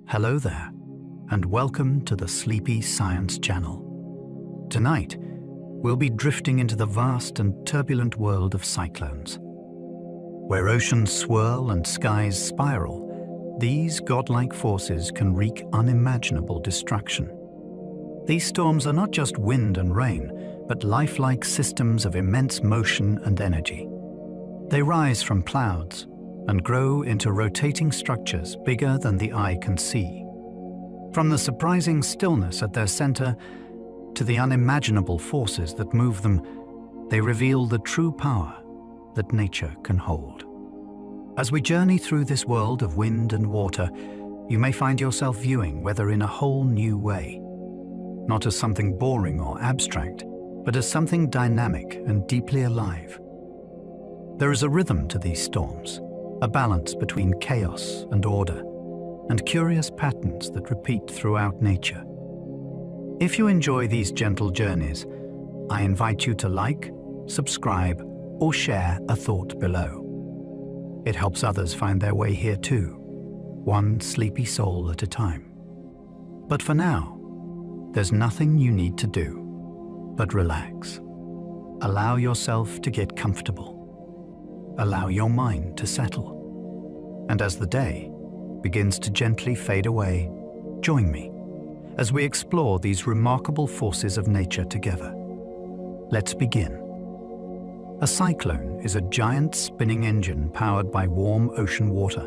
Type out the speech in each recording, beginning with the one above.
Hello there, and welcome to the Sleepy Science Channel. Tonight, we'll be drifting into the vast and turbulent world of cyclones. Where oceans swirl and skies spiral, these godlike forces can wreak unimaginable destruction. These storms are not just wind and rain, but lifelike systems of immense motion and energy. They rise from clouds and grow into rotating structures bigger than the eye can see. From the surprising stillness at their center to the unimaginable forces that move them, they reveal the true power that nature can hold. As we journey through this world of wind and water, you may find yourself viewing weather in a whole new way. Not as something boring or abstract, but as something dynamic and deeply alive. There is a rhythm to these storms, a balance between chaos and order, and curious patterns that repeat throughout nature. If you enjoy these gentle journeys, I invite you to like, subscribe, or share a thought below. It helps others find their way here too, one sleepy soul at a time. But for now, there's nothing you need to do but relax. Allow yourself to get comfortable. Allow your mind to settle. And as the day begins to gently fade away, join me as we explore these remarkable forces of nature together. Let's begin. A cyclone is a giant spinning engine powered by warm ocean water.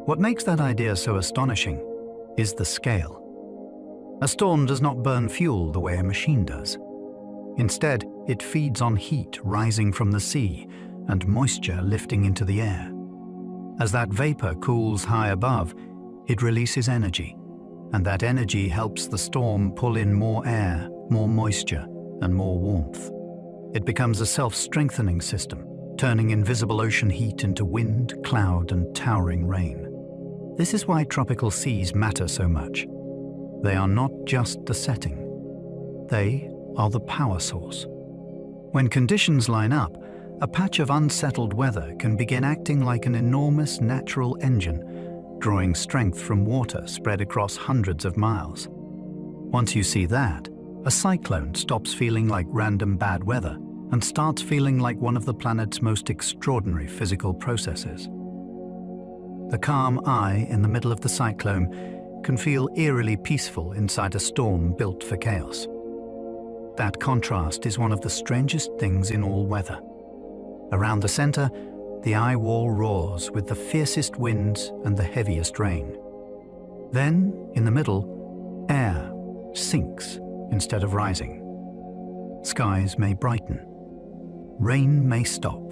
What makes that idea so astonishing is the scale. A storm does not burn fuel the way a machine does. Instead, it feeds on heat rising from the sea and moisture lifting into the air. As that vapor cools high above, it releases energy, and that energy helps the storm pull in more air, more moisture, and more warmth. It becomes a self-strengthening system, turning invisible ocean heat into wind, cloud, and towering rain. This is why tropical seas matter so much. They are not just the setting. They are the power source. When conditions line up, a patch of unsettled weather can begin acting like an enormous natural engine, drawing strength from water spread across hundreds of miles. Once you see that, a cyclone stops feeling like random bad weather and starts feeling like one of the planet's most extraordinary physical processes. The calm eye in the middle of the cyclone can feel eerily peaceful inside a storm built for chaos. That contrast is one of the strangest things in all weather. Around the center, the eye wall roars with the fiercest winds and the heaviest rain. Then, in the middle, air sinks instead of rising. Skies may brighten. Rain may stop.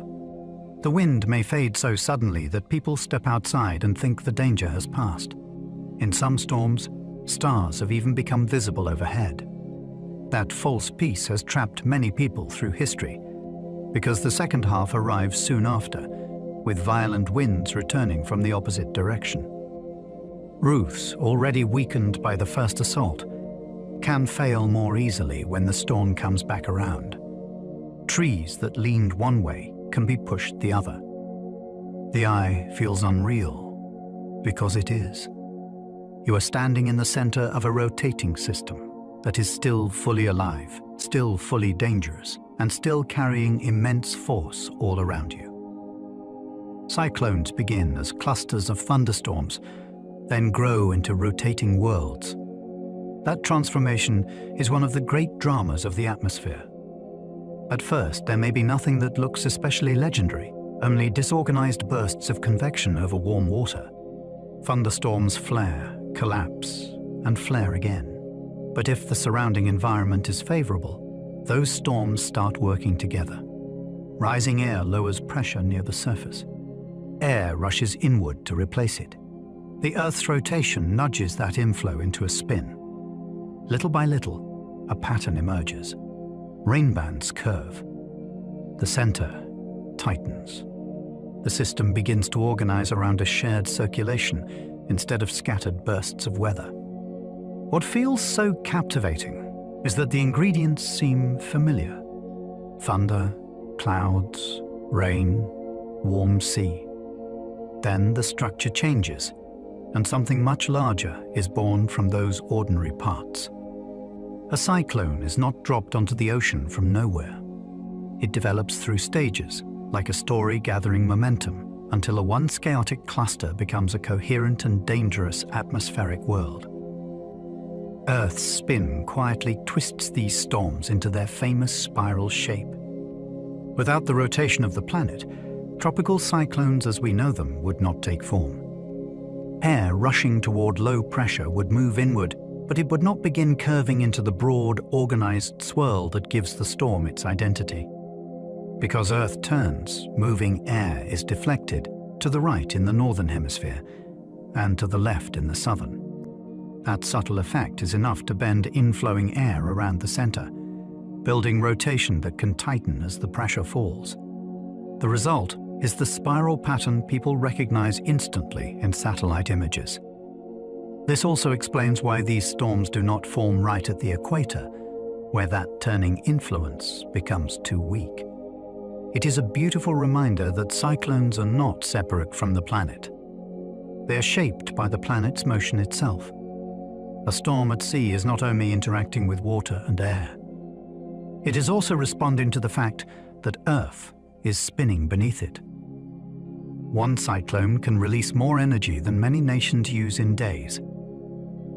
The wind may fade so suddenly that people step outside and think the danger has passed. In some storms, stars have even become visible overhead. That false peace has trapped many people through history, because the second half arrives soon after, with violent winds returning from the opposite direction. Roofs, already weakened by the first assault, can fail more easily when the storm comes back around. Trees that leaned one way can be pushed the other. The eye feels unreal, because it is. You are standing in the center of a rotating system that is still fully alive, still fully dangerous, and still carrying immense force all around you. Cyclones begin as clusters of thunderstorms, then grow into rotating worlds. That transformation is one of the great dramas of the atmosphere. At first, there may be nothing that looks especially legendary, only disorganized bursts of convection over warm water. Thunderstorms flare, collapse, and flare again. But if the surrounding environment is favorable, those storms start working together. Rising air lowers pressure near the surface. Air rushes inward to replace it. The Earth's rotation nudges that inflow into a spin. Little by little, a pattern emerges. Rainbands curve. The center tightens. The system begins to organize around a shared circulation instead of scattered bursts of weather. What feels so captivating is that the ingredients seem familiar. Thunder, clouds, rain, warm sea. Then the structure changes, and something much larger is born from those ordinary parts. A cyclone is not dropped onto the ocean from nowhere. It develops through stages, like a story gathering momentum, until a once chaotic cluster becomes a coherent and dangerous atmospheric world. Earth's spin quietly twists these storms into their famous spiral shape. Without the rotation of the planet, tropical cyclones as we know them would not take form. Air rushing toward low pressure would move inward, but it would not begin curving into the broad, organized swirl that gives the storm its identity. Because Earth turns, moving air is deflected to the right in the northern hemisphere and to the left in the southern. That subtle effect is enough to bend inflowing air around the center, building rotation that can tighten as the pressure falls. The result is the spiral pattern people recognize instantly in satellite images. This also explains why these storms do not form right at the equator, where that turning influence becomes too weak. It is a beautiful reminder that cyclones are not separate from the planet. They are shaped by the planet's motion itself. A storm at sea is not only interacting with water and air. It is also responding to the fact that Earth is spinning beneath it. One cyclone can release more energy than many nations use in days.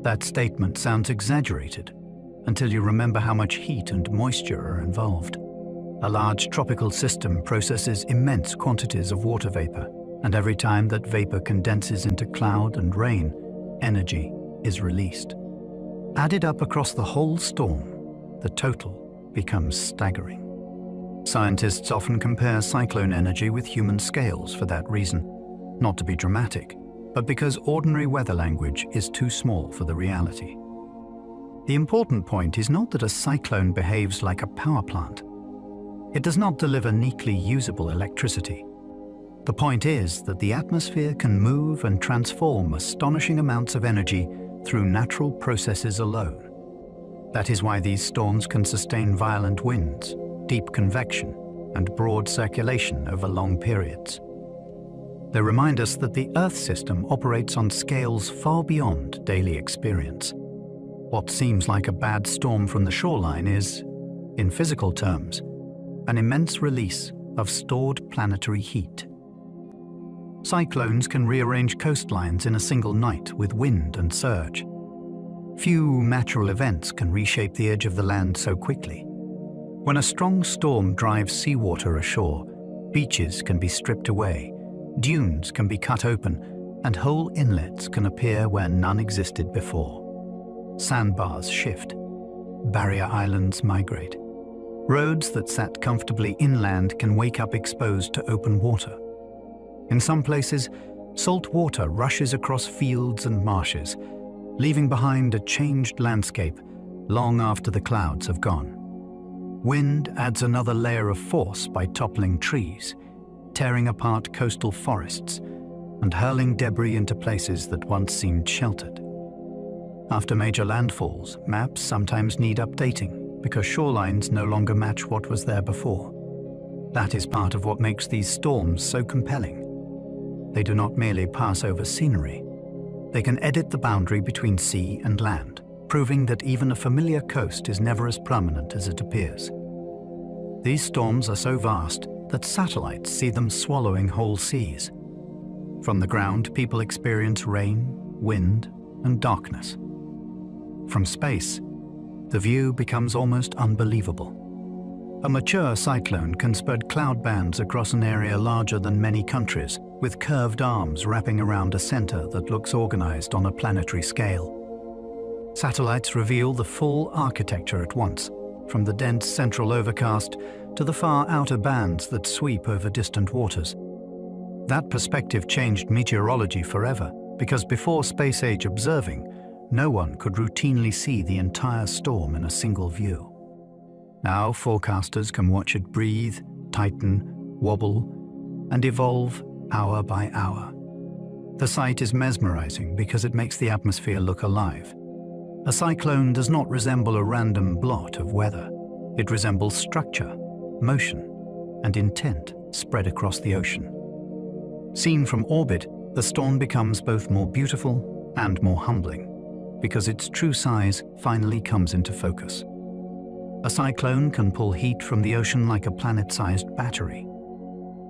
That statement sounds exaggerated until you remember how much heat and moisture are involved. A large tropical system processes immense quantities of water vapor, and every time that vapor condenses into cloud and rain, energy is released. Added up across the whole storm, the total becomes staggering. Scientists often compare cyclone energy with human scales for that reason, not to be dramatic, but because ordinary weather language is too small for the reality. The important point is not that a cyclone behaves like a power plant. It does not deliver neatly usable electricity. The point is that the atmosphere can move and transform astonishing amounts of energy through natural processes alone. That is why these storms can sustain violent winds, deep convection, and broad circulation over long periods. They remind us that the Earth system operates on scales far beyond daily experience. What seems like a bad storm from the shoreline is, in physical terms, an immense release of stored planetary heat. Cyclones can rearrange coastlines in a single night with wind and surge. Few natural events can reshape the edge of the land so quickly. When a strong storm drives seawater ashore, beaches can be stripped away, dunes can be cut open, and whole inlets can appear where none existed before. Sandbars shift. Barrier islands migrate. Roads that sat comfortably inland can wake up exposed to open water. In some places, salt water rushes across fields and marshes, leaving behind a changed landscape long after the clouds have gone. Wind adds another layer of force by toppling trees, tearing apart coastal forests, and hurling debris into places that once seemed sheltered. After major landfalls, maps sometimes need updating because shorelines no longer match what was there before. That is part of what makes these storms so compelling. They do not merely pass over scenery. They can edit the boundary between sea and land, proving that even a familiar coast is never as permanent as it appears. These storms are so vast that satellites see them swallowing whole seas. From the ground, people experience rain, wind, and darkness. From space, the view becomes almost unbelievable. A mature cyclone can spread cloud bands across an area larger than many countries, with curved arms wrapping around a center that looks organized on a planetary scale. Satellites reveal the full architecture at once, from the dense central overcast to the far outer bands that sweep over distant waters. That perspective changed meteorology forever, because before space-age observing, no one could routinely see the entire storm in a single view. Now forecasters can watch it breathe, tighten, wobble, and evolve hour by hour. The sight is mesmerizing because it makes the atmosphere look alive. A cyclone does not resemble a random blot of weather. It resembles structure, motion, and intent spread across the ocean. Seen from orbit, the storm becomes both more beautiful and more humbling, because its true size finally comes into focus. A cyclone can pull heat from the ocean like a planet-sized battery.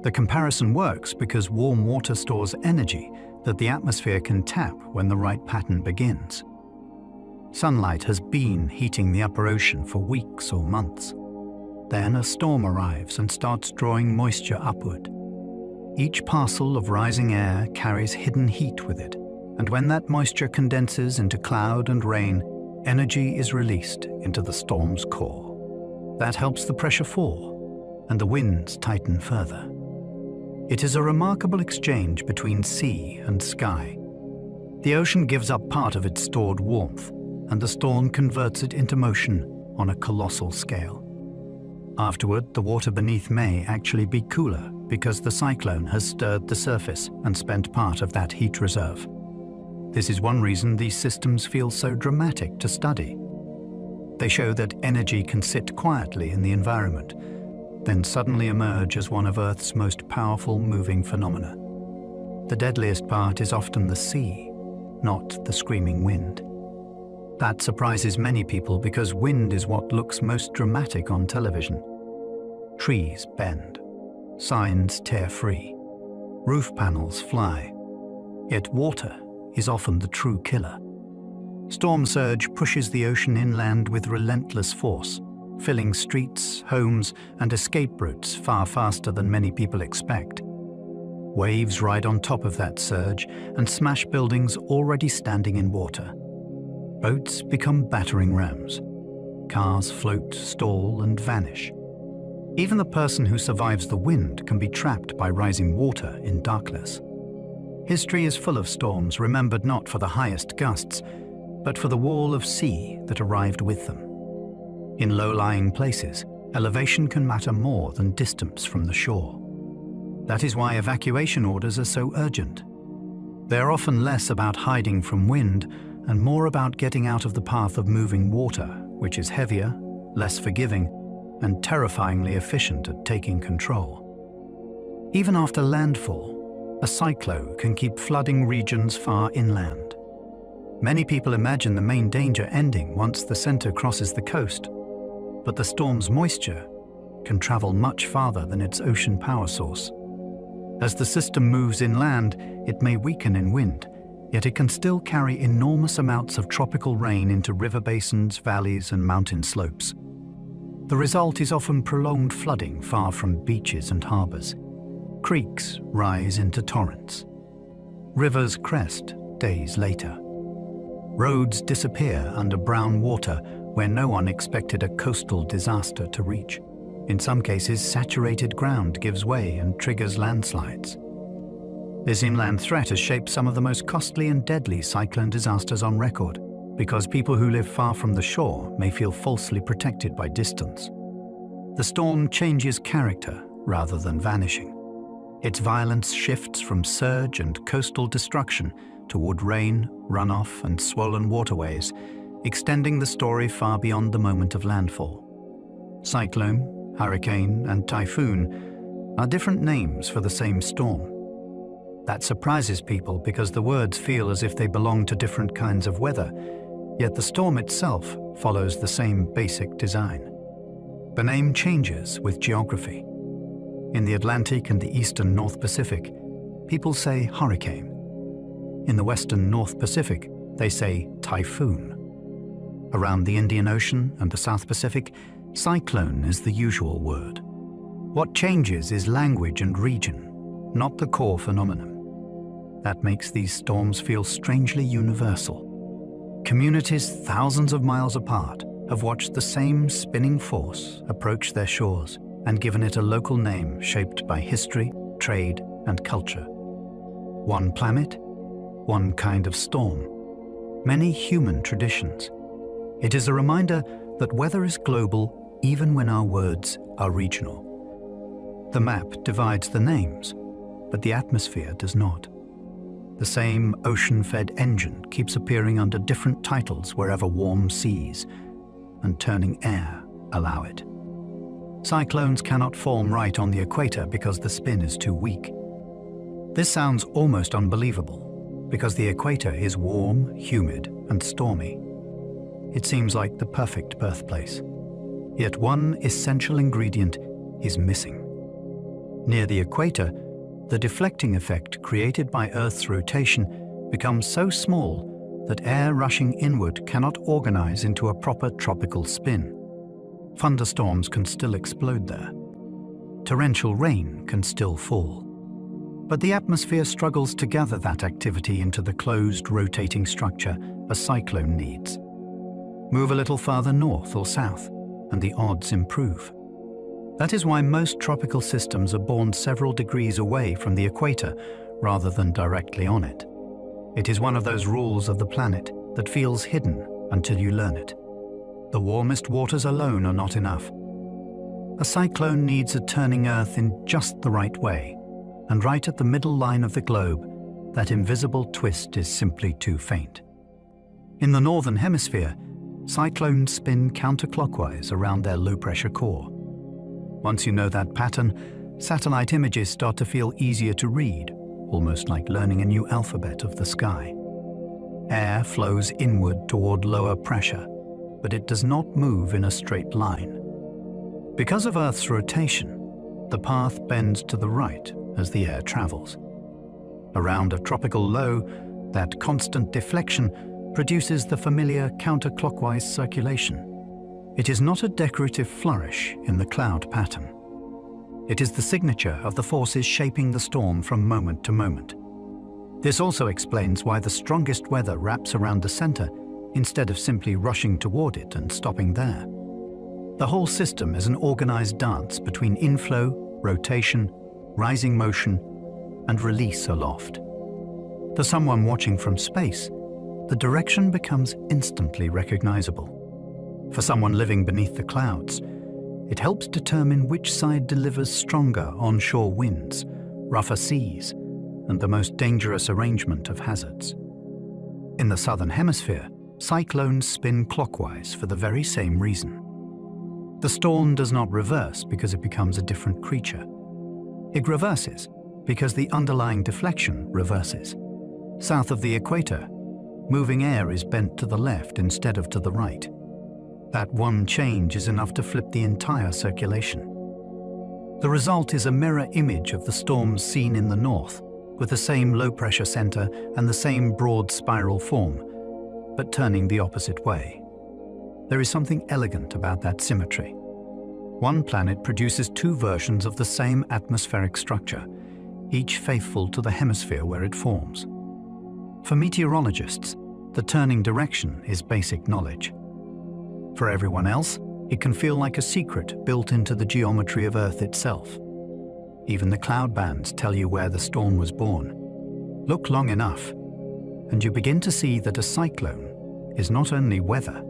The comparison works because warm water stores energy that the atmosphere can tap when the right pattern begins. Sunlight has been heating the upper ocean for weeks or months. Then a storm arrives and starts drawing moisture upward. Each parcel of rising air carries hidden heat with it, and when that moisture condenses into cloud and rain, energy is released into the storm's core. That helps the pressure fall, and the winds tighten further. It is a remarkable exchange between sea and sky. The ocean gives up part of its stored warmth, and the storm converts it into motion on a colossal scale. Afterward, the water beneath may actually be cooler because the cyclone has stirred the surface and spent part of that heat reserve. This is one reason these systems feel so dramatic to study. They show that energy can sit quietly in the environment, then suddenly emerge as one of Earth's most powerful moving phenomena. The deadliest part is often the sea, not the screaming wind. That surprises many people because wind is what looks most dramatic on television. Trees bend, signs tear free, roof panels fly. Yet water is often the true killer. Storm surge pushes the ocean inland with relentless force, filling streets, homes, and escape routes far faster than many people expect. Waves ride on top of that surge and smash buildings already standing in water. Boats become battering rams. Cars float, stall, and vanish. Even the person who survives the wind can be trapped by rising water in darkness. History is full of storms remembered not for the highest gusts, but for the wall of sea that arrived with them. In low-lying places, elevation can matter more than distance from the shore. That is why evacuation orders are so urgent. They are often less about hiding from wind and more about getting out of the path of moving water, which is heavier, less forgiving, and terrifyingly efficient at taking control. Even after landfall, a cyclone can keep flooding regions far inland. Many people imagine the main danger ending once the center crosses the coast, but the storm's moisture can travel much farther than its ocean power source. As the system moves inland, it may weaken in wind, yet it can still carry enormous amounts of tropical rain into river basins, valleys, and mountain slopes. The result is often prolonged flooding far from beaches and harbors. Creeks rise into torrents. Rivers crest days later. Roads disappear under brown water where no one expected a coastal disaster to reach. In some cases, saturated ground gives way and triggers landslides. This inland threat has shaped some of the most costly and deadly cyclone disasters on record, because people who live far from the shore may feel falsely protected by distance. The storm changes character rather than vanishing. Its violence shifts from surge and coastal destruction toward rain, runoff, and swollen waterways, extending the story far beyond the moment of landfall. Cyclone, hurricane, and typhoon are different names for the same storm. That surprises people because the words feel as if they belong to different kinds of weather, yet the storm itself follows the same basic design. The name changes with geography. In the Atlantic and the eastern North Pacific, people say hurricane. In the western North Pacific, they say typhoon. Around the Indian Ocean and the South Pacific, cyclone is the usual word. What changes is language and region, not the core phenomenon. That makes these storms feel strangely universal. Communities thousands of miles apart have watched the same spinning force approach their shores and given it a local name shaped by history, trade, and culture. One planet, one kind of storm, many human traditions. It is a reminder that weather is global even when our words are regional. The map divides the names, but the atmosphere does not. The same ocean-fed engine keeps appearing under different titles wherever warm seas and turning air allow it. Cyclones cannot form right on the equator because the spin is too weak. This sounds almost unbelievable, because the equator is warm, humid, and stormy. It seems like the perfect birthplace. Yet one essential ingredient is missing. Near the equator, the deflecting effect created by Earth's rotation becomes so small that air rushing inward cannot organize into a proper tropical spin. Thunderstorms can still explode there. Torrential rain can still fall. But the atmosphere struggles to gather that activity into the closed, rotating structure a cyclone needs. Move a little farther north or south, and the odds improve. That is why most tropical systems are born several degrees away from the equator rather than directly on it. It is one of those rules of the planet that feels hidden until you learn it. The warmest waters alone are not enough. A cyclone needs a turning Earth in just the right way, and right at the middle line of the globe, that invisible twist is simply too faint. In the northern hemisphere, cyclones spin counterclockwise around their low-pressure core. Once you know that pattern, satellite images start to feel easier to read, almost like learning a new alphabet of the sky. Air flows inward toward lower pressure, but it does not move in a straight line. Because of Earth's rotation, the path bends to the right as the air travels. Around a tropical low, that constant deflection produces the familiar counterclockwise circulation. It is not a decorative flourish in the cloud pattern. It is the signature of the forces shaping the storm from moment to moment. This also explains why the strongest weather wraps around the center instead of simply rushing toward it and stopping there. The whole system is an organized dance between inflow, rotation, rising motion, and release aloft. To someone watching from space, the direction becomes instantly recognizable. For someone living beneath the clouds, it helps determine which side delivers stronger onshore winds, rougher seas, and the most dangerous arrangement of hazards. In the southern hemisphere, cyclones spin clockwise for the very same reason. The storm does not reverse because it becomes a different creature. It reverses because the underlying deflection reverses. South of the equator, moving air is bent to the left instead of to the right. That one change is enough to flip the entire circulation. The result is a mirror image of the storms seen in the north, with the same low-pressure center and the same broad spiral form, but turning the opposite way. There is something elegant about that symmetry. One planet produces two versions of the same atmospheric structure, each faithful to the hemisphere where it forms. For meteorologists, the turning direction is basic knowledge. For everyone else, it can feel like a secret built into the geometry of Earth itself. Even the cloud bands tell you where the storm was born. Look long enough, and you begin to see that a cyclone is not only weather.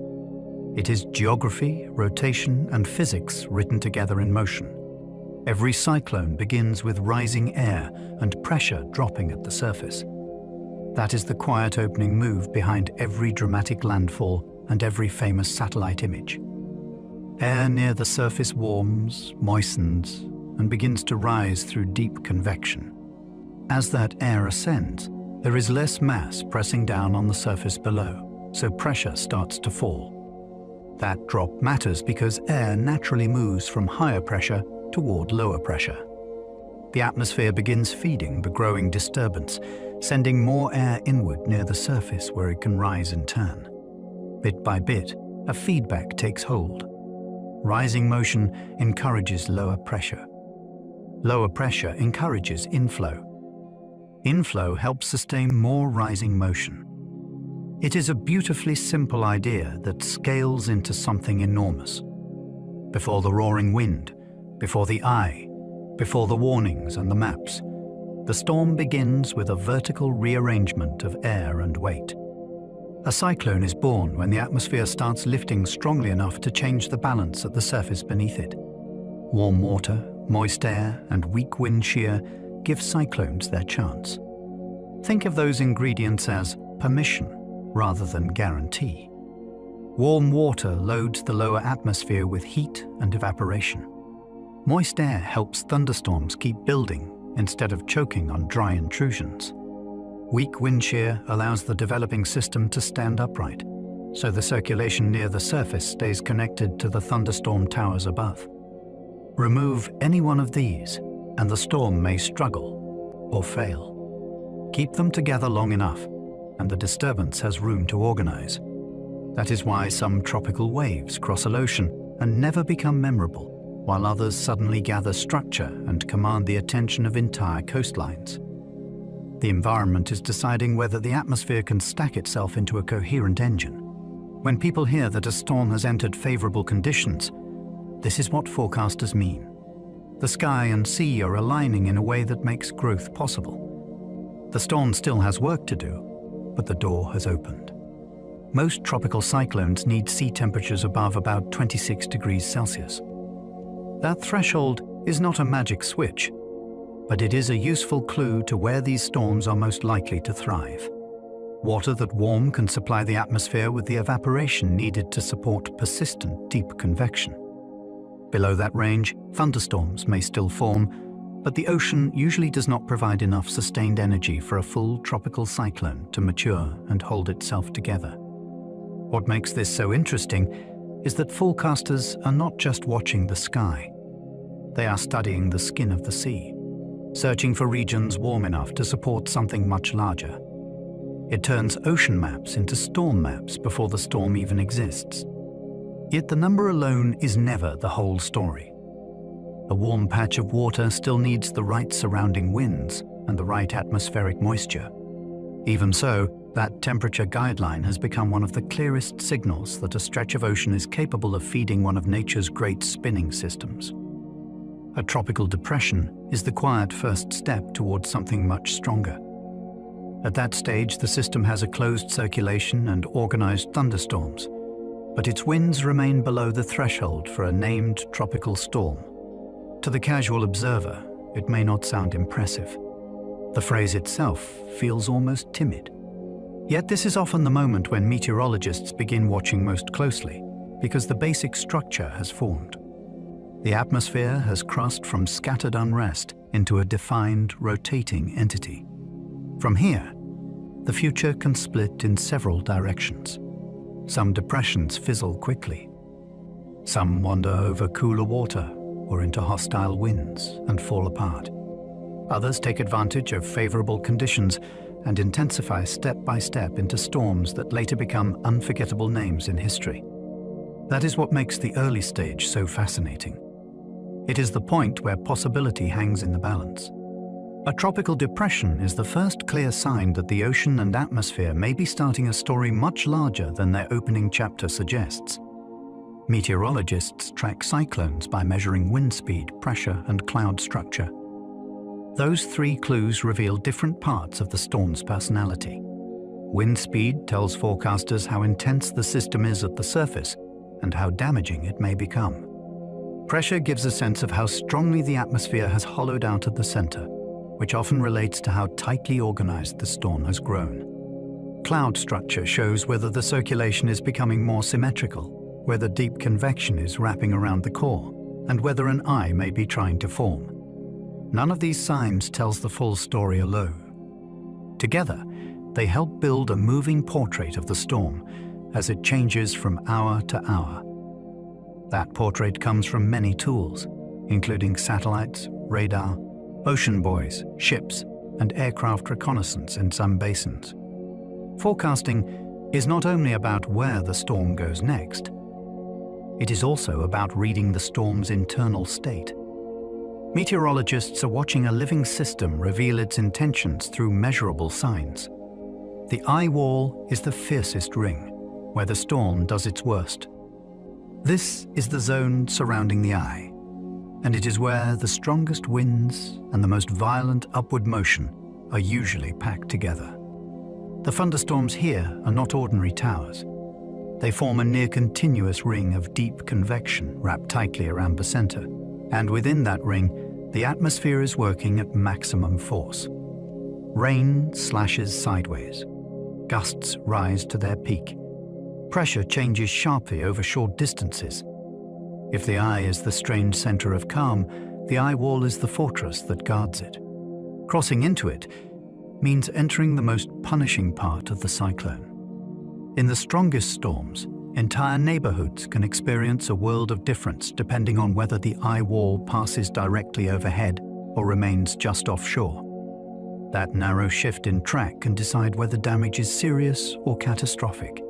It is geography, rotation, and physics written together in motion. Every cyclone begins with rising air and pressure dropping at the surface. That is the quiet opening move behind every dramatic landfall and every famous satellite image. Air near the surface warms, moistens, and begins to rise through deep convection. As that air ascends, there is less mass pressing down on the surface below, so pressure starts to fall. That drop matters because air naturally moves from higher pressure toward lower pressure. The atmosphere begins feeding the growing disturbance, sending more air inward near the surface where it can rise in turn. Bit by bit, a feedback takes hold. Rising motion encourages lower pressure. Lower pressure encourages inflow. Inflow helps sustain more rising motion. It is a beautifully simple idea that scales into something enormous. Before the roaring wind, before the eye, before the warnings and the maps, the storm begins with a vertical rearrangement of air and weight. A cyclone is born when the atmosphere starts lifting strongly enough to change the balance at the surface beneath it. Warm water, moist air, and weak wind shear give cyclones their chance. Think of those ingredients as permission rather than guarantee. Warm water loads the lower atmosphere with heat and evaporation. Moist air helps thunderstorms keep building instead of choking on dry intrusions. Weak wind shear allows the developing system to stand upright, so the circulation near the surface stays connected to the thunderstorm towers above. Remove any one of these, and the storm may struggle or fail. Keep them together long enough, and the disturbance has room to organize. That is why some tropical waves cross an ocean and never become memorable, while others suddenly gather structure and command the attention of entire coastlines. The environment is deciding whether the atmosphere can stack itself into a coherent engine. When people hear that a storm has entered favorable conditions, this is what forecasters mean. The sky and sea are aligning in a way that makes growth possible. The storm still has work to do, but the door has opened. Most tropical cyclones need sea temperatures above about 26 degrees Celsius. That threshold is not a magic switch, but it is a useful clue to where these storms are most likely to thrive. Water that warm can supply the atmosphere with the evaporation needed to support persistent deep convection. Below that range, thunderstorms may still form, but the ocean usually does not provide enough sustained energy for a full tropical cyclone to mature and hold itself together. What makes this so interesting is that forecasters are not just watching the sky. They are studying the skin of the sea, searching for regions warm enough to support something much larger. It turns ocean maps into storm maps before the storm even exists. Yet the number alone is never the whole story. A warm patch of water still needs the right surrounding winds and the right atmospheric moisture. Even so, that temperature guideline has become one of the clearest signals that a stretch of ocean is capable of feeding one of nature's great spinning systems. A tropical depression is the quiet first step towards something much stronger. At that stage, the system has a closed circulation and organized thunderstorms, but its winds remain below the threshold for a named tropical storm. To the casual observer, it may not sound impressive. The phrase itself feels almost timid. Yet this is often the moment when meteorologists begin watching most closely, because the basic structure has formed. The atmosphere has crossed from scattered unrest into a defined, rotating entity. From here, the future can split in several directions. Some depressions fizzle quickly. Some wander over cooler water or into hostile winds and fall apart. Others take advantage of favorable conditions and intensify step by step into storms that later become unforgettable names in history. That is what makes the early stage so fascinating. It is the point where possibility hangs in the balance. A tropical depression is the first clear sign that the ocean and atmosphere may be starting a story much larger than their opening chapter suggests. Meteorologists track cyclones by measuring wind speed, pressure, and cloud structure. Those three clues reveal different parts of the storm's personality. Wind speed tells forecasters how intense the system is at the surface and how damaging it may become. Pressure gives a sense of how strongly the atmosphere has hollowed out at the center, which often relates to how tightly organized the storm has grown. Cloud structure shows whether the circulation is becoming more symmetrical, whether deep convection is wrapping around the core, and whether an eye may be trying to form. None of these signs tells the full story alone. Together, they help build a moving portrait of the storm as it changes from hour to hour. That portrait comes from many tools, including satellites, radar, ocean buoys, ships, and aircraft reconnaissance in some basins. Forecasting is not only about where the storm goes next, it is also about reading the storm's internal state. Meteorologists are watching a living system reveal its intentions through measurable signs. The eye wall is the fiercest ring, where the storm does its worst. This is the zone surrounding the eye, and it is where the strongest winds and the most violent upward motion are usually packed together. The thunderstorms here are not ordinary towers. They form a near-continuous ring of deep convection wrapped tightly around the center, and within that ring, the atmosphere is working at maximum force. Rain slashes sideways. Gusts rise to their peak. Pressure changes sharply over short distances. If the eye is the strange center of calm, the eye wall is the fortress that guards it. Crossing into it means entering the most punishing part of the cyclone. In the strongest storms, entire neighborhoods can experience a world of difference depending on whether the eye wall passes directly overhead or remains just offshore. That narrow shift in track can decide whether damage is serious or catastrophic.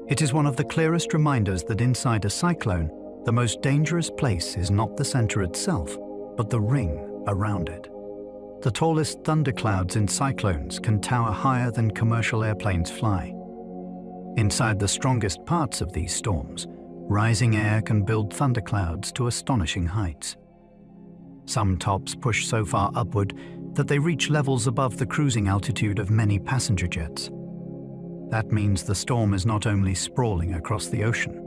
It is one of the clearest reminders that inside a cyclone, the most dangerous place is not the center itself, but the ring around it. The tallest thunderclouds in cyclones can tower higher than commercial airplanes fly. Inside the strongest parts of these storms, rising air can build thunderclouds to astonishing heights. Some tops push so far upward that they reach levels above the cruising altitude of many passenger jets. That means the storm is not only sprawling across the ocean,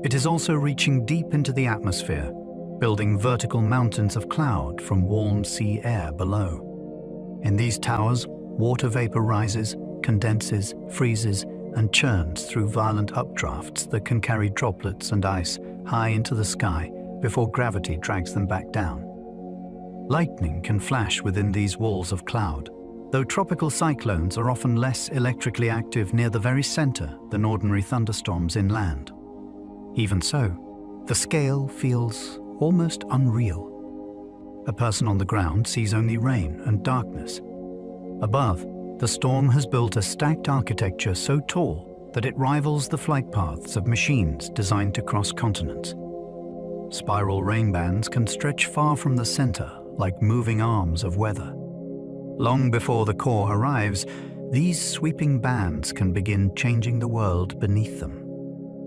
it is also reaching deep into the atmosphere, building vertical mountains of cloud from warm sea air below. In these towers, water vapor rises, condenses, freezes, and churns through violent updrafts that can carry droplets and ice high into the sky before gravity drags them back down. Lightning can flash within these walls of cloud, though tropical cyclones are often less electrically active near the very center than ordinary thunderstorms inland. Even so, the scale feels almost unreal. A person on the ground sees only rain and darkness. Above, the storm has built a stacked architecture so tall that it rivals the flight paths of machines designed to cross continents. Spiral rainbands can stretch far from the center like moving arms of weather. Long before the core arrives, these sweeping bands can begin changing the world beneath them.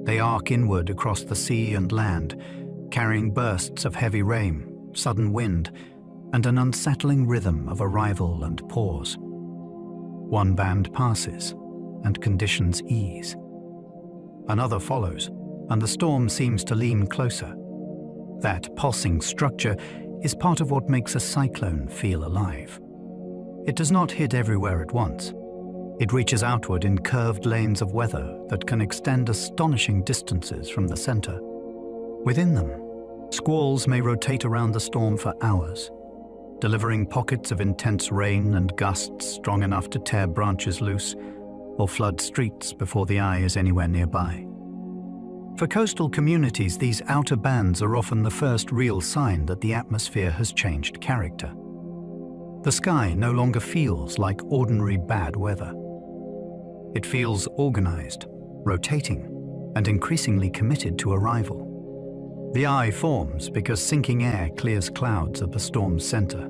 They arc inward across the sea and land, carrying bursts of heavy rain, sudden wind, and an unsettling rhythm of arrival and pause. One band passes, and conditions ease. Another follows, and the storm seems to lean closer. That pulsing structure is part of what makes a cyclone feel alive. It does not hit everywhere at once. It reaches outward in curved lanes of weather that can extend astonishing distances from the center. Within them, squalls may rotate around the storm for hours, delivering pockets of intense rain and gusts strong enough to tear branches loose or flood streets before the eye is anywhere nearby. For coastal communities, these outer bands are often the first real sign that the atmosphere has changed character. The sky no longer feels like ordinary bad weather. It feels organized, rotating, and increasingly committed to arrival. The eye forms because sinking air clears clouds at the storm's center.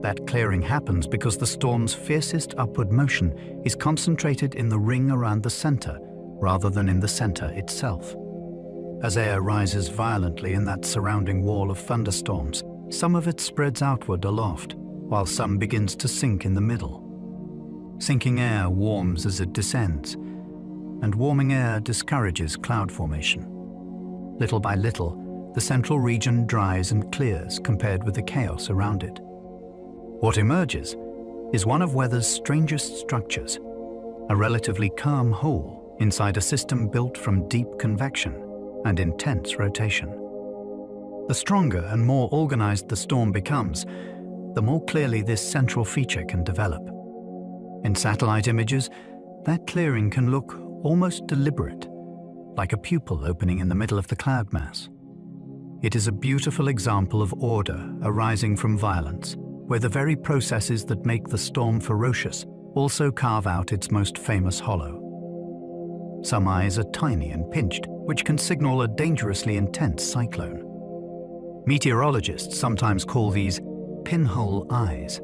That clearing happens because the storm's fiercest upward motion is concentrated in the ring around the center rather than in the center itself. As air rises violently in that surrounding wall of thunderstorms, some of it spreads outward aloft, while some begins to sink in the middle. Sinking air warms as it descends, and warming air discourages cloud formation. Little by little, the central region dries and clears compared with the chaos around it. What emerges is one of weather's strangest structures, a relatively calm hole inside a system built from deep convection and intense rotation. The stronger and more organized the storm becomes, the more clearly this central feature can develop. In satellite images, that clearing can look almost deliberate, like a pupil opening in the middle of the cloud mass. It is a beautiful example of order arising from violence, where the very processes that make the storm ferocious also carve out its most famous hollow. Some eyes are tiny and pinched, which can signal a dangerously intense cyclone. Meteorologists sometimes call these pinhole eyes,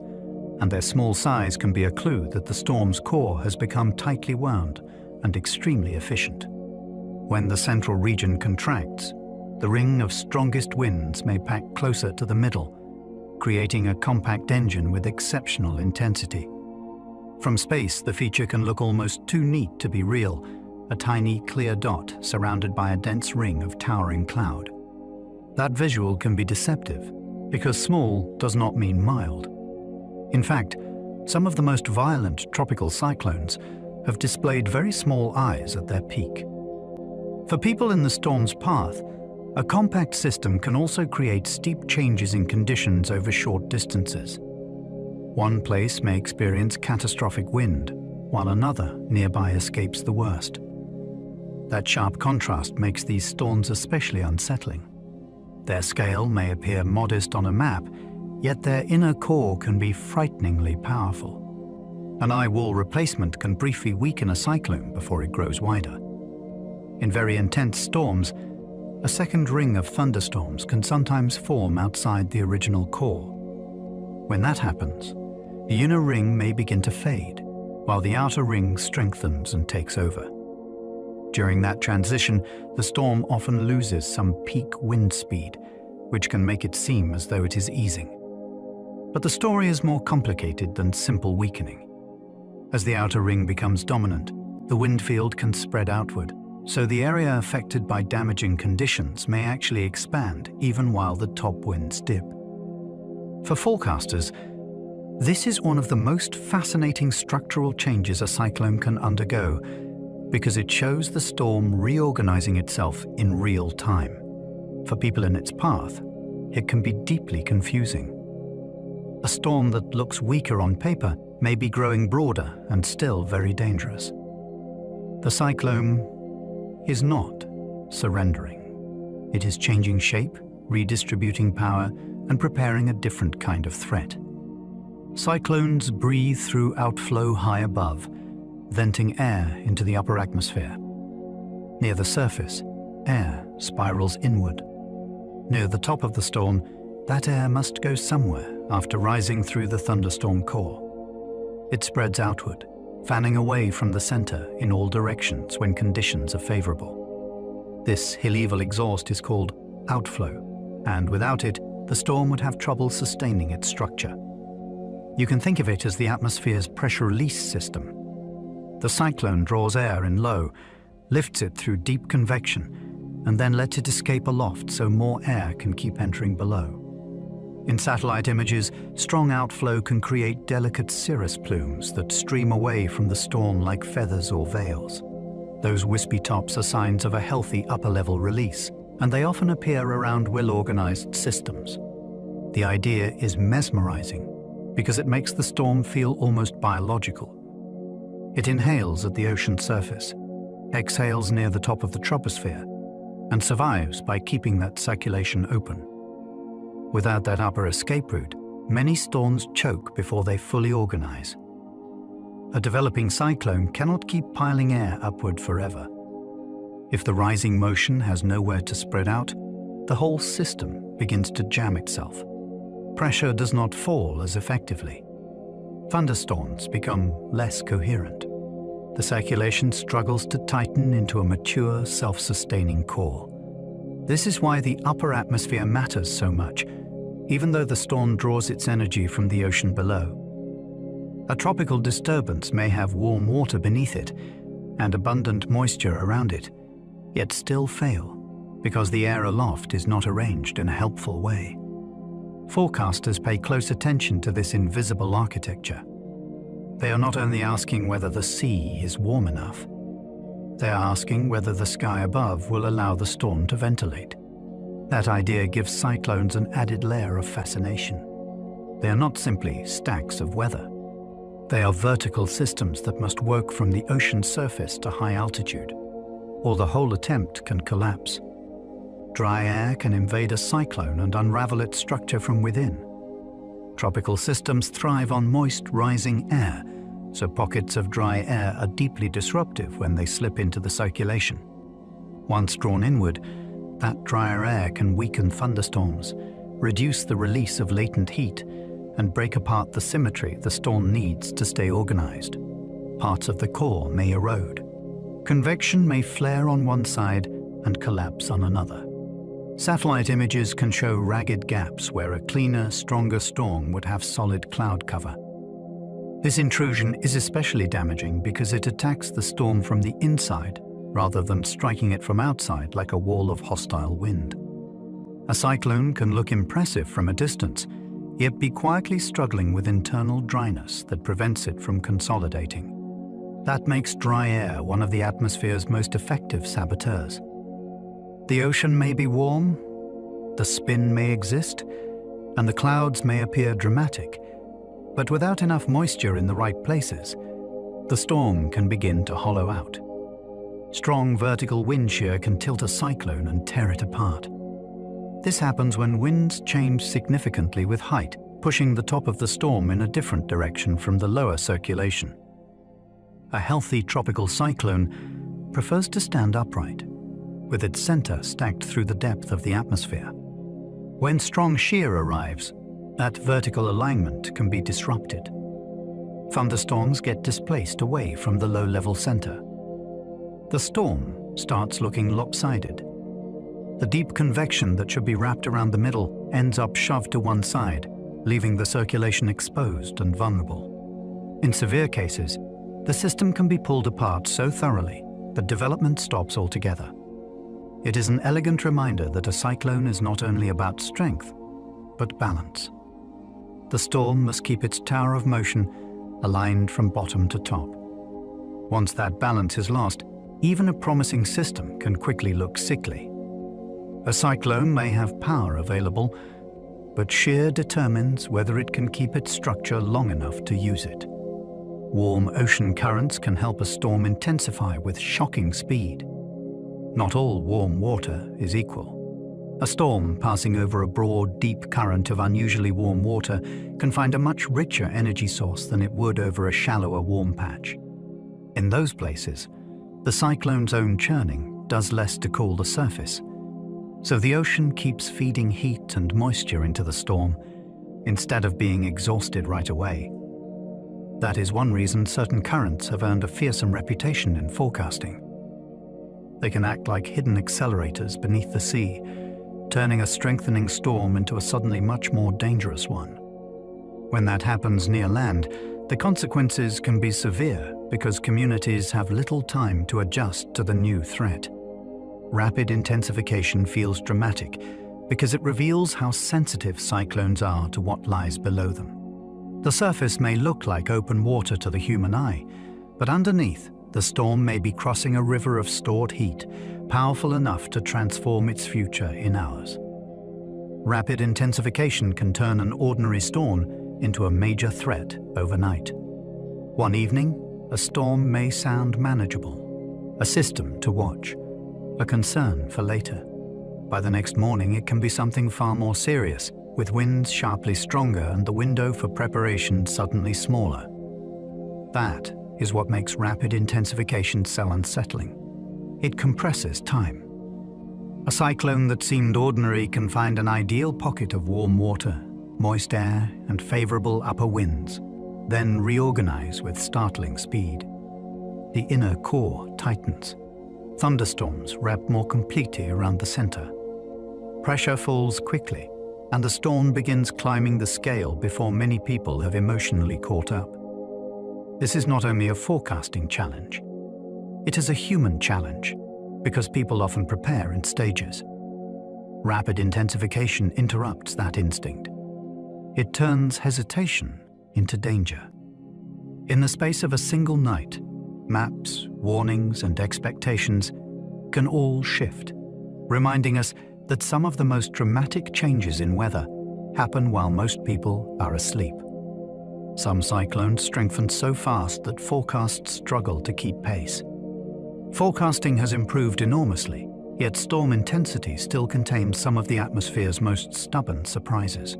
and their small size can be a clue that the storm's core has become tightly wound and extremely efficient. When the central region contracts, the ring of strongest winds may pack closer to the middle, creating a compact engine with exceptional intensity. From space, the feature can look almost too neat to be real, a tiny clear dot surrounded by a dense ring of towering cloud. That visual can be deceptive, because small does not mean mild. In fact, some of the most violent tropical cyclones have displayed very small eyes at their peak. For people in the storm's path, a compact system can also create steep changes in conditions over short distances. One place may experience catastrophic wind, while another nearby escapes the worst. That sharp contrast makes these storms especially unsettling. Their scale may appear modest on a map, yet their inner core can be frighteningly powerful. An eye wall replacement can briefly weaken a cyclone before it grows wider. In very intense storms, a second ring of thunderstorms can sometimes form outside the original core. When that happens, the inner ring may begin to fade, while the outer ring strengthens and takes over. During that transition, the storm often loses some peak wind speed, which can make it seem as though it is easing. But the story is more complicated than simple weakening. As the outer ring becomes dominant, the wind field can spread outward, so the area affected by damaging conditions may actually expand even while the top winds dip. For forecasters, this is one of the most fascinating structural changes a cyclone can undergo, because it shows the storm reorganizing itself in real time. For people in its path, it can be deeply confusing. A storm that looks weaker on paper may be growing broader and still very dangerous. The cyclone is not surrendering. It is changing shape, redistributing power, and preparing a different kind of threat. Cyclones breathe through outflow high above, venting air into the upper atmosphere. Near the surface, air spirals inward. Near the top of the storm, that air must go somewhere after rising through the thunderstorm core. It spreads outward, fanning away from the center in all directions when conditions are favorable. This hill-level exhaust is called outflow, and without it, the storm would have trouble sustaining its structure. You can think of it as the atmosphere's pressure release system. The cyclone draws air in low, lifts it through deep convection, and then lets it escape aloft so more air can keep entering below. In satellite images, strong outflow can create delicate cirrus plumes that stream away from the storm like feathers or veils. Those wispy tops are signs of a healthy upper-level release, and they often appear around well-organized systems. The idea is mesmerizing because it makes the storm feel almost biological. It inhales at the ocean surface, exhales near the top of the troposphere, and survives by keeping that circulation open. Without that upper escape route, many storms choke before they fully organize. A developing cyclone cannot keep piling air upward forever. If the rising motion has nowhere to spread out, the whole system begins to jam itself. Pressure does not fall as effectively. Thunderstorms become less coherent. The circulation struggles to tighten into a mature, self-sustaining core. This is why the upper atmosphere matters so much, even though the storm draws its energy from the ocean below. A tropical disturbance may have warm water beneath it and abundant moisture around it, yet still fail because the air aloft is not arranged in a helpful way. Forecasters pay close attention to this invisible architecture. They are not only asking whether the sea is warm enough, they are asking whether the sky above will allow the storm to ventilate. That idea gives cyclones an added layer of fascination. They are not simply stacks of weather. They are vertical systems that must work from the ocean surface to high altitude, or the whole attempt can collapse. Dry air can invade a cyclone and unravel its structure from within. Tropical systems thrive on moist, rising air, so pockets of dry air are deeply disruptive when they slip into the circulation. Once drawn inward, that drier air can weaken thunderstorms, reduce the release of latent heat, and break apart the symmetry the storm needs to stay organized. Parts of the core may erode. Convection may flare on one side and collapse on another. Satellite images can show ragged gaps where a cleaner, stronger storm would have solid cloud cover. This intrusion is especially damaging because it attacks the storm from the inside rather than striking it from outside like a wall of hostile wind. A cyclone can look impressive from a distance, yet be quietly struggling with internal dryness that prevents it from consolidating. That makes dry air one of the atmosphere's most effective saboteurs. The ocean may be warm, the spin may exist, and the clouds may appear dramatic, But without enough moisture in the right places, the storm can begin to hollow out. Strong vertical wind shear can tilt a cyclone and tear it apart. This happens when winds change significantly with height, pushing the top of the storm in a different direction from the lower circulation. A healthy tropical cyclone prefers to stand upright, with its center stacked through the depth of the atmosphere. When strong shear arrives, that vertical alignment can be disrupted. Thunderstorms get displaced away from the low-level center. The storm starts looking lopsided. The deep convection that should be wrapped around the middle ends up shoved to one side, leaving the circulation exposed and vulnerable. In severe cases, the system can be pulled apart so thoroughly that development stops altogether. It is an elegant reminder that a cyclone is not only about strength, but balance. The storm must keep its tower of motion aligned from bottom to top. Once that balance is lost, even a promising system can quickly look sickly. A cyclone may have power available, but shear determines whether it can keep its structure long enough to use it. Warm ocean currents can help a storm intensify with shocking speed. Not all warm water is equal. A storm passing over a broad, deep current of unusually warm water can find a much richer energy source than it would over a shallower warm patch. In those places, the cyclone's own churning does less to cool the surface, so the ocean keeps feeding heat and moisture into the storm instead of being exhausted right away. That is one reason certain currents have earned a fearsome reputation in forecasting. They can act like hidden accelerators beneath the sea, turning a strengthening storm into a suddenly much more dangerous one. When that happens near land, the consequences can be severe because communities have little time to adjust to the new threat. Rapid intensification feels dramatic because it reveals how sensitive cyclones are to what lies below them. The surface may look like open water to the human eye, but underneath, the storm may be crossing a river of stored heat, powerful enough to transform its future in hours. Rapid intensification can turn an ordinary storm into a major threat overnight. One evening, a storm may sound manageable, a system to watch, a concern for later. By the next morning, it can be something far more serious, with winds sharply stronger and the window for preparation suddenly smaller. That is what makes rapid intensification so unsettling. It compresses time. A cyclone that seemed ordinary can find an ideal pocket of warm water, moist air, and favorable upper winds, then reorganize with startling speed. The inner core tightens. Thunderstorms wrap more completely around the center. Pressure falls quickly, and the storm begins climbing the scale before many people have emotionally caught up. This is not only a forecasting challenge. It is a human challenge, because people often prepare in stages. Rapid intensification interrupts that instinct. It turns hesitation into danger. In the space of a single night, maps, warnings, and expectations can all shift, reminding us that some of the most dramatic changes in weather happen while most people are asleep. Some cyclones strengthen so fast that forecasts struggle to keep pace. Forecasting has improved enormously, yet storm intensity still contains some of the atmosphere's most stubborn surprises.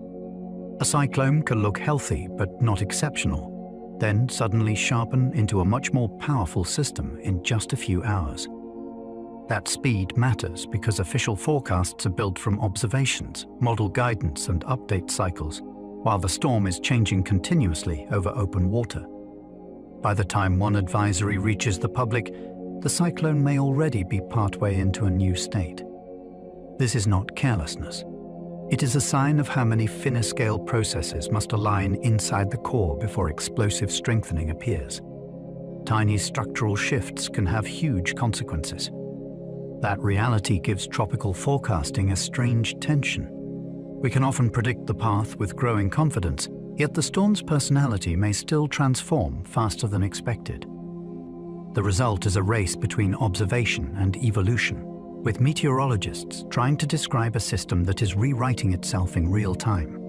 A cyclone can look healthy but not exceptional, then suddenly sharpen into a much more powerful system in just a few hours. That speed matters because official forecasts are built from observations, model guidance, and update cycles, while the storm is changing continuously over open water. By the time one advisory reaches the public, the cyclone may already be partway into a new state. This is not carelessness. It is a sign of how many finer-scale processes must align inside the core before explosive strengthening appears. Tiny structural shifts can have huge consequences. That reality gives tropical forecasting a strange tension. We can often predict the path with growing confidence, yet the storm's personality may still transform faster than expected. The result is a race between observation and evolution, with meteorologists trying to describe a system that is rewriting itself in real time.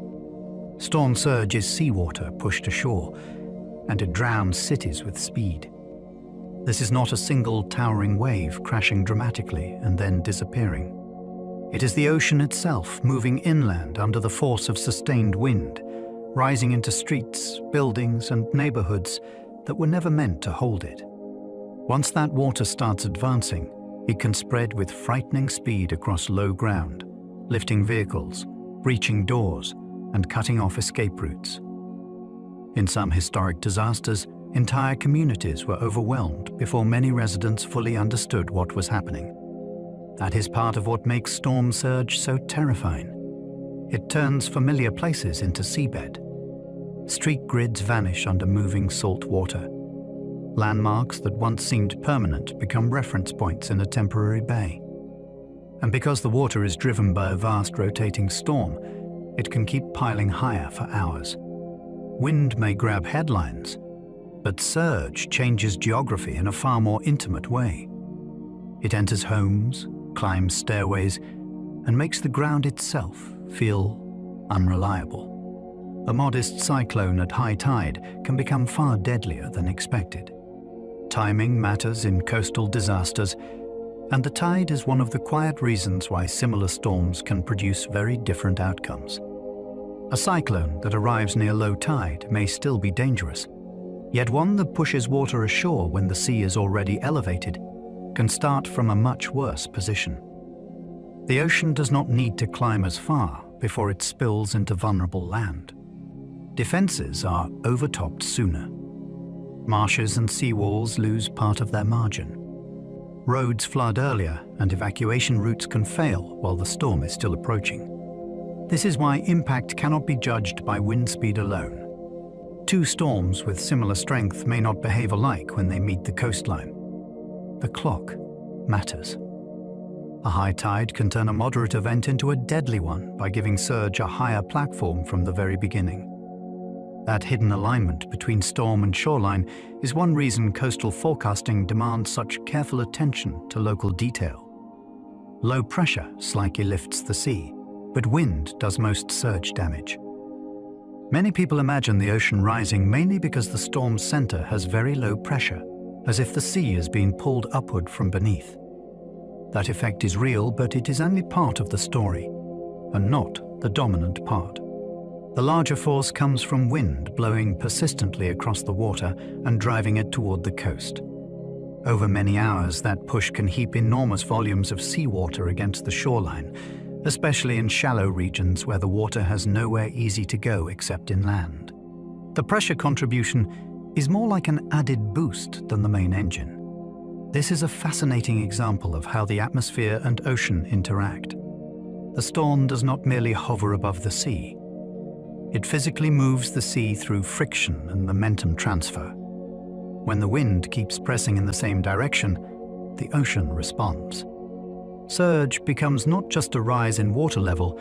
Storm surge is seawater pushed ashore, and it drowns cities with speed. This is not a single towering wave crashing dramatically and then disappearing. It is the ocean itself moving inland under the force of sustained wind, rising into streets, buildings, and neighborhoods that were never meant to hold it. Once that water starts advancing, it can spread with frightening speed across low ground, lifting vehicles, breaching doors, and cutting off escape routes. In some historic disasters, entire communities were overwhelmed before many residents fully understood what was happening. That is part of what makes storm surge so terrifying. It turns familiar places into seabed. Street grids vanish under moving salt water. Landmarks that once seemed permanent become reference points in a temporary bay. And because the water is driven by a vast rotating storm, it can keep piling higher for hours. Wind may grab headlines, but surge changes geography in a far more intimate way. It enters homes, climbs stairways, and makes the ground itself feel unreliable. A modest cyclone at high tide can become far deadlier than expected. Timing matters in coastal disasters, and the tide is one of the quiet reasons why similar storms can produce very different outcomes. A cyclone that arrives near low tide may still be dangerous, yet one that pushes water ashore when the sea is already elevated can start from a much worse position. The ocean does not need to climb as far before it spills into vulnerable land. Defenses are overtopped sooner. Marshes and seawalls lose part of their margin. Roads flood earlier, and evacuation routes can fail while the storm is still approaching. This is why impact cannot be judged by wind speed alone. Two storms with similar strength may not behave alike when they meet the coastline. The clock matters. A high tide can turn a moderate event into a deadly one by giving surge a higher platform from the very beginning. That hidden alignment between storm and shoreline is one reason coastal forecasting demands such careful attention to local detail. Low pressure slightly lifts the sea, but wind does most surge damage. Many people imagine the ocean rising mainly because the storm's center has very low pressure, as if the sea is being pulled upward from beneath. That effect is real, but it is only part of the story, and not the dominant part. The larger force comes from wind blowing persistently across the water and driving it toward the coast. Over many hours, that push can heap enormous volumes of seawater against the shoreline, especially in shallow regions where the water has nowhere easy to go except inland. The pressure contribution is more like an added boost than the main engine. This is a fascinating example of how the atmosphere and ocean interact. The storm does not merely hover above the sea. It physically moves the sea through friction and momentum transfer. When the wind keeps pressing in the same direction, the ocean responds. Surge becomes not just a rise in water level,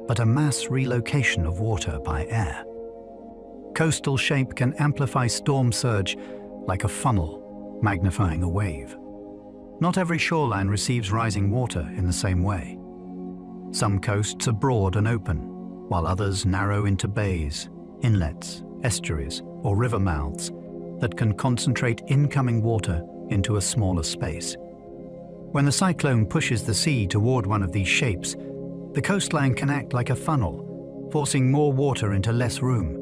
but a mass relocation of water by air. Coastal shape can amplify storm surge like a funnel, magnifying a wave. Not every shoreline receives rising water in the same way. Some coasts are broad and open, while others narrow into bays, inlets, estuaries, or river mouths that can concentrate incoming water into a smaller space. When the cyclone pushes the sea toward one of these shapes, the coastline can act like a funnel, forcing more water into less room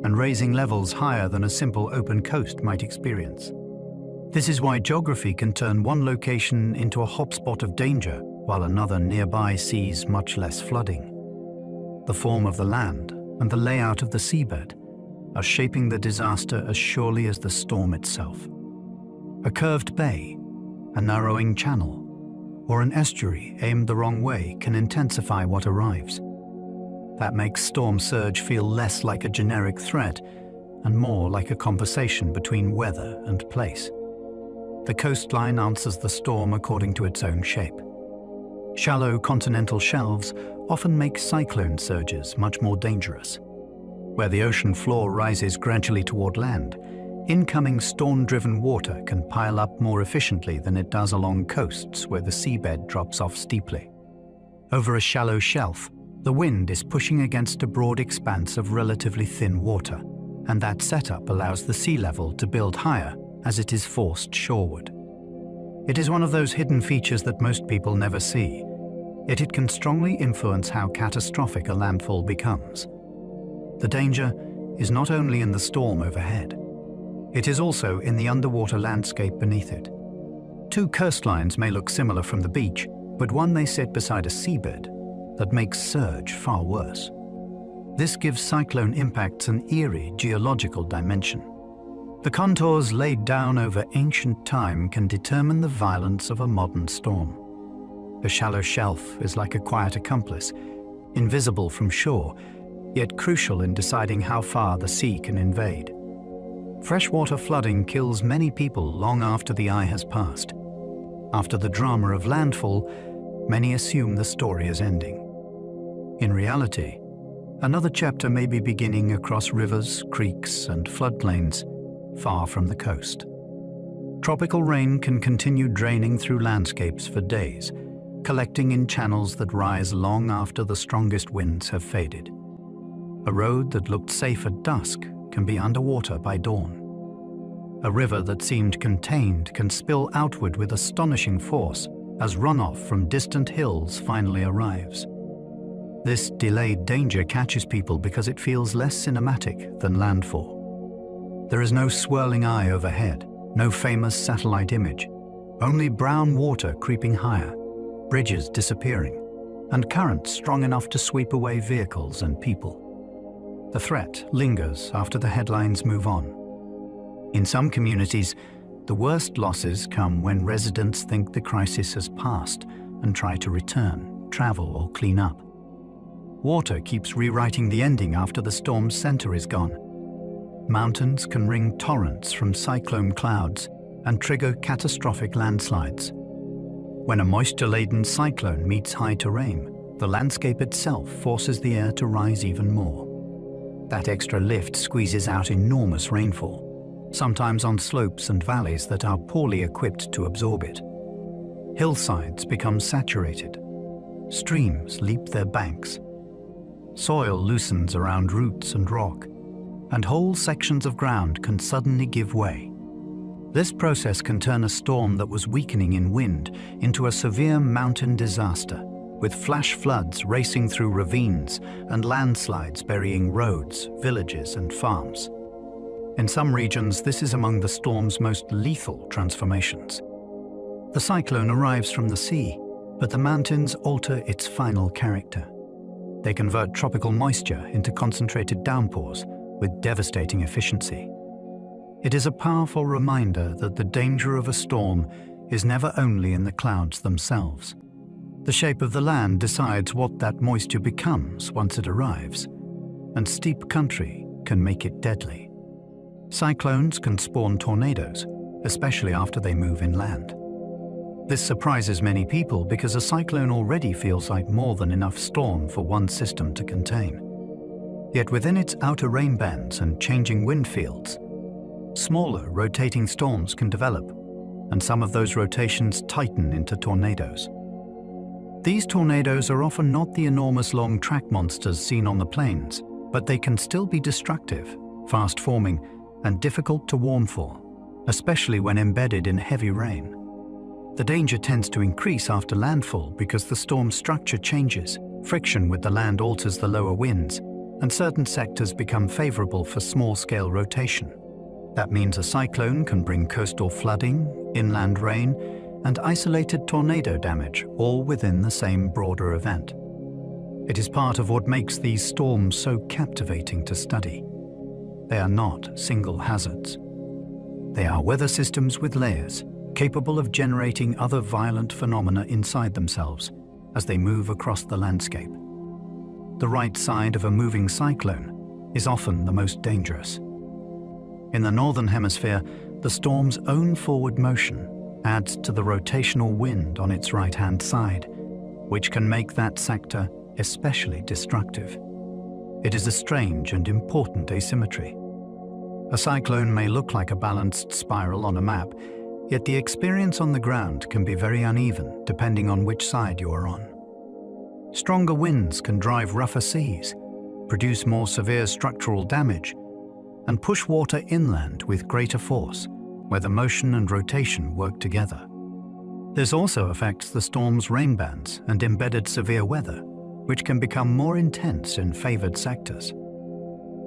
and raising levels higher than a simple open coast might experience. This is why geography can turn one location into a hotspot of danger, while another nearby sees much less flooding. The form of the land and the layout of the seabed are shaping the disaster as surely as the storm itself. A curved bay, a narrowing channel, or an estuary aimed the wrong way can intensify what arrives. That makes storm surge feel less like a generic threat and more like a conversation between weather and place. The coastline answers the storm according to its own shape. Shallow continental shelves often make cyclone surges much more dangerous. Where the ocean floor rises gradually toward land, incoming storm-driven water can pile up more efficiently than it does along coasts where the seabed drops off steeply. Over a shallow shelf, The wind is pushing against a broad expanse of relatively thin water, and that setup allows the sea level to build higher as it is forced shoreward. It is one of those hidden features that most people never see, yet it can strongly influence how catastrophic a landfall becomes. The danger is not only in the storm overhead, it is also in the underwater landscape beneath it. Two coastlines may look similar from the beach, but one may sit beside a seabed that makes surge far worse. This gives cyclone impacts an eerie geological dimension. The contours laid down over ancient time can determine the violence of a modern storm. The shallow shelf is like a quiet accomplice, invisible from shore, yet crucial in deciding how far the sea can invade. Freshwater flooding kills many people long after the eye has passed. After the drama of landfall, many assume the story is ending. In reality, another chapter may be beginning across rivers, creeks, and floodplains far from the coast. Tropical rain can continue draining through landscapes for days, collecting in channels that rise long after the strongest winds have faded. A road that looked safe at dusk can be underwater by dawn. A river that seemed contained can spill outward with astonishing force as runoff from distant hills finally arrives. This delayed danger catches people because it feels less cinematic than landfall. There is no swirling eye overhead, no famous satellite image, only brown water creeping higher, bridges disappearing, and currents strong enough to sweep away vehicles and people. The threat lingers after the headlines move on. In some communities, the worst losses come when residents think the crisis has passed and try to return, travel, or clean up. Water keeps rewriting the ending after the storm's center is gone. Mountains can wring torrents from cyclone clouds and trigger catastrophic landslides. When a moisture-laden cyclone meets high terrain, the landscape itself forces the air to rise even more. That extra lift squeezes out enormous rainfall, sometimes on slopes and valleys that are poorly equipped to absorb it. Hillsides become saturated. Streams leap their banks. Soil loosens around roots and rock, and whole sections of ground can suddenly give way. This process can turn a storm that was weakening in wind into a severe mountain disaster, with flash floods racing through ravines and landslides burying roads, villages, and farms. In some regions, this is among the storm's most lethal transformations. The cyclone arrives from the sea, but the mountains alter its final character. They convert tropical moisture into concentrated downpours with devastating efficiency. It is a powerful reminder that the danger of a storm is never only in the clouds themselves. The shape of the land decides what that moisture becomes once it arrives, and steep country can make it deadly. Cyclones can spawn tornadoes, especially after they move inland. This surprises many people because a cyclone already feels like more than enough storm for one system to contain. Yet within its outer rainbands and changing wind fields, smaller rotating storms can develop, and some of those rotations tighten into tornadoes. These tornadoes are often not the enormous long track monsters seen on the plains, but they can still be destructive, fast-forming, and difficult to warn for, especially when embedded in heavy rain. The danger tends to increase after landfall because the storm's structure changes, friction with the land alters the lower winds, and certain sectors become favorable for small-scale rotation. That means a cyclone can bring coastal flooding, inland rain, and isolated tornado damage, all within the same broader event. It is part of what makes these storms so captivating to study. They are not single hazards. They are weather systems with layers, capable of generating other violent phenomena inside themselves as they move across the landscape. The right side of a moving cyclone is often the most dangerous. In the northern hemisphere, the storm's own forward motion adds to the rotational wind on its right-hand side, which can make that sector especially destructive. It is a strange and important asymmetry. A cyclone may look like a balanced spiral on a map, yet the experience on the ground can be very uneven depending on which side you are on. Stronger winds can drive rougher seas, produce more severe structural damage, and push water inland with greater force, where the motion and rotation work together. This also affects the storm's rainbands and embedded severe weather, which can become more intense in favored sectors.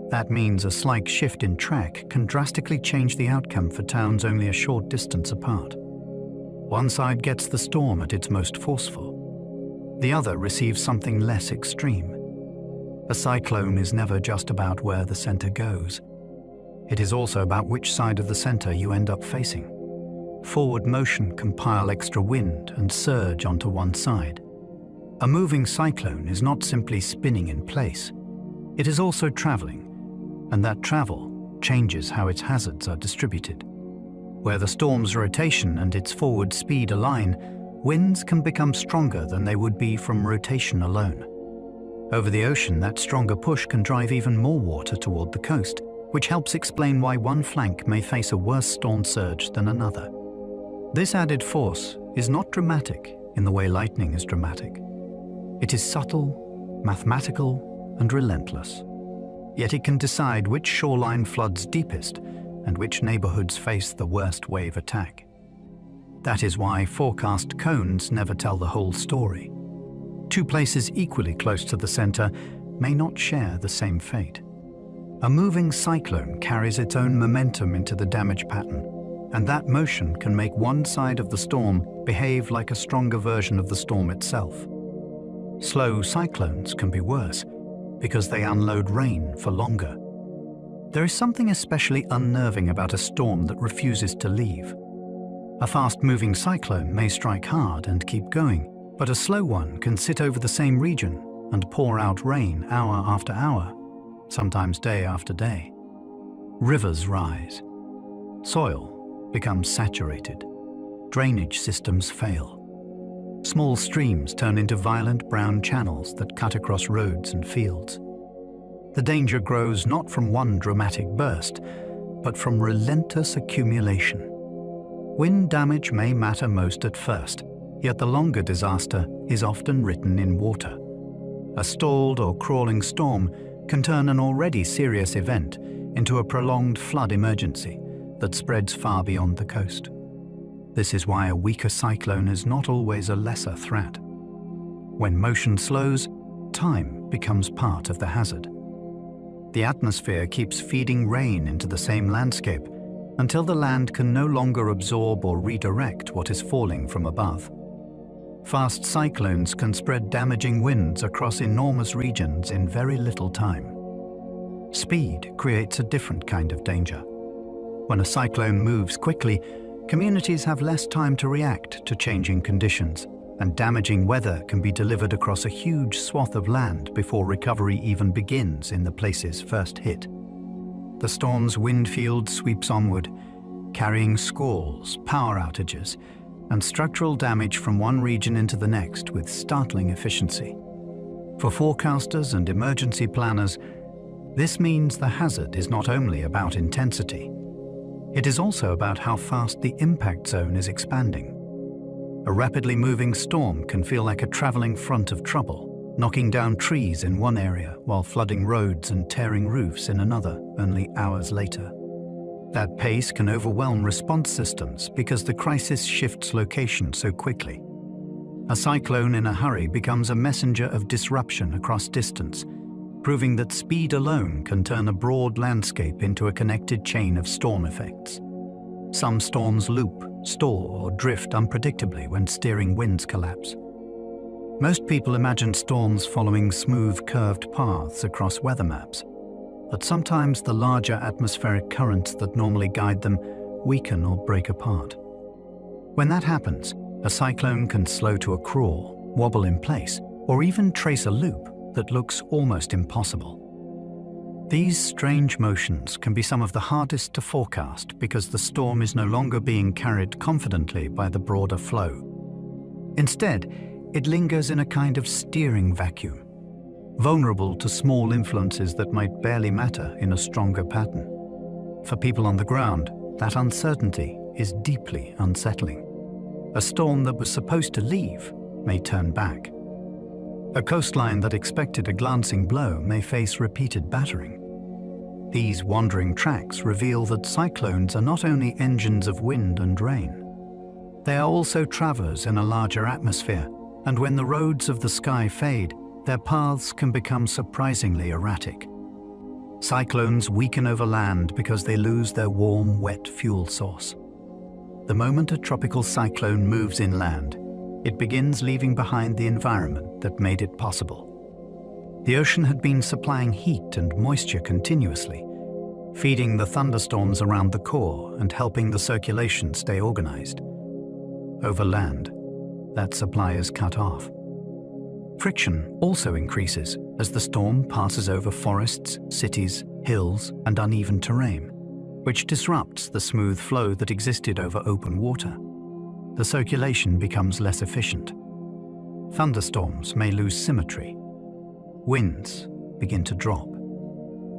That means a slight shift in track can drastically change the outcome for towns only a short distance apart. One side gets the storm at its most forceful. The other receives something less extreme. A cyclone is never just about where the center goes. It is also about which side of the center you end up facing. Forward motion can pile extra wind and surge onto one side. A moving cyclone is not simply spinning in place. It is also traveling, and that travel changes how its hazards are distributed. Where the storm's rotation and its forward speed align, winds can become stronger than they would be from rotation alone. Over the ocean, that stronger push can drive even more water toward the coast, which helps explain why one flank may face a worse storm surge than another. This added force is not dramatic in the way lightning is dramatic. It is subtle, mathematical, and relentless. Yet it can decide which shoreline floods deepest and which neighborhoods face the worst wave attack. That is why forecast cones never tell the whole story. Two places equally close to the center may not share the same fate. A moving cyclone carries its own momentum into the damage pattern, and that motion can make one side of the storm behave like a stronger version of the storm itself. Slow cyclones can be worse because they unload rain for longer. There is something especially unnerving about a storm that refuses to leave. A fast-moving cyclone may strike hard and keep going, but a slow one can sit over the same region and pour out rain hour after hour, sometimes day after day. Rivers rise. Soil becomes saturated. Drainage systems fail. Small streams turn into violent brown channels that cut across roads and fields. The danger grows not from one dramatic burst, but from relentless accumulation. Wind damage may matter most at first, yet the longer disaster is often written in water. A stalled or crawling storm can turn an already serious event into a prolonged flood emergency that spreads far beyond the coast. This is why a weaker cyclone is not always a lesser threat. When motion slows, time becomes part of the hazard. The atmosphere keeps feeding rain into the same landscape until the land can no longer absorb or redirect what is falling from above. Fast cyclones can spread damaging winds across enormous regions in very little time. Speed creates a different kind of danger. When a cyclone moves quickly, communities have less time to react to changing conditions, and damaging weather can be delivered across a huge swath of land before recovery even begins in the places first hit. The storm's wind field sweeps onward, carrying squalls, power outages, and structural damage from one region into the next with startling efficiency. For forecasters and emergency planners, this means the hazard is not only about intensity. It is also about how fast the impact zone is expanding. A rapidly moving storm can feel like a traveling front of trouble, knocking down trees in one area while flooding roads and tearing roofs in another only hours later. That pace can overwhelm response systems because the crisis shifts location so quickly. A cyclone in a hurry becomes a messenger of disruption across distance, proving that speed alone can turn a broad landscape into a connected chain of storm effects. Some storms loop, stall, or drift unpredictably when steering winds collapse. Most people imagine storms following smooth, curved paths across weather maps, but sometimes the larger atmospheric currents that normally guide them weaken or break apart. When that happens, a cyclone can slow to a crawl, wobble in place, or even trace a loop that looks almost impossible. These strange motions can be some of the hardest to forecast because the storm is no longer being carried confidently by the broader flow. Instead, it lingers in a kind of steering vacuum, vulnerable to small influences that might barely matter in a stronger pattern. For people on the ground, that uncertainty is deeply unsettling. A storm that was supposed to leave may turn back. A coastline that expected a glancing blow may face repeated battering. These wandering tracks reveal that cyclones are not only engines of wind and rain. They are also traverse in a larger atmosphere, and when the roads of the sky fade, their paths can become surprisingly erratic. Cyclones weaken over land because they lose their warm, wet fuel source. The moment a tropical cyclone moves inland, it begins leaving behind the environment that made it possible. The ocean had been supplying heat and moisture continuously, feeding the thunderstorms around the core and helping the circulation stay organized. Over land, that supply is cut off. Friction also increases as the storm passes over forests, cities, hills, and uneven terrain, which disrupts the smooth flow that existed over open water. The circulation becomes less efficient. Thunderstorms may lose symmetry. Winds begin to drop.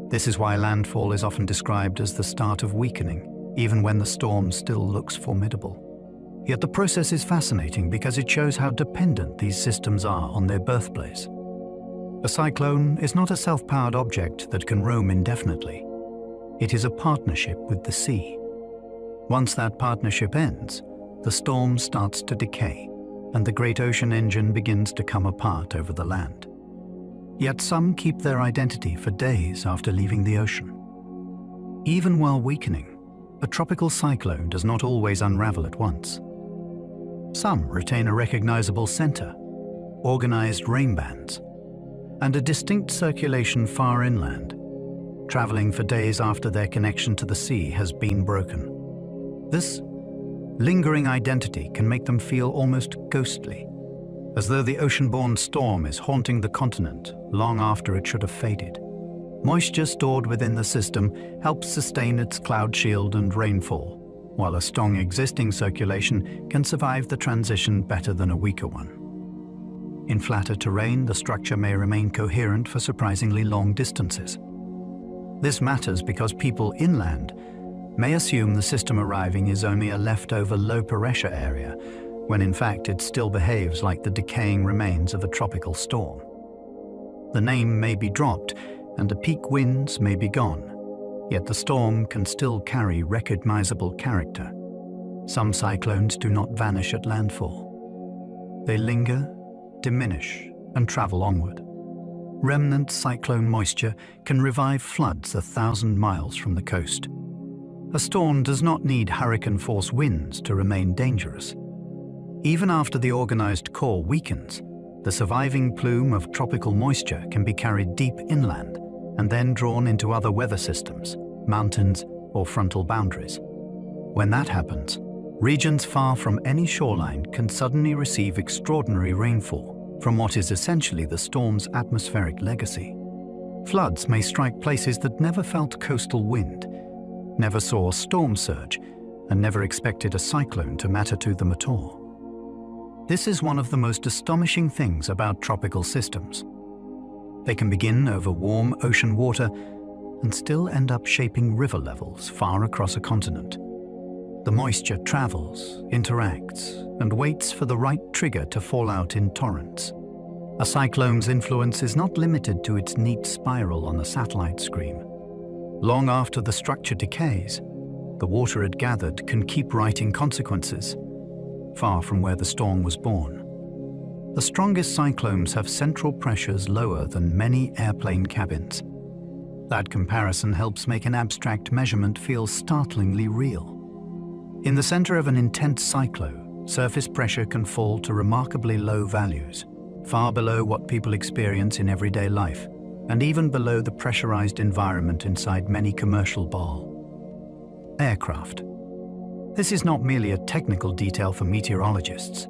This is why landfall is often described as the start of weakening, even when the storm still looks formidable. Yet the process is fascinating because it shows how dependent these systems are on their birthplace. A cyclone is not a self-powered object that can roam indefinitely. It is a partnership with the sea. Once that partnership ends, the storm starts to decay, and the great ocean engine begins to come apart over the land. Yet some keep their identity for days after leaving the ocean. Even while weakening, a tropical cyclone does not always unravel at once. Some retain a recognizable center, organized rainbands, and a distinct circulation far inland, traveling for days after their connection to the sea has been broken. This lingering identity can make them feel almost ghostly, as though the ocean-borne storm is haunting the continent long after it should have faded. Moisture stored within the system helps sustain its cloud shield and rainfall, while a strong existing circulation can survive the transition better than a weaker one. In flatter terrain, the structure may remain coherent for surprisingly long distances. This matters because people inland may assume the system arriving is only a leftover low-pressure area, when in fact it still behaves like the decaying remains of a tropical storm. The name may be dropped and the peak winds may be gone, yet the storm can still carry recognizable character. Some cyclones do not vanish at landfall. They linger, diminish, and travel onward. Remnant cyclone moisture can revive floods 1,000 miles from the coast. A storm does not need hurricane-force winds to remain dangerous. Even after the organized core weakens, the surviving plume of tropical moisture can be carried deep inland and then drawn into other weather systems, mountains, or frontal boundaries. When that happens, regions far from any shoreline can suddenly receive extraordinary rainfall from what is essentially the storm's atmospheric legacy. Floods may strike places that never felt coastal wind, never saw a storm surge, and never expected a cyclone to matter to them at all. This is one of the most astonishing things about tropical systems. They can begin over warm ocean water and still end up shaping river levels far across a continent. The moisture travels, interacts, and waits for the right trigger to fall out in torrents. A cyclone's influence is not limited to its neat spiral on the satellite screen. Long after the structure decays, the water it gathered can keep writing consequences, far from where the storm was born. The strongest cyclones have central pressures lower than many airplane cabins. That comparison helps make an abstract measurement feel startlingly real. In the center of an intense cyclone, surface pressure can fall to remarkably low values, far below what people experience in everyday life, and even below the pressurized environment inside many commercial aircraft. This is not merely a technical detail for meteorologists.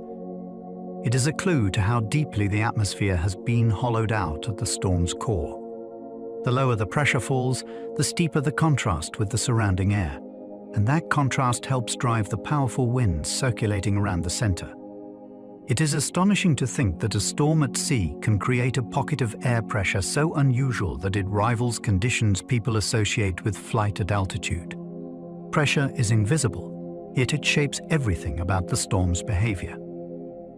It is a clue to how deeply the atmosphere has been hollowed out at the storm's core. The lower the pressure falls, the steeper the contrast with the surrounding air, and that contrast helps drive the powerful winds circulating around the center. It is astonishing to think that a storm at sea can create a pocket of air pressure so unusual that it rivals conditions people associate with flight at altitude. Pressure is invisible, yet it shapes everything about the storm's behavior.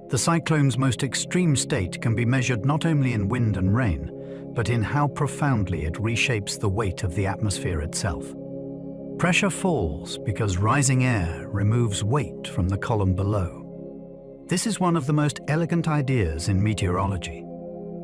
The cyclone's most extreme state can be measured not only in wind and rain, but in how profoundly it reshapes the weight of the atmosphere itself. Pressure falls because rising air removes weight from the column below. This is one of the most elegant ideas in meteorology.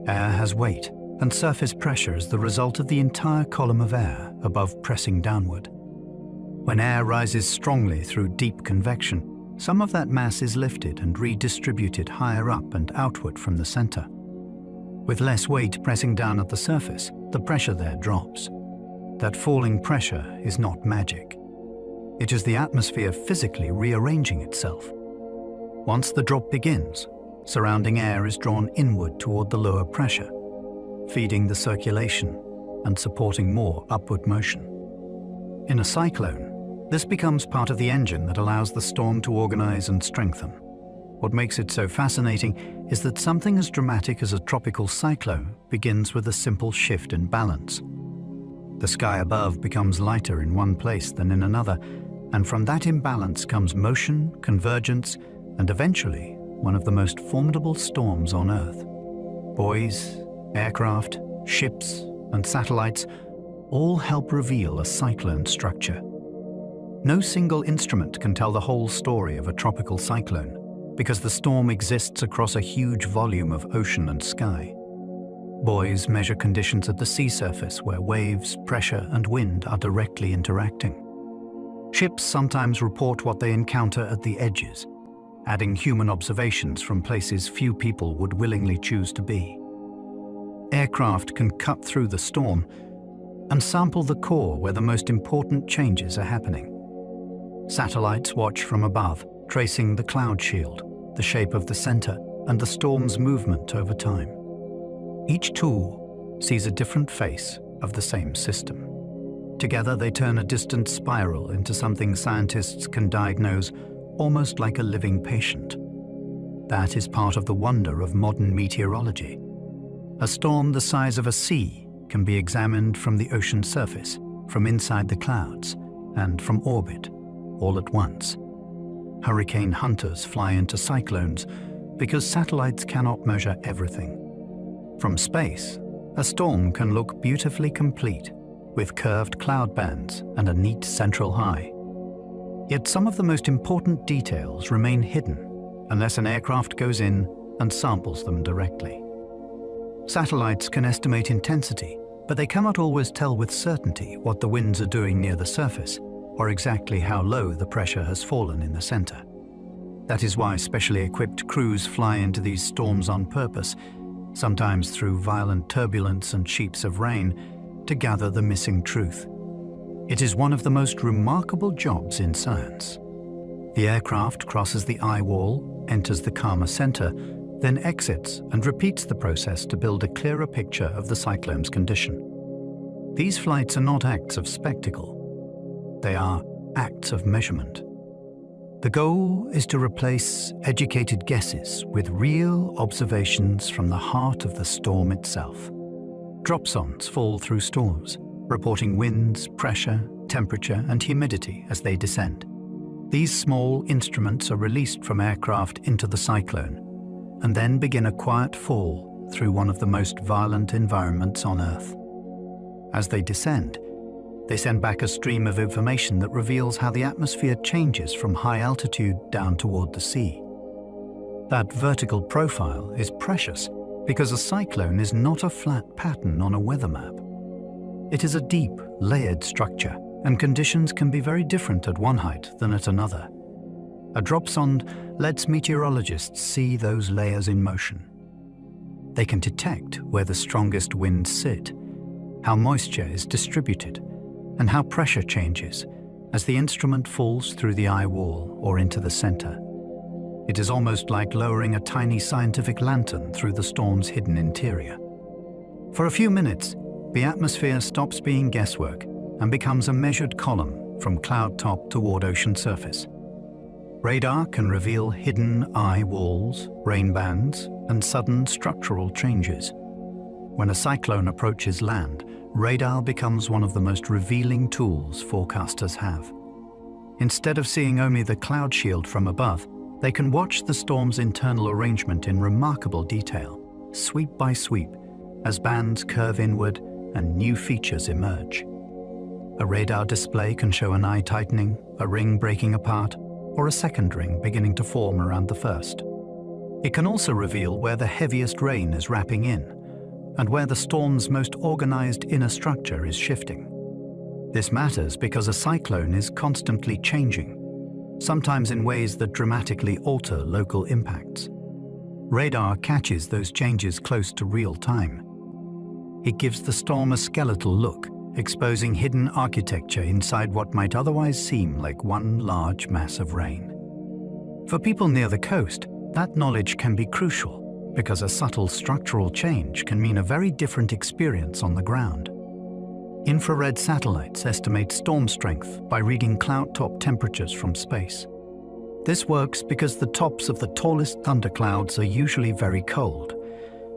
Air has weight, and surface pressure is the result of the entire column of air above pressing downward. When air rises strongly through deep convection, some of that mass is lifted and redistributed higher up and outward from the center. With less weight pressing down at the surface, the pressure there drops. That falling pressure is not magic. It is the atmosphere physically rearranging itself. Once the drop begins, surrounding air is drawn inward toward the lower pressure, feeding the circulation and supporting more upward motion. In a cyclone, this becomes part of the engine that allows the storm to organize and strengthen. What makes it so fascinating is that something as dramatic as a tropical cyclone begins with a simple shift in balance. The sky above becomes lighter in one place than in another, and from that imbalance comes motion, convergence, and eventually one of the most formidable storms on Earth. Buoys, aircraft, ships, and satellites all help reveal a cyclone structure. No single instrument can tell the whole story of a tropical cyclone, because the storm exists across a huge volume of ocean and sky. Buoys measure conditions at the sea surface where waves, pressure, and wind are directly interacting. Ships sometimes report what they encounter at the edges, adding human observations from places few people would willingly choose to be. Aircraft can cut through the storm and sample the core where the most important changes are happening. Satellites watch from above, tracing the cloud shield, the shape of the center, and the storm's movement over time. Each tool sees a different face of the same system. Together they turn a distant spiral into something scientists can diagnose almost like a living patient. That is part of the wonder of modern meteorology. A storm the size of a sea can be examined from the ocean surface, from inside the clouds, and from orbit, all at once. Hurricane hunters fly into cyclones because satellites cannot measure everything. From space, a storm can look beautifully complete, with curved cloud bands and a neat central high. Yet some of the most important details remain hidden unless an aircraft goes in and samples them directly. Satellites can estimate intensity, but they cannot always tell with certainty what the winds are doing near the surface, or exactly how low the pressure has fallen in the center. That is why specially equipped crews fly into these storms on purpose, sometimes through violent turbulence and sheets of rain, to gather the missing truth. It is one of the most remarkable jobs in science. The aircraft crosses the eye wall, enters the calmer center, then exits and repeats the process to build a clearer picture of the cyclone's condition. These flights are not acts of spectacle. They are acts of measurement. The goal is to replace educated guesses with real observations from the heart of the storm itself. Dropsondes fall through storms, reporting winds, pressure, temperature, and humidity as they descend. These small instruments are released from aircraft into the cyclone, and then begin a quiet fall through one of the most violent environments on Earth. As they descend, they send back a stream of information that reveals how the atmosphere changes from high altitude down toward the sea. That vertical profile is precious because a cyclone is not a flat pattern on a weather map. It is a deep, layered structure, and conditions can be very different at one height than at another. A dropsonde lets meteorologists see those layers in motion. They can detect where the strongest winds sit, how moisture is distributed, and how pressure changes as the instrument falls through the eye wall or into the center. It is almost like lowering a tiny scientific lantern through the storm's hidden interior. For a few minutes, the atmosphere stops being guesswork and becomes a measured column from cloud top toward ocean surface. Radar can reveal hidden eye walls, rainbands, and sudden structural changes. When a cyclone approaches land, radar becomes one of the most revealing tools forecasters have. Instead of seeing only the cloud shield from above, They can watch the storm's internal arrangement in remarkable detail, sweep by sweep, as bands curve inward and new features emerge. A radar display can show an eye tightening, a ring breaking apart, or a second ring beginning to form around the first. It can also reveal where the heaviest rain is wrapping in, and where the storm's most organized inner structure is shifting. This matters because a cyclone is constantly changing, sometimes in ways that dramatically alter local impacts. Radar catches those changes close to real time. It gives the storm a skeletal look, exposing hidden architecture inside what might otherwise seem like one large mass of rain. For people near the coast, that knowledge can be crucial, because a subtle structural change can mean a very different experience on the ground. Infrared satellites estimate storm strength by reading cloud-top temperatures from space. This works because the tops of the tallest thunderclouds are usually very cold,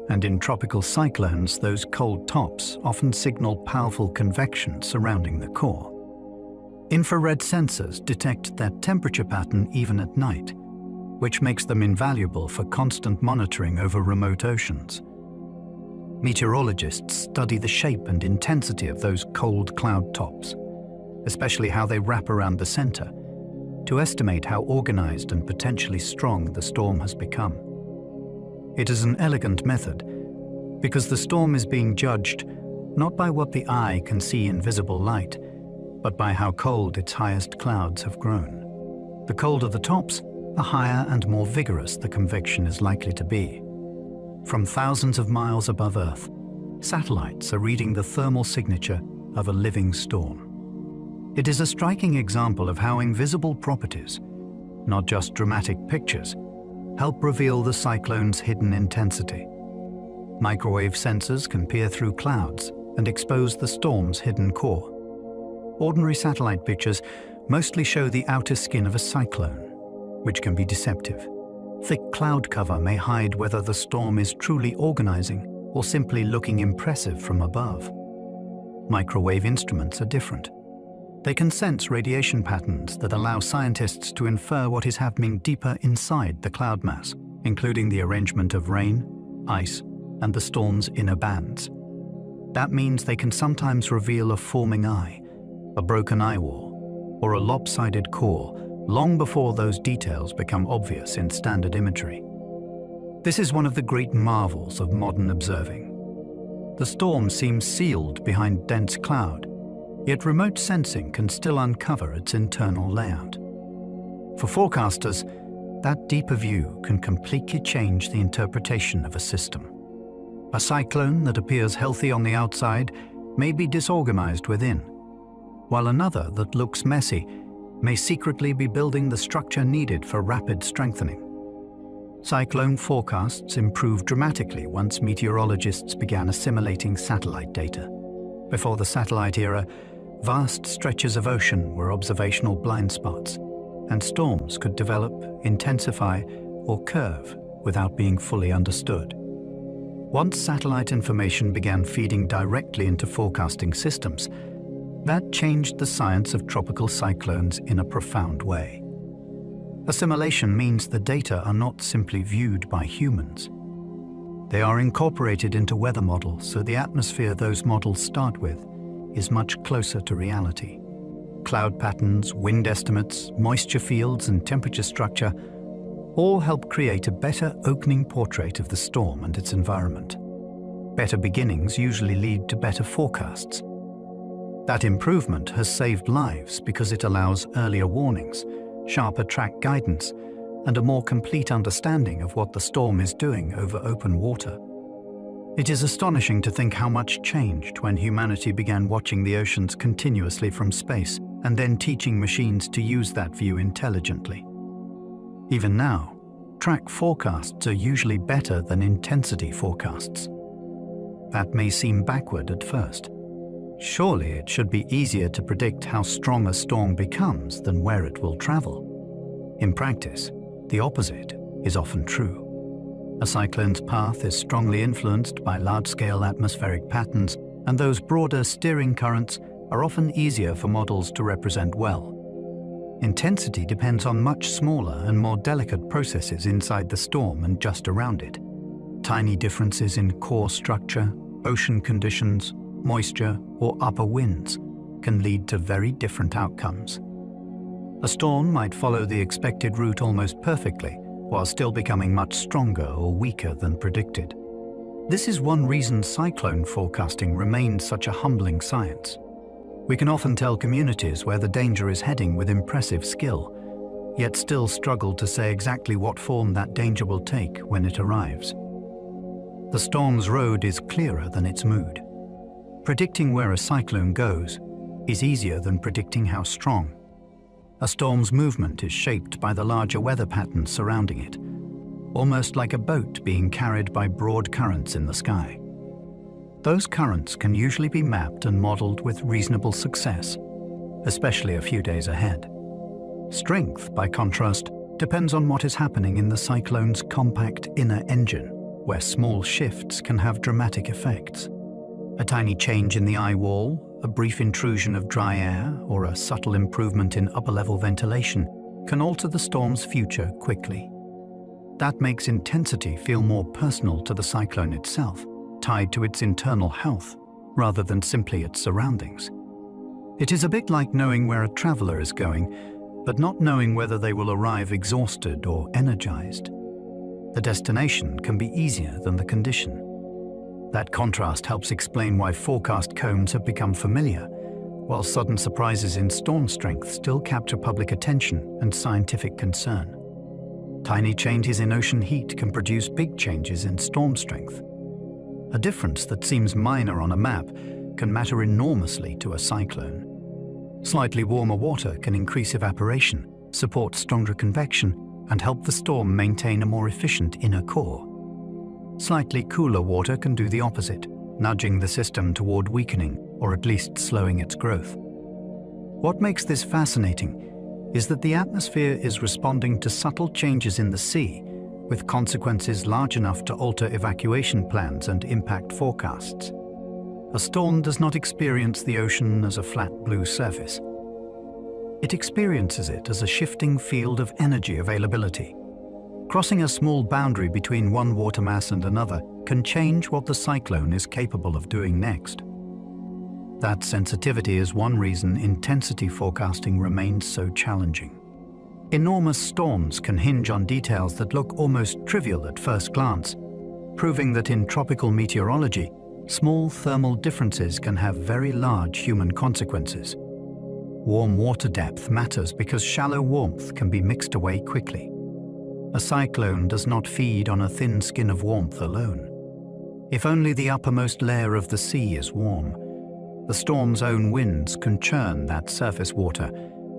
and in tropical cyclones, those cold tops often signal powerful convection surrounding the core. Infrared sensors detect that temperature pattern even at night, which makes them invaluable for constant monitoring over remote oceans. Meteorologists study the shape and intensity of those cold cloud tops, especially how they wrap around the center, to estimate how organized and potentially strong the storm has become. It is an elegant method, because the storm is being judged not by what the eye can see in visible light, but by how cold its highest clouds have grown. The colder the tops, the higher and more vigorous the convection is likely to be. From thousands of miles above Earth, satellites are reading the thermal signature of a living storm. It is a striking example of how invisible properties, not just dramatic pictures, help reveal the cyclone's hidden intensity. Microwave sensors can peer through clouds and expose the storm's hidden core. Ordinary satellite pictures mostly show the outer skin of a cyclone, which can be deceptive. Thick cloud cover may hide whether the storm is truly organizing or simply looking impressive from above. Microwave instruments are different. They can sense radiation patterns that allow scientists to infer what is happening deeper inside the cloud mass, including the arrangement of rain, ice, and the storm's inner bands. That means they can sometimes reveal a forming eye, a broken eye wall, or a lopsided core long before those details become obvious in standard imagery. This is one of the great marvels of modern observing. The storm seems sealed behind dense cloud, yet remote sensing can still uncover its internal layout. For forecasters, that deeper view can completely change the interpretation of a system. A cyclone that appears healthy on the outside may be disorganized within, while another that looks messy may secretly be building the structure needed for rapid strengthening. Cyclone forecasts improved dramatically once meteorologists began assimilating satellite data. Before the satellite era, vast stretches of ocean were observational blind spots, and storms could develop, intensify, or curve without being fully understood. Once satellite information began feeding directly into forecasting systems, that changed the science of tropical cyclones in a profound way. Assimilation means the data are not simply viewed by humans. They are incorporated into weather models, so the atmosphere those models start with is much closer to reality. Cloud patterns, wind estimates, moisture fields, and temperature structure all help create a better opening portrait of the storm and its environment. Better beginnings usually lead to better forecasts. That improvement has saved lives because it allows earlier warnings, sharper track guidance, and a more complete understanding of what the storm is doing over open water. It is astonishing to think how much changed when humanity began watching the oceans continuously from space and then teaching machines to use that view intelligently. Even now, track forecasts are usually better than intensity forecasts. That may seem backward at first. Surely it should be easier to predict how strong a storm becomes than where it will travel. In practice, the opposite is often true. A cyclone's path is strongly influenced by large-scale atmospheric patterns, and those broader steering currents are often easier for models to represent well. Intensity depends on much smaller and more delicate processes inside the storm and just around it. Tiny differences in core structure, ocean conditions, moisture, or upper winds can lead to very different outcomes. A storm might follow the expected route almost perfectly, while still becoming much stronger or weaker than predicted. This is one reason cyclone forecasting remains such a humbling science. We can often tell communities where the danger is heading with impressive skill, yet still struggle to say exactly what form that danger will take when it arrives. The storm's road is clearer than its mood. Predicting where a cyclone goes is easier than predicting how strong. A storm's movement is shaped by the larger weather patterns surrounding it, almost like a boat being carried by broad currents in the sky. Those currents can usually be mapped and modeled with reasonable success, especially a few days ahead. Strength, by contrast, depends on what is happening in the cyclone's compact inner engine, where small shifts can have dramatic effects. A tiny change in the eye wall, a brief intrusion of dry air, or a subtle improvement in upper-level ventilation can alter the storm's future quickly. That makes intensity feel more personal to the cyclone itself, tied to its internal health, rather than simply its surroundings. It is a bit like knowing where a traveler is going, but not knowing whether they will arrive exhausted or energized. The destination can be easier than the condition. That contrast helps explain why forecast cones have become familiar, while sudden surprises in storm strength still capture public attention and scientific concern. Tiny changes in ocean heat can produce big changes in storm strength. A difference that seems minor on a map can matter enormously to a cyclone. Slightly warmer water can increase evaporation, support stronger convection, and help the storm maintain a more efficient inner core. Slightly cooler water can do the opposite, nudging the system toward weakening, or at least slowing its growth. What makes this fascinating is that the atmosphere is responding to subtle changes in the sea, with consequences large enough to alter evacuation plans and impact forecasts. A storm does not experience the ocean as a flat blue surface. It experiences it as a shifting field of energy availability. Crossing a small boundary between one water mass and another can change what the cyclone is capable of doing next. That sensitivity is one reason intensity forecasting remains so challenging. Enormous storms can hinge on details that look almost trivial at first glance, proving that in tropical meteorology, small thermal differences can have very large human consequences. Warm water depth matters because shallow warmth can be mixed away quickly. A cyclone does not feed on a thin skin of warmth alone. If only the uppermost layer of the sea is warm, the storm's own winds can churn that surface water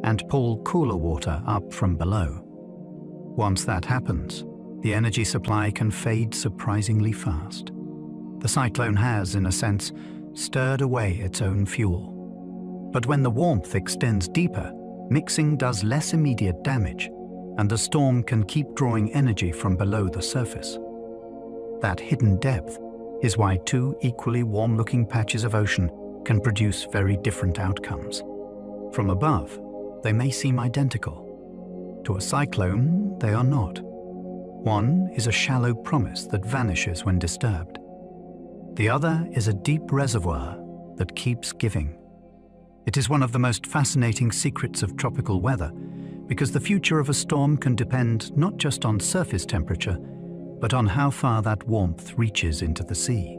and pull cooler water up from below. Once that happens, the energy supply can fade surprisingly fast. The cyclone has, in a sense, stirred away its own fuel. But when the warmth extends deeper, mixing does less immediate damage, and the storm can keep drawing energy from below the surface. That hidden depth is why two equally warm-looking patches of ocean can produce very different outcomes. From above, they may seem identical. To a cyclone, they are not. One is a shallow promise that vanishes when disturbed. The other is a deep reservoir that keeps giving. It is one of the most fascinating secrets of tropical weather, because the future of a storm can depend not just on surface temperature, but on how far that warmth reaches into the sea.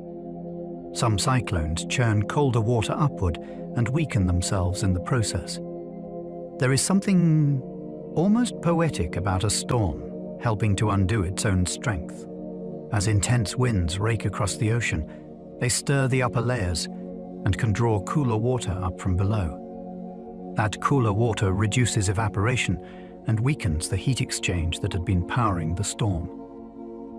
Some cyclones churn colder water upward and weaken themselves in the process. There is something almost poetic about a storm helping to undo its own strength. As intense winds rake across the ocean, they stir the upper layers and can draw cooler water up from below. That cooler water reduces evaporation and weakens the heat exchange that had been powering the storm.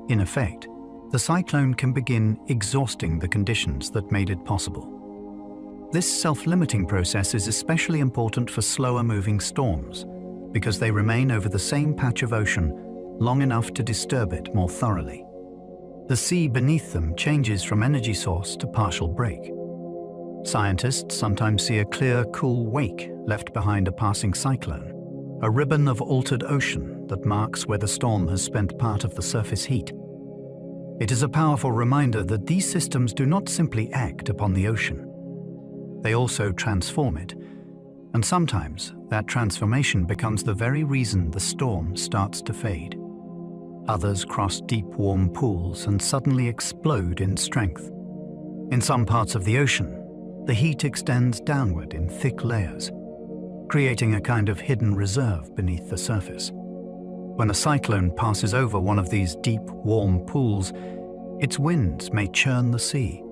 In effect, the cyclone can begin exhausting the conditions that made it possible. This self-limiting process is especially important for slower-moving storms because they remain over the same patch of ocean long enough to disturb it more thoroughly. The sea beneath them changes from energy source to partial break. Scientists sometimes see a clear, cool wake left behind a passing cyclone. a ribbon of altered ocean that marks where the storm has spent part of the surface heat. It is a powerful reminder that these systems do not simply act upon the ocean. They also transform it, and sometimes that transformation becomes the very reason the storm starts to fade. Others cross deep, warm pools and suddenly explode in strength. In some parts of the ocean, the heat extends downward in thick layers, creating a kind of hidden reserve beneath the surface. When a cyclone passes over one of these deep, warm pools, its winds may churn the sea,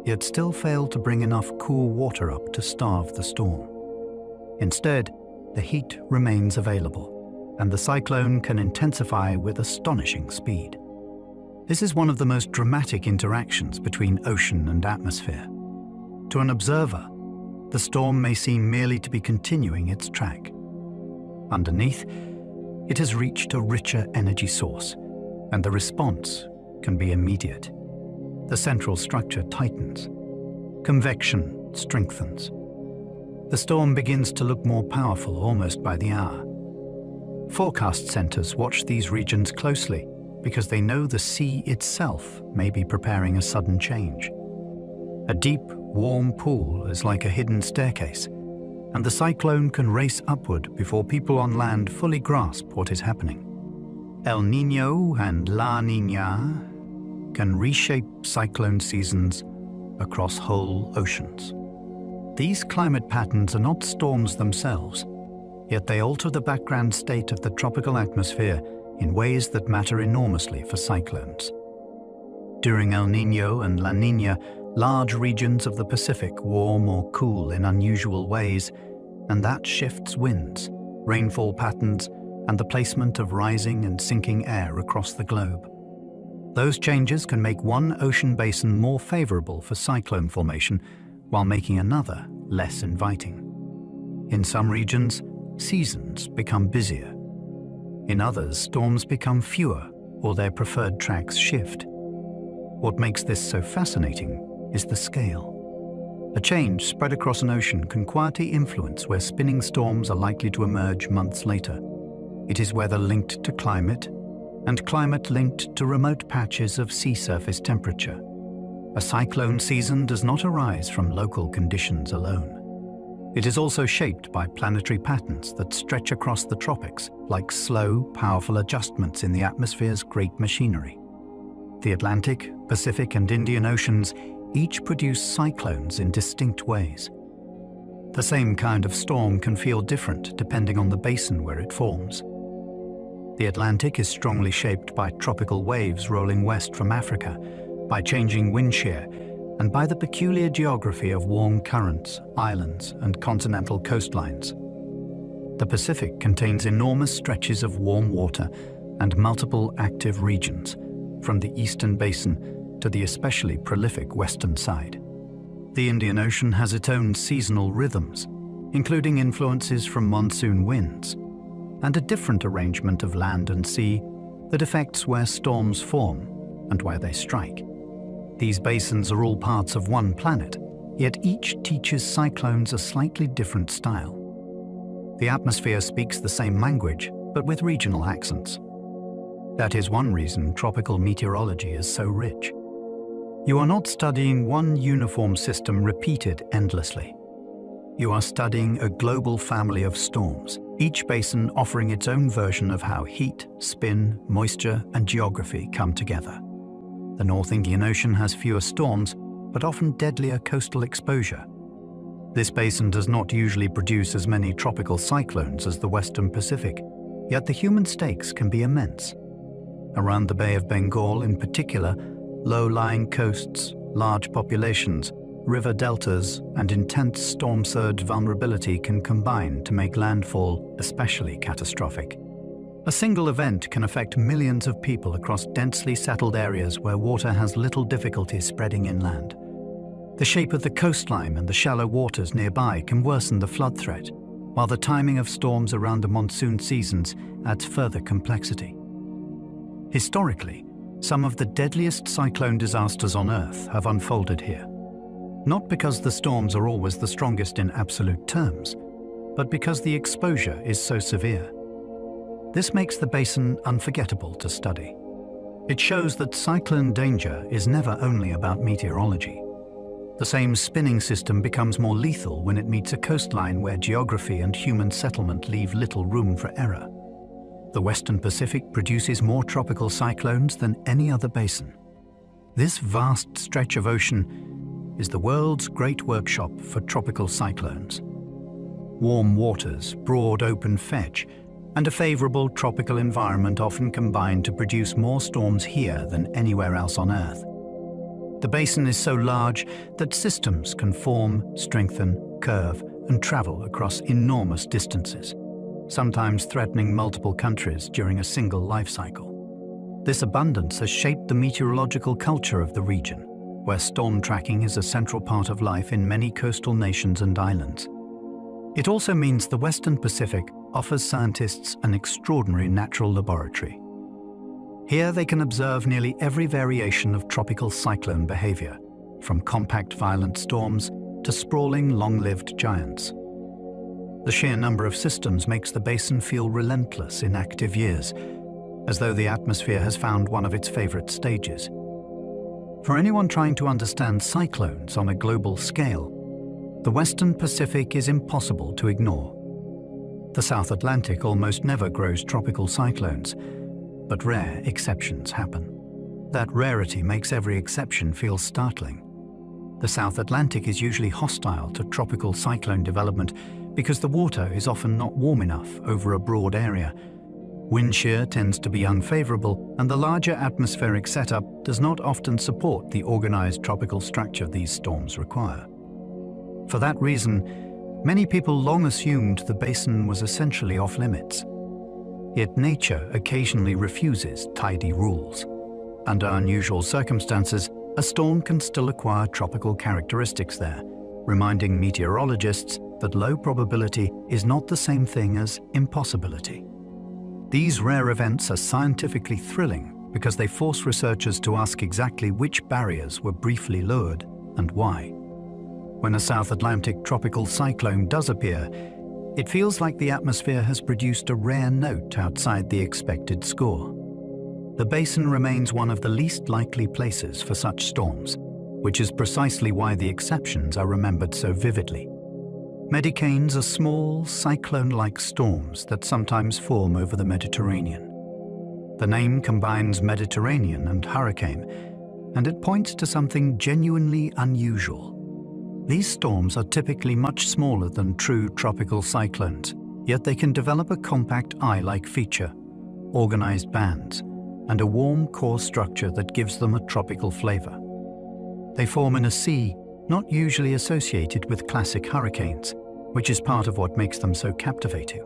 yet still fail to bring enough cool water up to starve the storm. Instead, the heat remains available, and the cyclone can intensify with astonishing speed. This is one of the most dramatic interactions between ocean and atmosphere. To an observer, the storm may seem merely to be continuing its track. Underneath, it has reached a richer energy source, and the response can be immediate. The central structure tightens. Convection strengthens. The storm begins to look more powerful almost by the hour. Forecast centers watch these regions closely because they know the sea itself may be preparing a sudden change. A deep, warm pool is like a hidden staircase, and the cyclone can race upward before people on land fully grasp what is happening. El Niño and La Niña can reshape cyclone seasons across whole oceans. These climate patterns are not storms themselves, yet they alter the background state of the tropical atmosphere in ways that matter enormously for cyclones. During El Niño and La Niña, large regions of the Pacific warm or cool in unusual ways, and that shifts winds, rainfall patterns, and the placement of rising and sinking air across the globe. Those changes can make one ocean basin more favorable for cyclone formation while making another less inviting. In some regions, seasons become busier. In others, storms become fewer or their preferred tracks shift. What makes this so fascinating is the scale. A change spread across an ocean can quietly influence where spinning storms are likely to emerge months later. It is whether linked to climate, and climate linked to remote patches of sea surface temperature. A cyclone season does not arise from local conditions alone. It is also shaped by planetary patterns that stretch across the tropics, like slow, powerful adjustments in the atmosphere's great machinery. The Atlantic, Pacific, and Indian Oceans each produce cyclones in distinct ways. The same kind of storm can feel different depending on the basin where it forms. The Atlantic is strongly shaped by tropical waves rolling west from Africa, by changing wind shear, and by the peculiar geography of warm currents, islands, and continental coastlines. The Pacific contains enormous stretches of warm water and multiple active regions, from the eastern basin to the especially prolific western side. The Indian Ocean has its own seasonal rhythms, including influences from monsoon winds, and a different arrangement of land and sea that affects where storms form and where they strike. These basins are all parts of one planet, yet each teaches cyclones a slightly different style. The atmosphere speaks the same language, but with regional accents. That is one reason tropical meteorology is so rich. You are not studying one uniform system repeated endlessly. You are studying a global family of storms, each basin offering its own version of how heat, spin, moisture, and geography come together. The North Indian Ocean has fewer storms, but often deadlier coastal exposure. This basin does not usually produce as many tropical cyclones as the Western Pacific, yet the human stakes can be immense. Around the Bay of Bengal in particular, low-lying coasts, large populations, river deltas, and intense storm surge vulnerability can combine to make landfall especially catastrophic. A single event can affect millions of people across densely settled areas where water has little difficulty spreading inland. The shape of the coastline and the shallow waters nearby can worsen the flood threat, while the timing of storms around the monsoon seasons adds further complexity. Historically, some of the deadliest cyclone disasters on Earth have unfolded here. Not because the storms are always the strongest in absolute terms, but because the exposure is so severe. This makes the basin unforgettable to study. It shows that cyclone danger is never only about meteorology. The same spinning system becomes more lethal when it meets a coastline where geography and human settlement leave little room for error. The Western Pacific produces more tropical cyclones than any other basin. This vast stretch of ocean is the world's great workshop for tropical cyclones. Warm waters, broad open fetch, and a favorable tropical environment often combine to produce more storms here than anywhere else on Earth. The basin is so large that systems can form, strengthen, curve, and travel across enormous distances, sometimes threatening multiple countries during a single life cycle. This abundance has shaped the meteorological culture of the region, where storm tracking is a central part of life in many coastal nations and islands. It also means the Western Pacific offers scientists an extraordinary natural laboratory. Here they can observe nearly every variation of tropical cyclone behavior, from compact violent storms to sprawling long-lived giants. The sheer number of systems makes the basin feel relentless in active years, as though the atmosphere has found one of its favorite stages. For anyone trying to understand cyclones on a global scale, the Western Pacific is impossible to ignore. The South Atlantic almost never grows tropical cyclones, but rare exceptions happen. That rarity makes every exception feel startling. The South Atlantic is usually hostile to tropical cyclone development because the water is often not warm enough over a broad area. Wind shear tends to be unfavorable, and the larger atmospheric setup does not often support the organized tropical structure these storms require. For that reason, many people long assumed the basin was essentially off-limits. Yet nature occasionally refuses tidy rules. Under unusual circumstances, a storm can still acquire tropical characteristics there, reminding meteorologists that low probability is not the same thing as impossibility. These rare events are scientifically thrilling because they force researchers to ask exactly which barriers were briefly lowered and why. When a South Atlantic tropical cyclone does appear, it feels like the atmosphere has produced a rare note outside the expected score. The basin remains one of the least likely places for such storms, which is precisely why the exceptions are remembered so vividly. Medicanes are small, cyclone-like storms that sometimes form over the Mediterranean. The name combines Mediterranean and hurricane, and it points to something genuinely unusual. These storms are typically much smaller than true tropical cyclones, yet they can develop a compact eye-like feature, organized bands, and a warm core structure that gives them a tropical flavor. They form in a sea not usually associated with classic hurricanes, which is part of what makes them so captivating.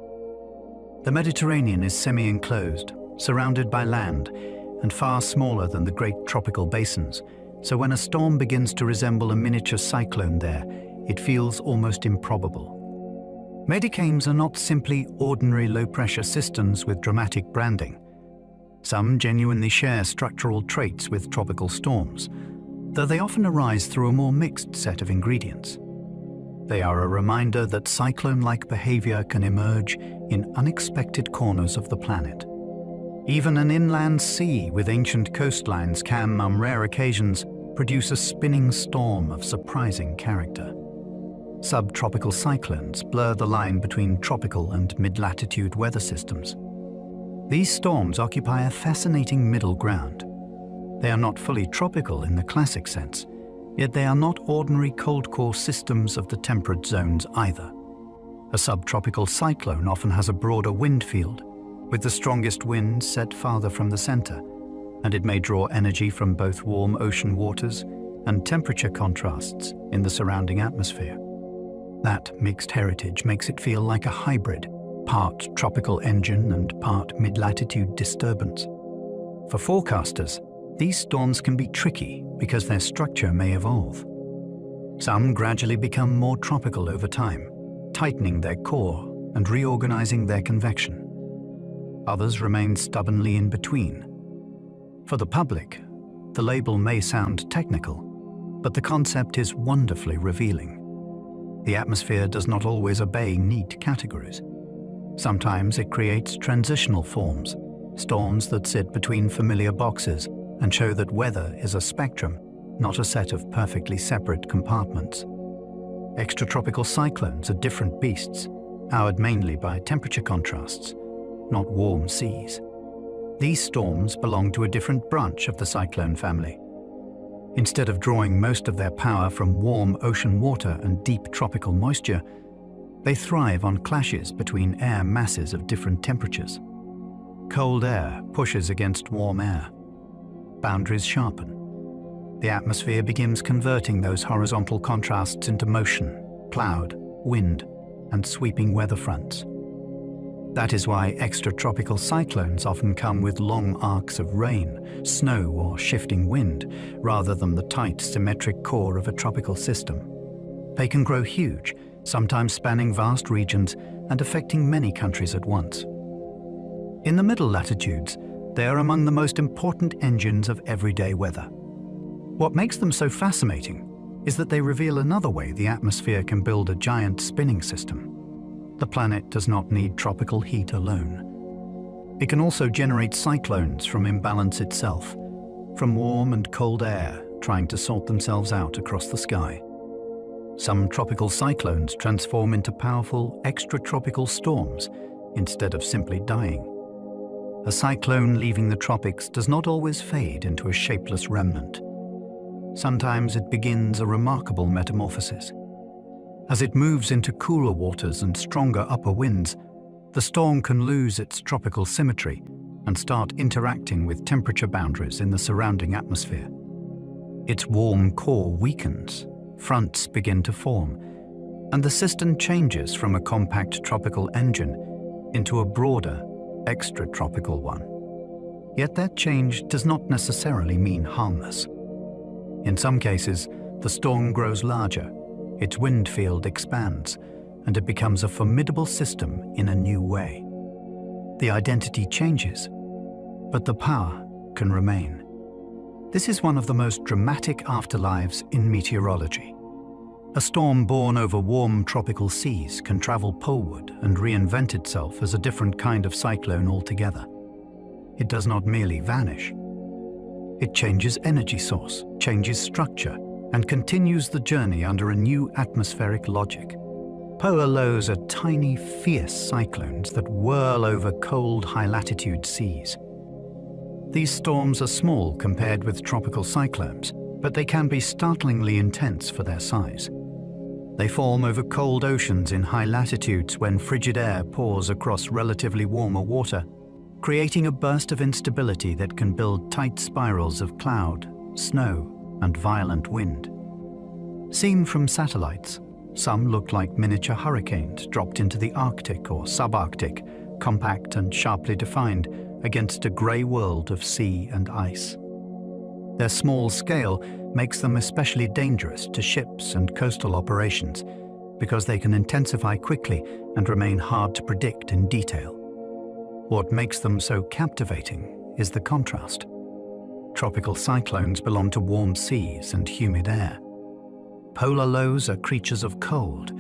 The Mediterranean is semi-enclosed, surrounded by land, and far smaller than the great tropical basins, so when a storm begins to resemble a miniature cyclone there, it feels almost improbable. Medicanes are not simply ordinary low-pressure systems with dramatic branding. Some genuinely share structural traits with tropical storms, though they often arise through a more mixed set of ingredients. They are a reminder that cyclone-like behavior can emerge in unexpected corners of the planet. Even an inland sea with ancient coastlines can, on rare occasions, produce a spinning storm of surprising character. Subtropical cyclones blur the line between tropical and mid-latitude weather systems. These storms occupy a fascinating middle ground. They are not fully tropical in the classic sense, yet they are not ordinary cold core systems of the temperate zones either. A subtropical cyclone often has a broader wind field, with the strongest winds set farther from the center, and it may draw energy from both warm ocean waters and temperature contrasts in the surrounding atmosphere. That mixed heritage makes it feel like a hybrid, part tropical engine and part mid-latitude disturbance. For forecasters, these storms can be tricky because their structure may evolve. Some gradually become more tropical over time, tightening their core and reorganizing their convection. Others remain stubbornly in between. For the public, the label may sound technical, but the concept is wonderfully revealing. The atmosphere does not always obey neat categories. Sometimes it creates transitional forms, storms that sit between familiar boxes and show that weather is a spectrum, not a set of perfectly separate compartments. Extratropical cyclones are different beasts, powered mainly by temperature contrasts, not warm seas. These storms belong to a different branch of the cyclone family. Instead of drawing most of their power from warm ocean water and deep tropical moisture, they thrive on clashes between air masses of different temperatures. Cold air pushes against warm air. Boundaries sharpen. The atmosphere begins converting those horizontal contrasts into motion, cloud, wind, and sweeping weather fronts. That is why extratropical cyclones often come with long arcs of rain, snow, or shifting wind, rather than the tight, symmetric core of a tropical system. They can grow huge, sometimes spanning vast regions and affecting many countries at once. In the middle latitudes, they are among the most important engines of everyday weather. What makes them so fascinating is that they reveal another way the atmosphere can build a giant spinning system. The planet does not need tropical heat alone. It can also generate cyclones from imbalance itself, from warm and cold air trying to sort themselves out across the sky. Some tropical cyclones transform into powerful extratropical storms instead of simply dying. A cyclone leaving the tropics does not always fade into a shapeless remnant. Sometimes it begins a remarkable metamorphosis. As it moves into cooler waters and stronger upper winds, the storm can lose its tropical symmetry and start interacting with temperature boundaries in the surrounding atmosphere. Its warm core weakens, fronts begin to form, and the system changes from a compact tropical engine into a broader, extratropical one. Yet that change does not necessarily mean harmless. In some cases, the storm grows larger, its wind field expands, and it becomes a formidable system in a new way. The identity changes, but the power can remain. This is one of the most dramatic afterlives in meteorology. A storm born over warm tropical seas can travel poleward and reinvent itself as a different kind of cyclone altogether. It does not merely vanish. It changes energy source, changes structure, and continues the journey under a new atmospheric logic. Polar lows are tiny, fierce cyclones that whirl over cold, high-latitude seas. These storms are small compared with tropical cyclones, but they can be startlingly intense for their size. They form over cold oceans in high latitudes when frigid air pours across relatively warmer water, creating a burst of instability that can build tight spirals of cloud, snow, and violent wind. Seen from satellites, some look like miniature hurricanes dropped into the Arctic or subarctic, compact and sharply defined against a grey world of sea and ice. Their small scale makes them especially dangerous to ships and coastal operations because they can intensify quickly and remain hard to predict in detail. What makes them so captivating is the contrast. Tropical cyclones belong to warm seas and humid air. Polar lows are creatures of cold,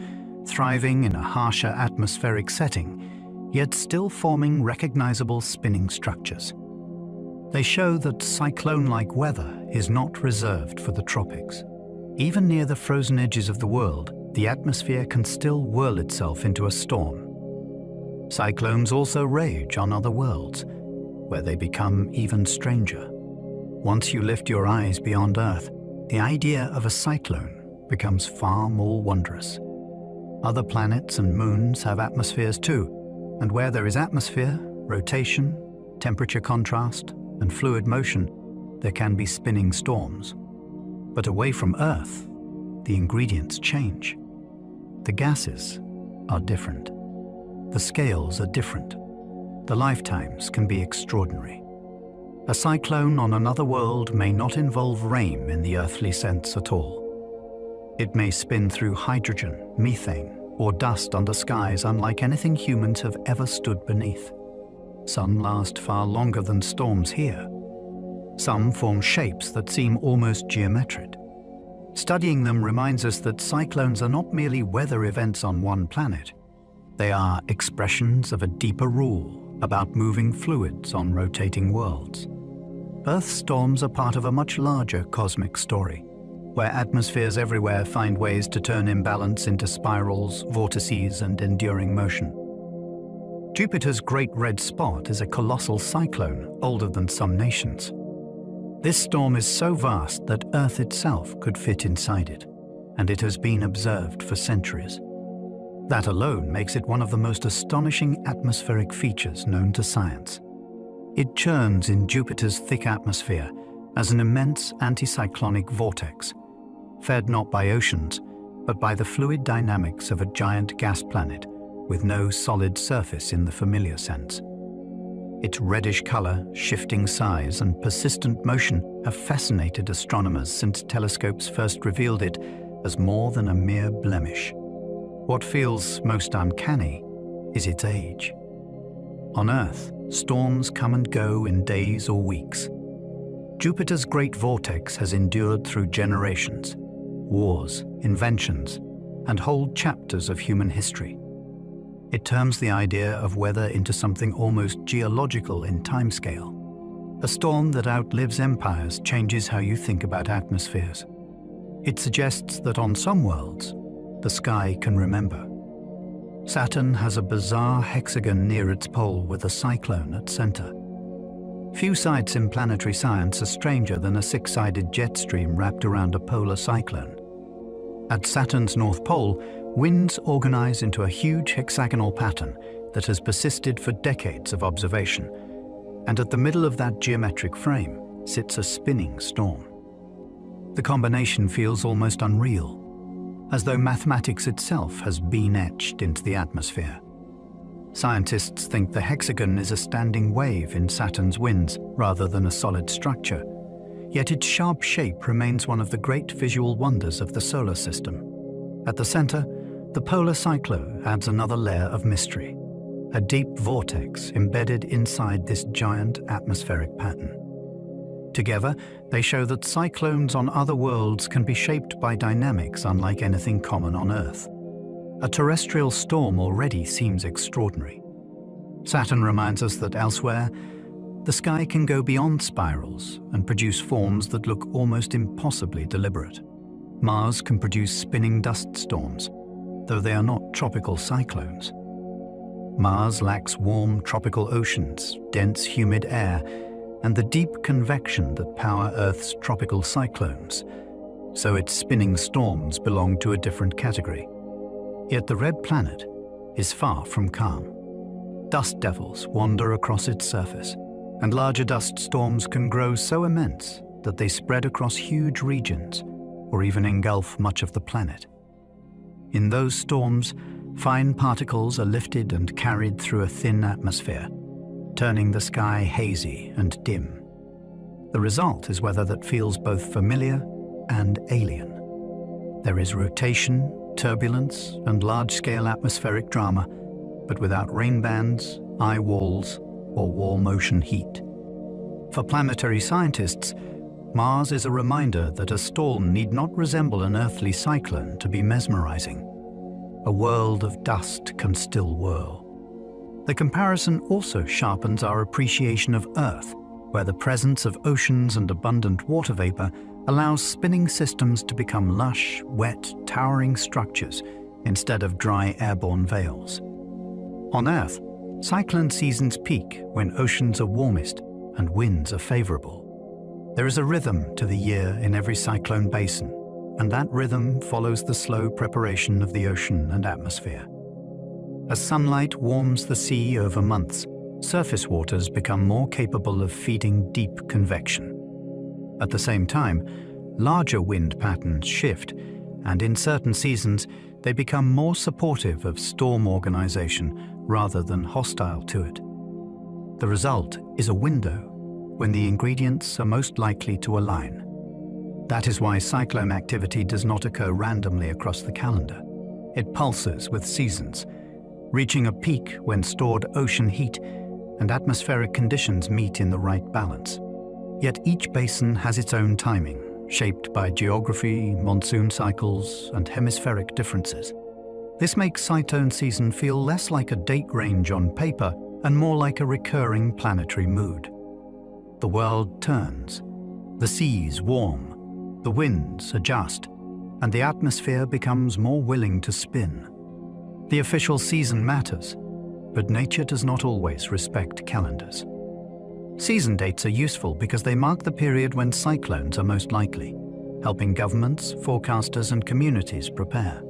thriving in a harsher atmospheric setting, yet still forming recognizable spinning structures. They show that cyclone-like weather is not reserved for the tropics. Even near the frozen edges of the world, the atmosphere can still whirl itself into a storm. Cyclones also rage on other worlds, where they become even stranger. Once you lift your eyes beyond Earth, the idea of a cyclone becomes far more wondrous. Other planets and moons have atmospheres too, and where there is atmosphere, rotation, temperature contrast, and fluid motion, there can be spinning storms. But away from Earth, the ingredients change. The gases are different. The scales are different. The lifetimes can be extraordinary. A cyclone on another world may not involve rain in the earthly sense at all. It may spin through hydrogen, methane, or dust under skies unlike anything humans have ever stood beneath. Some last far longer than storms here. Some form shapes that seem almost geometric. Studying them reminds us that cyclones are not merely weather events on one planet. They are expressions of a deeper rule about moving fluids on rotating worlds. Earth storms are part of a much larger cosmic story, where atmospheres everywhere find ways to turn imbalance into spirals, vortices, and enduring motion. Jupiter's Great Red Spot is a colossal cyclone older than some nations. This storm is so vast that Earth itself could fit inside it, and it has been observed for centuries. That alone makes it one of the most astonishing atmospheric features known to science. It churns in Jupiter's thick atmosphere as an immense anticyclonic vortex, fed not by oceans, but by the fluid dynamics of a giant gas planet with no solid surface in the familiar sense. Its reddish color, shifting size, and persistent motion have fascinated astronomers since telescopes first revealed it as more than a mere blemish. What feels most uncanny is its age. On Earth, storms come and go in days or weeks. Jupiter's great vortex has endured through generations, wars, inventions, and whole chapters of human history. It turns the idea of weather into something almost geological in timescale. A storm that outlives empires changes how you think about atmospheres. It suggests that on some worlds, the sky can remember. Saturn has a bizarre hexagon near its pole with a cyclone at center. Few sights in planetary science are stranger than a six-sided jet stream wrapped around a polar cyclone. At Saturn's North Pole, winds organize into a huge hexagonal pattern that has persisted for decades of observation, and at the middle of that geometric frame sits a spinning storm. The combination feels almost unreal, as though mathematics itself has been etched into the atmosphere. Scientists think the hexagon is a standing wave in Saturn's winds rather than a solid structure, yet its sharp shape remains one of the great visual wonders of the solar system. At the center, the polar cyclone adds another layer of mystery, a deep vortex embedded inside this giant atmospheric pattern. Together, they show that cyclones on other worlds can be shaped by dynamics unlike anything common on Earth. A terrestrial storm already seems extraordinary. Saturn reminds us that elsewhere, the sky can go beyond spirals and produce forms that look almost impossibly deliberate. Mars can produce spinning dust storms, though they are not tropical cyclones. Mars lacks warm tropical oceans, dense humid air, and the deep convection that power Earth's tropical cyclones, so its spinning storms belong to a different category. Yet the red planet is far from calm. Dust devils wander across its surface, and larger dust storms can grow so immense that they spread across huge regions or even engulf much of the planet. In those storms, fine particles are lifted and carried through a thin atmosphere, turning the sky hazy and dim. The result is weather that feels both familiar and alien. There is rotation, turbulence, and large-scale atmospheric drama, but without rainbands, eye walls, or wall motion heat. For planetary scientists, Mars is a reminder that a storm need not resemble an earthly cyclone to be mesmerizing. A world of dust can still whirl. The comparison also sharpens our appreciation of Earth, where the presence of oceans and abundant water vapor allows spinning systems to become lush, wet, towering structures instead of dry airborne veils. On Earth, cyclone seasons peak when oceans are warmest and winds are favorable. There is a rhythm to the year in every cyclone basin, and that rhythm follows the slow preparation of the ocean and atmosphere. As sunlight warms the sea over months, surface waters become more capable of feeding deep convection. At the same time, larger wind patterns shift, and in certain seasons, they become more supportive of storm organization rather than hostile to it. The result is a window when the ingredients are most likely to align. That is why cyclone activity does not occur randomly across the calendar. It pulses with seasons, reaching a peak when stored ocean heat and atmospheric conditions meet in the right balance. Yet each basin has its own timing, shaped by geography, monsoon cycles, and hemispheric differences. This makes cyclone season feel less like a date range on paper and more like a recurring planetary mood. The world turns, the seas warm, the winds adjust, and the atmosphere becomes more willing to spin. The official season matters, but nature does not always respect calendars. Season dates are useful because they mark the period when cyclones are most likely, helping governments, forecasters, and communities prepare.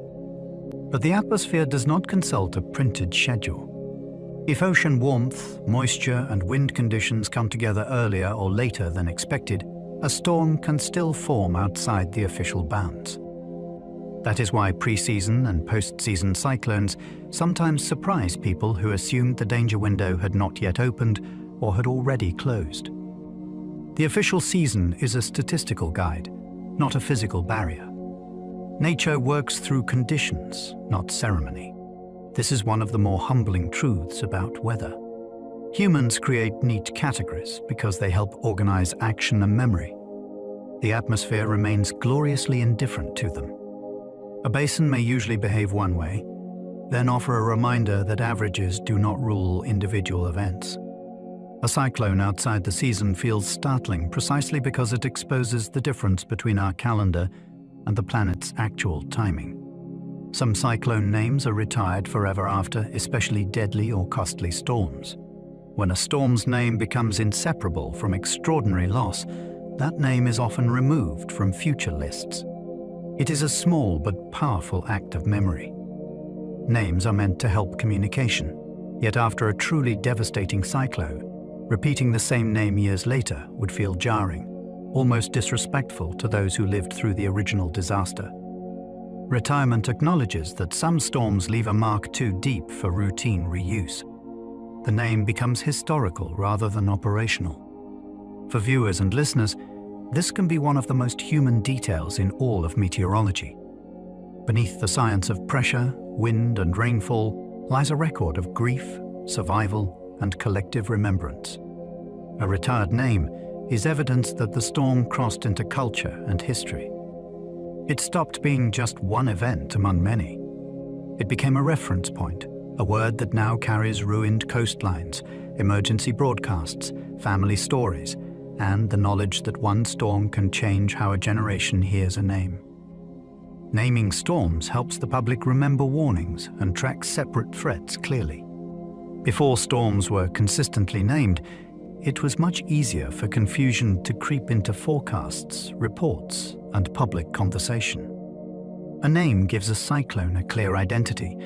But the atmosphere does not consult a printed schedule. If ocean warmth, moisture, and wind conditions come together earlier or later than expected, a storm can still form outside the official bounds. That is why pre-season and post-season cyclones sometimes surprise people who assumed the danger window had not yet opened or had already closed. The official season is a statistical guide, not a physical barrier. Nature works through conditions, not ceremony. This is one of the more humbling truths about weather. Humans create neat categories because they help organize action and memory. The atmosphere remains gloriously indifferent to them. A basin may usually behave one way, then offer a reminder that averages do not rule individual events. A cyclone outside the season feels startling precisely because it exposes the difference between our calendar and the planet's actual timing. Some cyclone names are retired forever after especially deadly or costly storms. When a storm's name becomes inseparable from extraordinary loss, that name is often removed from future lists. It is a small but powerful act of memory. Names are meant to help communication, yet after a truly devastating cyclone, repeating the same name years later would feel jarring, almost disrespectful to those who lived through the original disaster. Retirement acknowledges that some storms leave a mark too deep for routine reuse. The name becomes historical rather than operational. For viewers and listeners, this can be one of the most human details in all of meteorology. Beneath the science of pressure, wind, and rainfall lies a record of grief, survival, and collective remembrance. A retired name is evidence that the storm crossed into culture and history. It stopped being just one event among many. It became a reference point, a word that now carries ruined coastlines, emergency broadcasts, family stories, and the knowledge that one storm can change how a generation hears a name. Naming storms helps the public remember warnings and track separate threats clearly. Before storms were consistently named, it was much easier for confusion to creep into forecasts, reports, and public conversation. A name gives a cyclone a clear identity,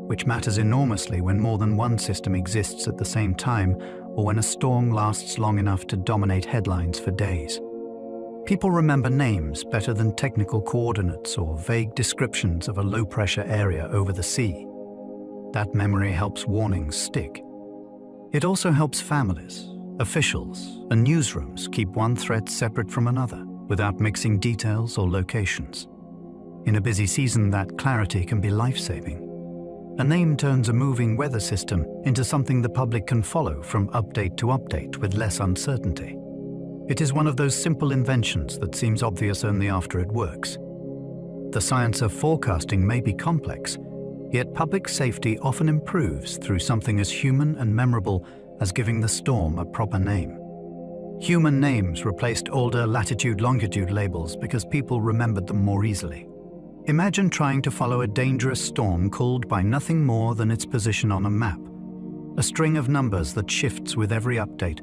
which matters enormously when more than one system exists at the same time or when a storm lasts long enough to dominate headlines for days. People remember names better than technical coordinates or vague descriptions of a low-pressure area over the sea. That memory helps warnings stick. It also helps families, officials, and newsrooms keep one threat separate from another without mixing details or locations. In a busy season, that clarity can be life-saving. A name turns a moving weather system into something the public can follow from update to update with less uncertainty. It is one of those simple inventions that seems obvious only after it works. The science of forecasting may be complex, yet public safety often improves through something as human and memorable as giving the storm a proper name. Human names replaced older latitude-longitude labels because people remembered them more easily. Imagine trying to follow a dangerous storm called by nothing more than its position on a map, a string of numbers that shifts with every update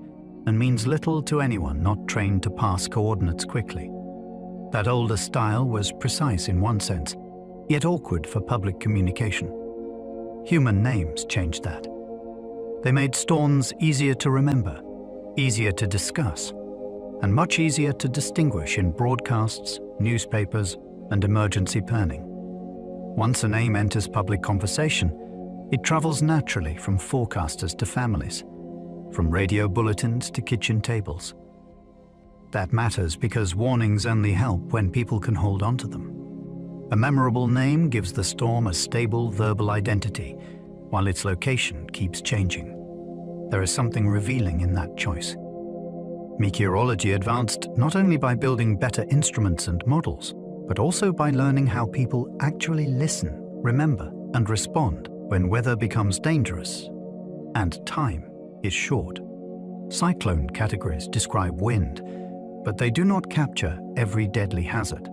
and means little to anyone not trained to pass coordinates quickly. That older style was precise in one sense, yet awkward for public communication. Human names changed that. They made storms easier to remember, easier to discuss, and much easier to distinguish in broadcasts, newspapers, and emergency planning. Once a name enters public conversation, it travels naturally from forecasters to families, from radio bulletins to kitchen tables. That matters because warnings only help when people can hold on to them. A memorable name gives the storm a stable verbal identity, while its location keeps changing. There is something revealing in that choice. Meteorology advanced not only by building better instruments and models, but also by learning how people actually listen, remember, and respond when weather becomes dangerous and time is short. Cyclone categories describe wind, but they do not capture every deadly hazard.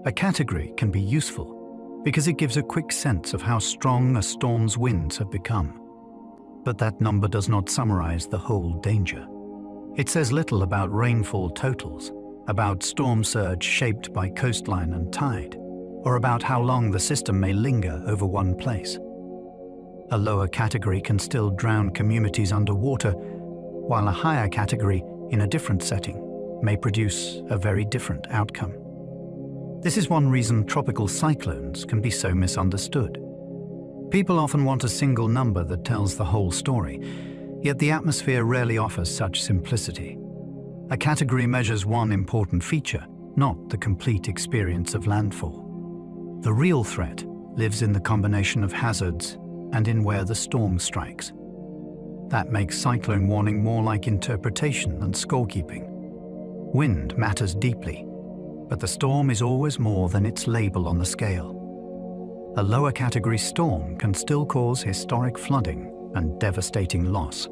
A category can be useful because it gives a quick sense of how strong a storm's winds have become. But that number does not summarize the whole danger. It says little about rainfall totals, about storm surge shaped by coastline and tide, or about how long the system may linger over one place. A lower category can still drown communities underwater, while a higher category in a different setting may produce a very different outcome. This is one reason tropical cyclones can be so misunderstood. People often want a single number that tells the whole story, yet the atmosphere rarely offers such simplicity. A category measures one important feature, not the complete experience of landfall. The real threat lives in the combination of hazards and in where the storm strikes. That makes cyclone warning more like interpretation than scorekeeping. Wind matters deeply, but the storm is always more than its label on the scale. A lower category storm can still cause historic flooding and devastating loss.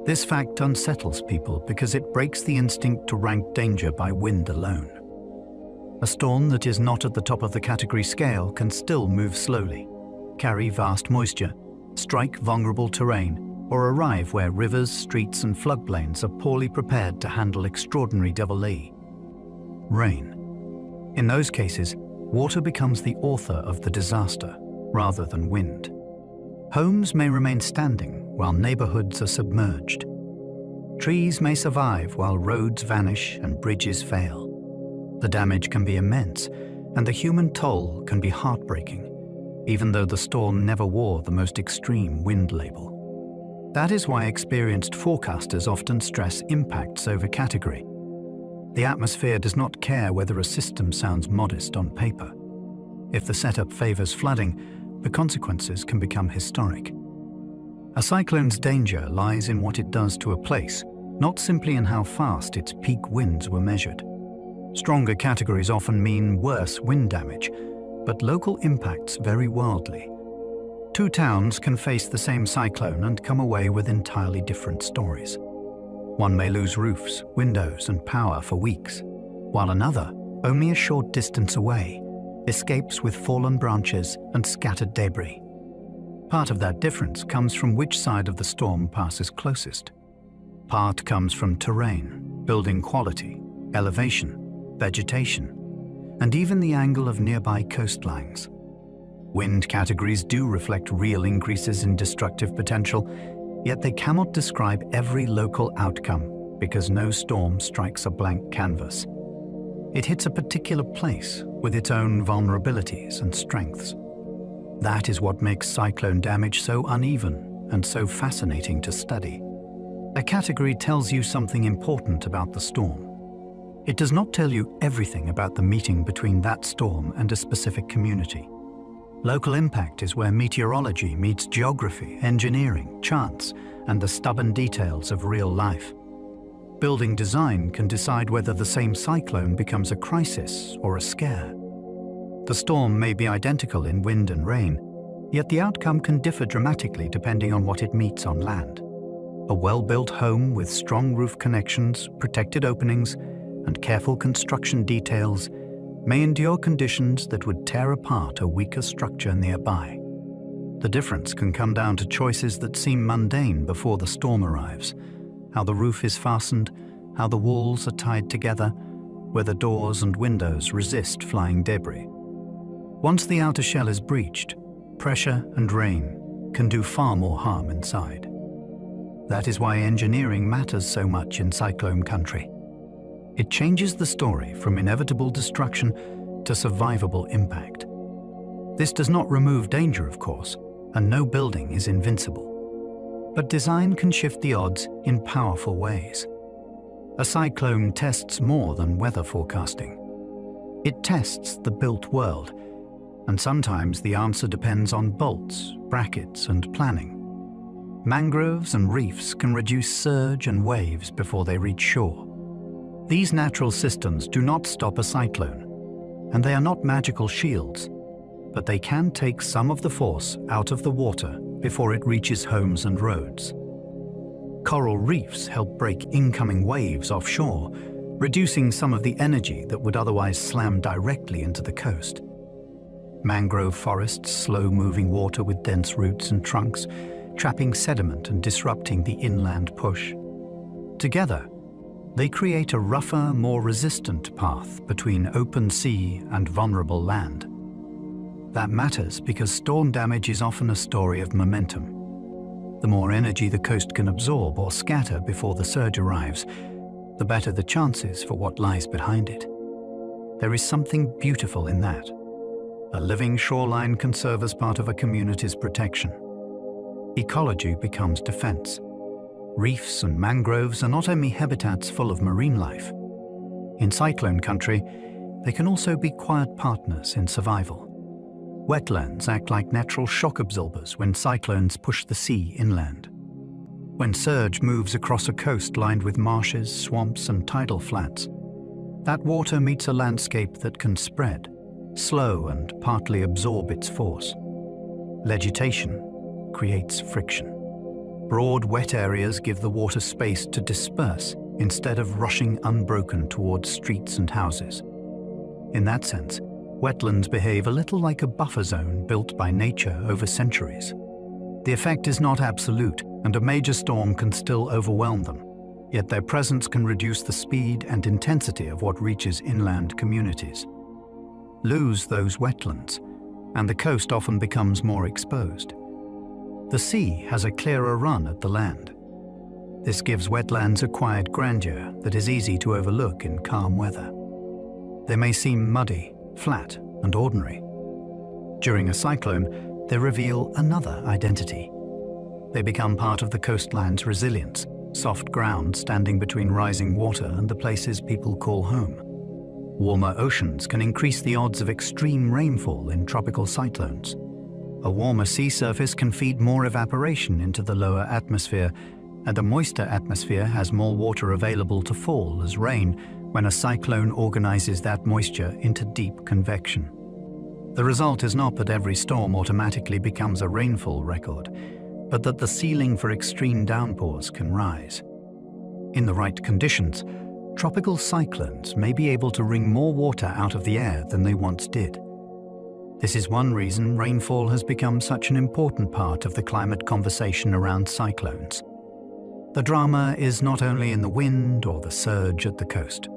This fact unsettles people because it breaks the instinct to rank danger by wind alone. A storm that is not at the top of the category scale can still move slowly, carry vast moisture, strike vulnerable terrain, or arrive where rivers, streets, and floodplains are poorly prepared to handle extraordinary dévoilie. Rain. In those cases, water becomes the author of the disaster rather than wind. Homes may remain standing while neighborhoods are submerged. Trees may survive while roads vanish and bridges fail. The damage can be immense, and the human toll can be heartbreaking, even though the storm never wore the most extreme wind label. That is why experienced forecasters often stress impacts over category. The atmosphere does not care whether a system sounds modest on paper. If the setup favors flooding, the consequences can become historic. A cyclone's danger lies in what it does to a place, not simply in how fast its peak winds were measured. Stronger categories often mean worse wind damage, but local impacts vary wildly. Two towns can face the same cyclone and come away with entirely different stories. One may lose roofs, windows, and power for weeks, while another, only a short distance away, escapes with fallen branches and scattered debris. Part of that difference comes from which side of the storm passes closest. Part comes from terrain, building quality, elevation, vegetation, and even the angle of nearby coastlines. Wind categories do reflect real increases in destructive potential, yet they cannot describe every local outcome because no storm strikes a blank canvas. It hits a particular place with its own vulnerabilities and strengths. That is what makes cyclone damage so uneven and so fascinating to study. A category tells you something important about the storm. It does not tell you everything about the meeting between that storm and a specific community. Local impact is where meteorology meets geography, engineering, chance, and the stubborn details of real life. Building design can decide whether the same cyclone becomes a crisis or a scare. The storm may be identical in wind and rain, yet the outcome can differ dramatically depending on what it meets on land. A well-built home with strong roof connections, protected openings, and careful construction details may endure conditions that would tear apart a weaker structure nearby. The difference can come down to choices that seem mundane before the storm arrives: how the roof is fastened, how the walls are tied together, whether doors and windows resist flying debris. Once the outer shell is breached, pressure and rain can do far more harm inside. That is why engineering matters so much in cyclone country. It changes the story from inevitable destruction to survivable impact. This does not remove danger, of course, and no building is invincible. But design can shift the odds in powerful ways. A cyclone tests more than weather forecasting. It tests the built world, and sometimes the answer depends on bolts, brackets, and planning. Mangroves and reefs can reduce surge and waves before they reach shore. These natural systems do not stop a cyclone, and they are not magical shields, but they can take some of the force out of the water before it reaches homes and roads. Coral reefs help break incoming waves offshore, reducing some of the energy that would otherwise slam directly into the coast. Mangrove forests slow moving water with dense roots and trunks, trapping sediment and disrupting the inland push. Together, they create a rougher, more resistant path between open sea and vulnerable land. That matters because storm damage is often a story of momentum. The more energy the coast can absorb or scatter before the surge arrives, the better the chances for what lies behind it. There is something beautiful in that. A living shoreline can serve as part of a community's protection. Ecology becomes defense. Reefs and mangroves are not only habitats full of marine life. In cyclone country, they can also be quiet partners in survival. Wetlands act like natural shock absorbers when cyclones push the sea inland. When surge moves across a coast lined with marshes, swamps, and tidal flats, that water meets a landscape that can spread, slow, and partly absorb its force. Vegetation creates friction. Broad, wet areas give the water space to disperse instead of rushing unbroken towards streets and houses. In that sense, wetlands behave a little like a buffer zone built by nature over centuries. The effect is not absolute, and a major storm can still overwhelm them, yet their presence can reduce the speed and intensity of what reaches inland communities. Lose those wetlands, and the coast often becomes more exposed. The sea has a clearer run at the land. This gives wetlands a quiet grandeur that is easy to overlook in calm weather. They may seem muddy, flat, and ordinary. During a cyclone, they reveal another identity. They become part of the coastline's resilience, soft ground standing between rising water and the places people call home. Warmer oceans can increase the odds of extreme rainfall in tropical cyclones. A warmer sea surface can feed more evaporation into the lower atmosphere, and a moister atmosphere has more water available to fall as rain when a cyclone organizes that moisture into deep convection. The result is not that every storm automatically becomes a rainfall record, but that the ceiling for extreme downpours can rise. In the right conditions, tropical cyclones may be able to wring more water out of the air than they once did. This is one reason rainfall has become such an important part of the climate conversation around cyclones. The drama is not only in the wind or the surge at the coast.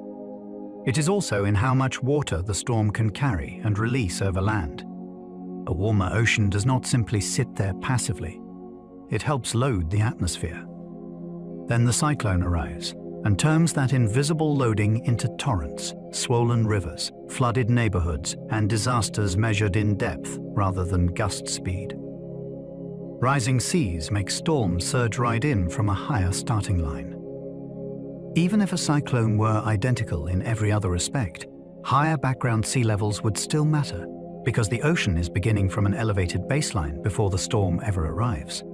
It is also in how much water the storm can carry and release over land. A warmer ocean does not simply sit there passively. It helps load the atmosphere. Then the cyclone arrives and turns that invisible loading into torrents, swollen rivers, flooded neighborhoods, and disasters measured in depth rather than gust speed. Rising seas make storms surge right in from a higher starting line. Even if a cyclone were identical in every other respect, higher background sea levels would still matter because the ocean is beginning from an elevated baseline before the storm ever arrives.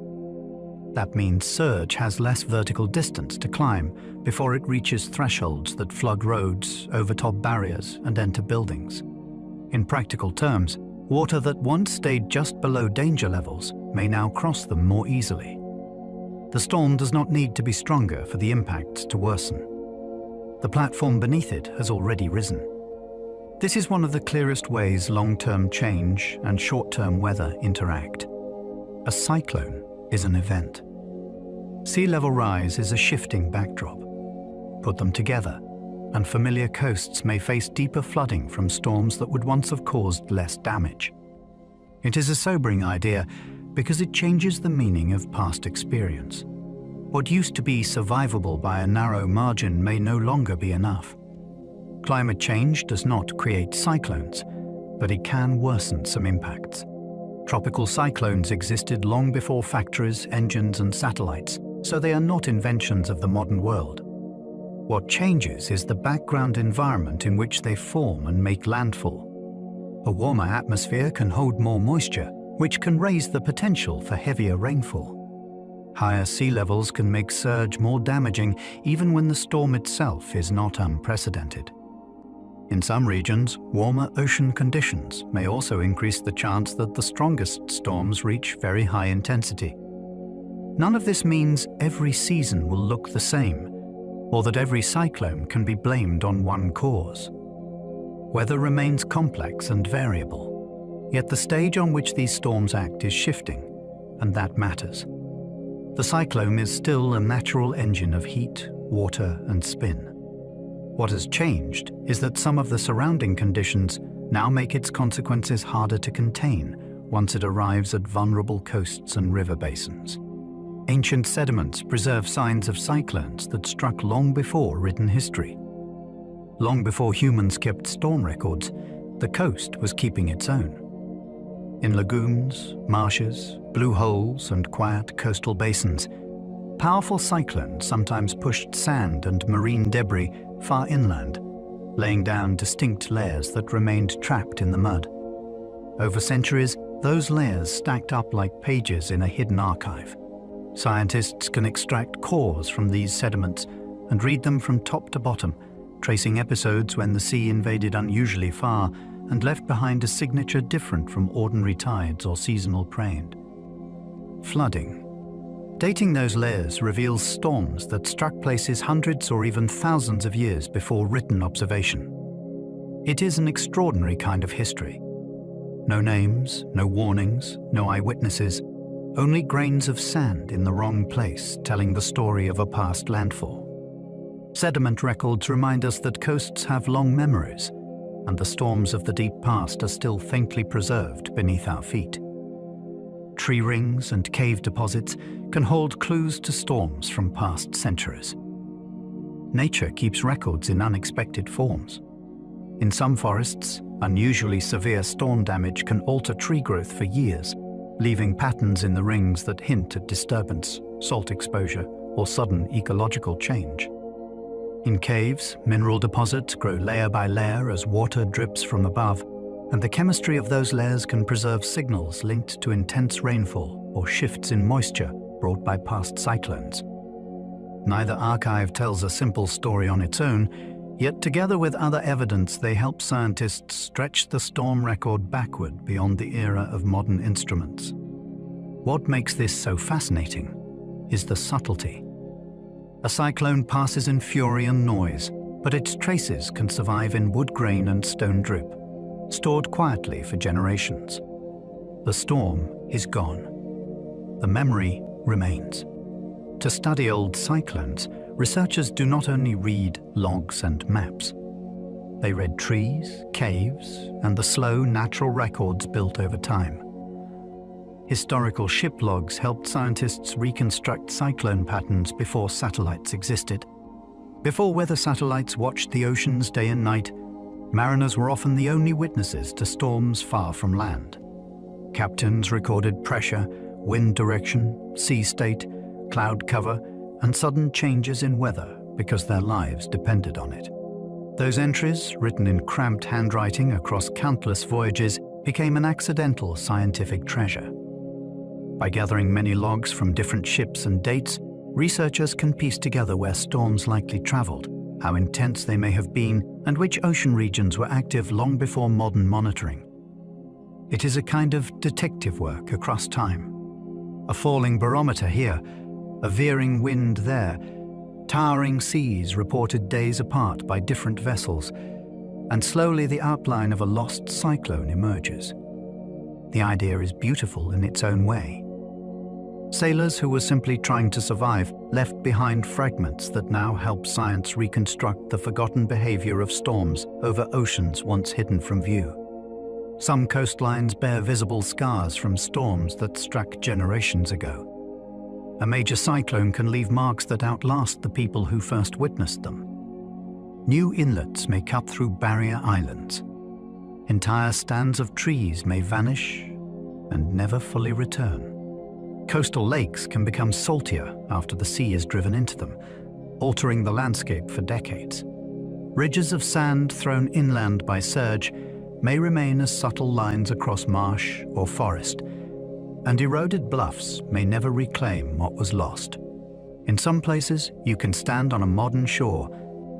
That means surge has less vertical distance to climb before it reaches thresholds that flood roads, overtop barriers, and enter buildings. In practical terms, water that once stayed just below danger levels may now cross them more easily. The storm does not need to be stronger for the impacts to worsen. The platform beneath it has already risen. This is one of the clearest ways long-term change and short-term weather interact. A cyclone is an event. Sea level rise is a shifting backdrop. Put them together, and familiar coasts may face deeper flooding from storms that would once have caused less damage. It is a sobering idea because it changes the meaning of past experience. What used to be survivable by a narrow margin may no longer be enough. Climate change does not create cyclones, but it can worsen some impacts. Tropical cyclones existed long before factories, engines, and satellites, so they are not inventions of the modern world. What changes is the background environment in which they form and make landfall. A warmer atmosphere can hold more moisture, which can raise the potential for heavier rainfall. Higher sea levels can make surge more damaging even when the storm itself is not unprecedented. In some regions, warmer ocean conditions may also increase the chance that the strongest storms reach very high intensity. None of this means every season will look the same, or that every cyclone can be blamed on one cause. Weather remains complex and variable, yet the stage on which these storms act is shifting, and that matters. The cyclone is still a natural engine of heat, water, and spin. What has changed is that some of the surrounding conditions now make its consequences harder to contain once it arrives at vulnerable coasts and river basins. Ancient sediments preserve signs of cyclones that struck long before written history. Long before humans kept storm records, the coast was keeping its own. In lagoons, marshes, blue holes, and quiet coastal basins, powerful cyclones sometimes pushed sand and marine debris far inland, laying down distinct layers that remained trapped in the mud. Over centuries, those layers stacked up like pages in a hidden archive. Scientists can extract cores from these sediments and read them from top to bottom, tracing episodes when the sea invaded unusually far and left behind a signature different from ordinary tides or seasonal rain. Flooding. Dating those layers reveals storms that struck places hundreds or even thousands of years before written observation. It is an extraordinary kind of history. No names, no warnings, no eyewitnesses, only grains of sand in the wrong place telling the story of a past landfall. Sediment records remind us that coasts have long memories, and the storms of the deep past are still faintly preserved beneath our feet. Tree rings and cave deposits can hold clues to storms from past centuries. Nature keeps records in unexpected forms. In some forests, unusually severe storm damage can alter tree growth for years, leaving patterns in the rings that hint at disturbance, salt exposure, or sudden ecological change. In caves, mineral deposits grow layer by layer as water drips from above, and the chemistry of those layers can preserve signals linked to intense rainfall or shifts in moisture brought by past cyclones. Neither archive tells a simple story on its own, yet together with other evidence they help scientists stretch the storm record backward beyond the era of modern instruments. What makes this so fascinating is the subtlety. A cyclone passes in fury and noise, but its traces can survive in wood grain and stone drip, stored quietly for generations. The storm is gone. The memory remains. To study old cyclones, researchers do not only read logs and maps. They read trees, caves, and the slow, natural records built over time. Historical ship logs helped scientists reconstruct cyclone patterns before satellites existed. Before weather satellites watched the oceans day and night, mariners were often the only witnesses to storms far from land. Captains recorded pressure, wind direction, sea state, cloud cover, and sudden changes in weather because their lives depended on it. Those entries, written in cramped handwriting across countless voyages, became an accidental scientific treasure. By gathering many logs from different ships and dates, researchers can piece together where storms likely traveled, how intense they may have been, and which ocean regions were active long before modern monitoring. It is a kind of detective work across time. A falling barometer here, a veering wind there, towering seas reported days apart by different vessels, and slowly the outline of a lost cyclone emerges. The idea is beautiful in its own way. Sailors who were simply trying to survive left behind fragments that now help science reconstruct the forgotten behavior of storms over oceans once hidden from view. Some coastlines bear visible scars from storms that struck generations ago. A major cyclone can leave marks that outlast the people who first witnessed them. New inlets may cut through barrier islands. Entire stands of trees may vanish and never fully return. Coastal lakes can become saltier after the sea is driven into them, altering the landscape for decades. Ridges of sand thrown inland by surge may remain as subtle lines across marsh or forest, and eroded bluffs may never reclaim what was lost. In some places, you can stand on a modern shore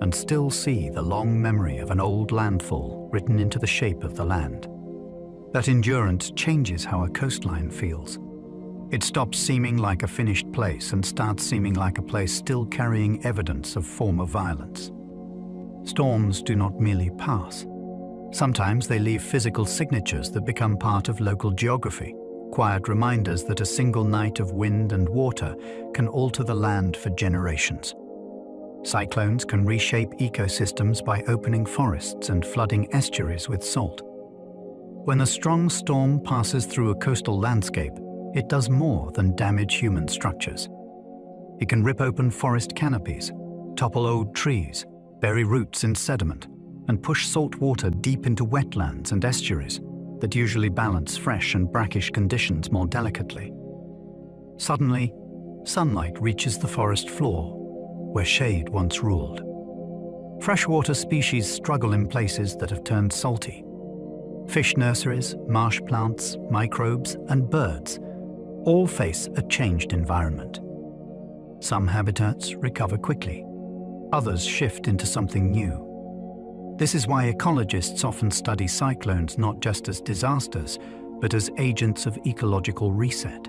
and still see the long memory of an old landfall written into the shape of the land. That endurance changes how a coastline feels. It stops seeming like a finished place and starts seeming like a place still carrying evidence of former violence. Storms do not merely pass. Sometimes they leave physical signatures that become part of local geography, quiet reminders that a single night of wind and water can alter the land for generations. Cyclones can reshape ecosystems by opening forests and flooding estuaries with salt. When a strong storm passes through a coastal landscape, it does more than damage human structures. It can rip open forest canopies, topple old trees, bury roots in sediment, and push salt water deep into wetlands and estuaries that usually balance fresh and brackish conditions more delicately. Suddenly, sunlight reaches the forest floor, where shade once ruled. Freshwater species struggle in places that have turned salty. Fish nurseries, marsh plants, microbes, and birds all face a changed environment. Some habitats recover quickly, others shift into something new. This is why ecologists often study cyclones not just as disasters, but as agents of ecological reset.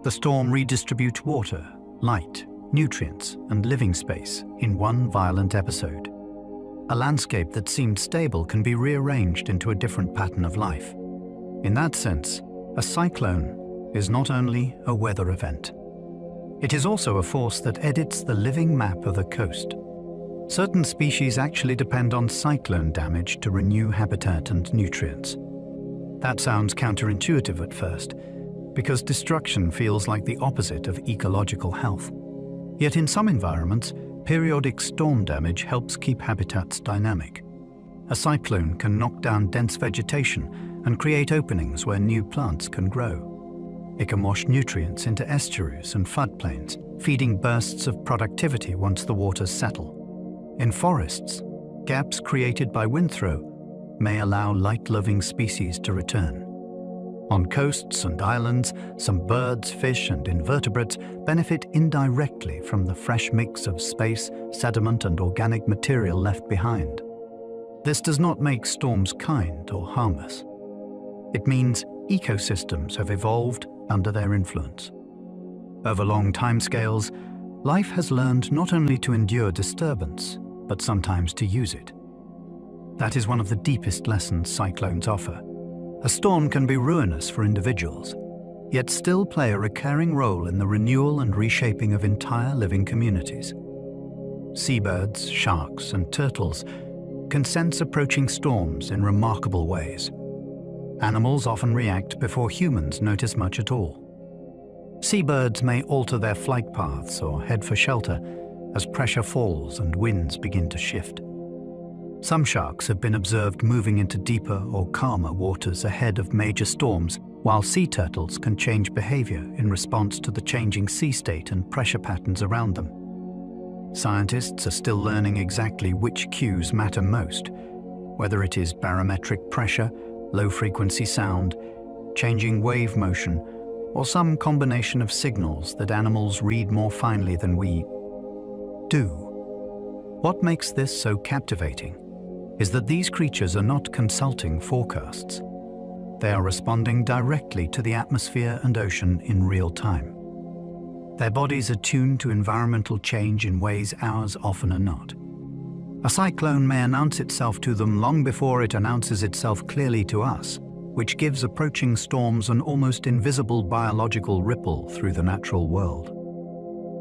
The storm redistributes water, light, nutrients, and living space in one violent episode. A landscape that seemed stable can be rearranged into a different pattern of life. In that sense, a cyclone is not only a weather event. It is also a force that edits the living map of the coast. Certain species actually depend on cyclone damage to renew habitat and nutrients. That sounds counterintuitive at first, because destruction feels like the opposite of ecological health. Yet in some environments, periodic storm damage helps keep habitats dynamic. A cyclone can knock down dense vegetation and create openings where new plants can grow. It can wash nutrients into estuaries and floodplains, feeding bursts of productivity once the waters settle. In forests, gaps created by windthrow may allow light-loving species to return. On coasts and islands, some birds, fish, and invertebrates benefit indirectly from the fresh mix of space, sediment, and organic material left behind. This does not make storms kind or harmless. It means ecosystems have evolved under their influence. Over long timescales, life has learned not only to endure disturbance, but sometimes to use it. That is one of the deepest lessons cyclones offer. A storm can be ruinous for individuals, yet still play a recurring role in the renewal and reshaping of entire living communities. Seabirds, sharks, and turtles can sense approaching storms in remarkable ways. Animals often react before humans notice much at all. Seabirds may alter their flight paths or head for shelter as pressure falls and winds begin to shift. Some sharks have been observed moving into deeper or calmer waters ahead of major storms, while sea turtles can change behavior in response to the changing sea state and pressure patterns around them. Scientists are still learning exactly which cues matter most, whether it is barometric pressure, low-frequency sound, changing wave motion, or some combination of signals that animals read more finely than we do. What makes this so captivating is that these creatures are not consulting forecasts. They are responding directly to the atmosphere and ocean in real time. Their bodies are tuned to environmental change in ways ours often are not. A cyclone may announce itself to them long before it announces itself clearly to us, which gives approaching storms an almost invisible biological ripple through the natural world.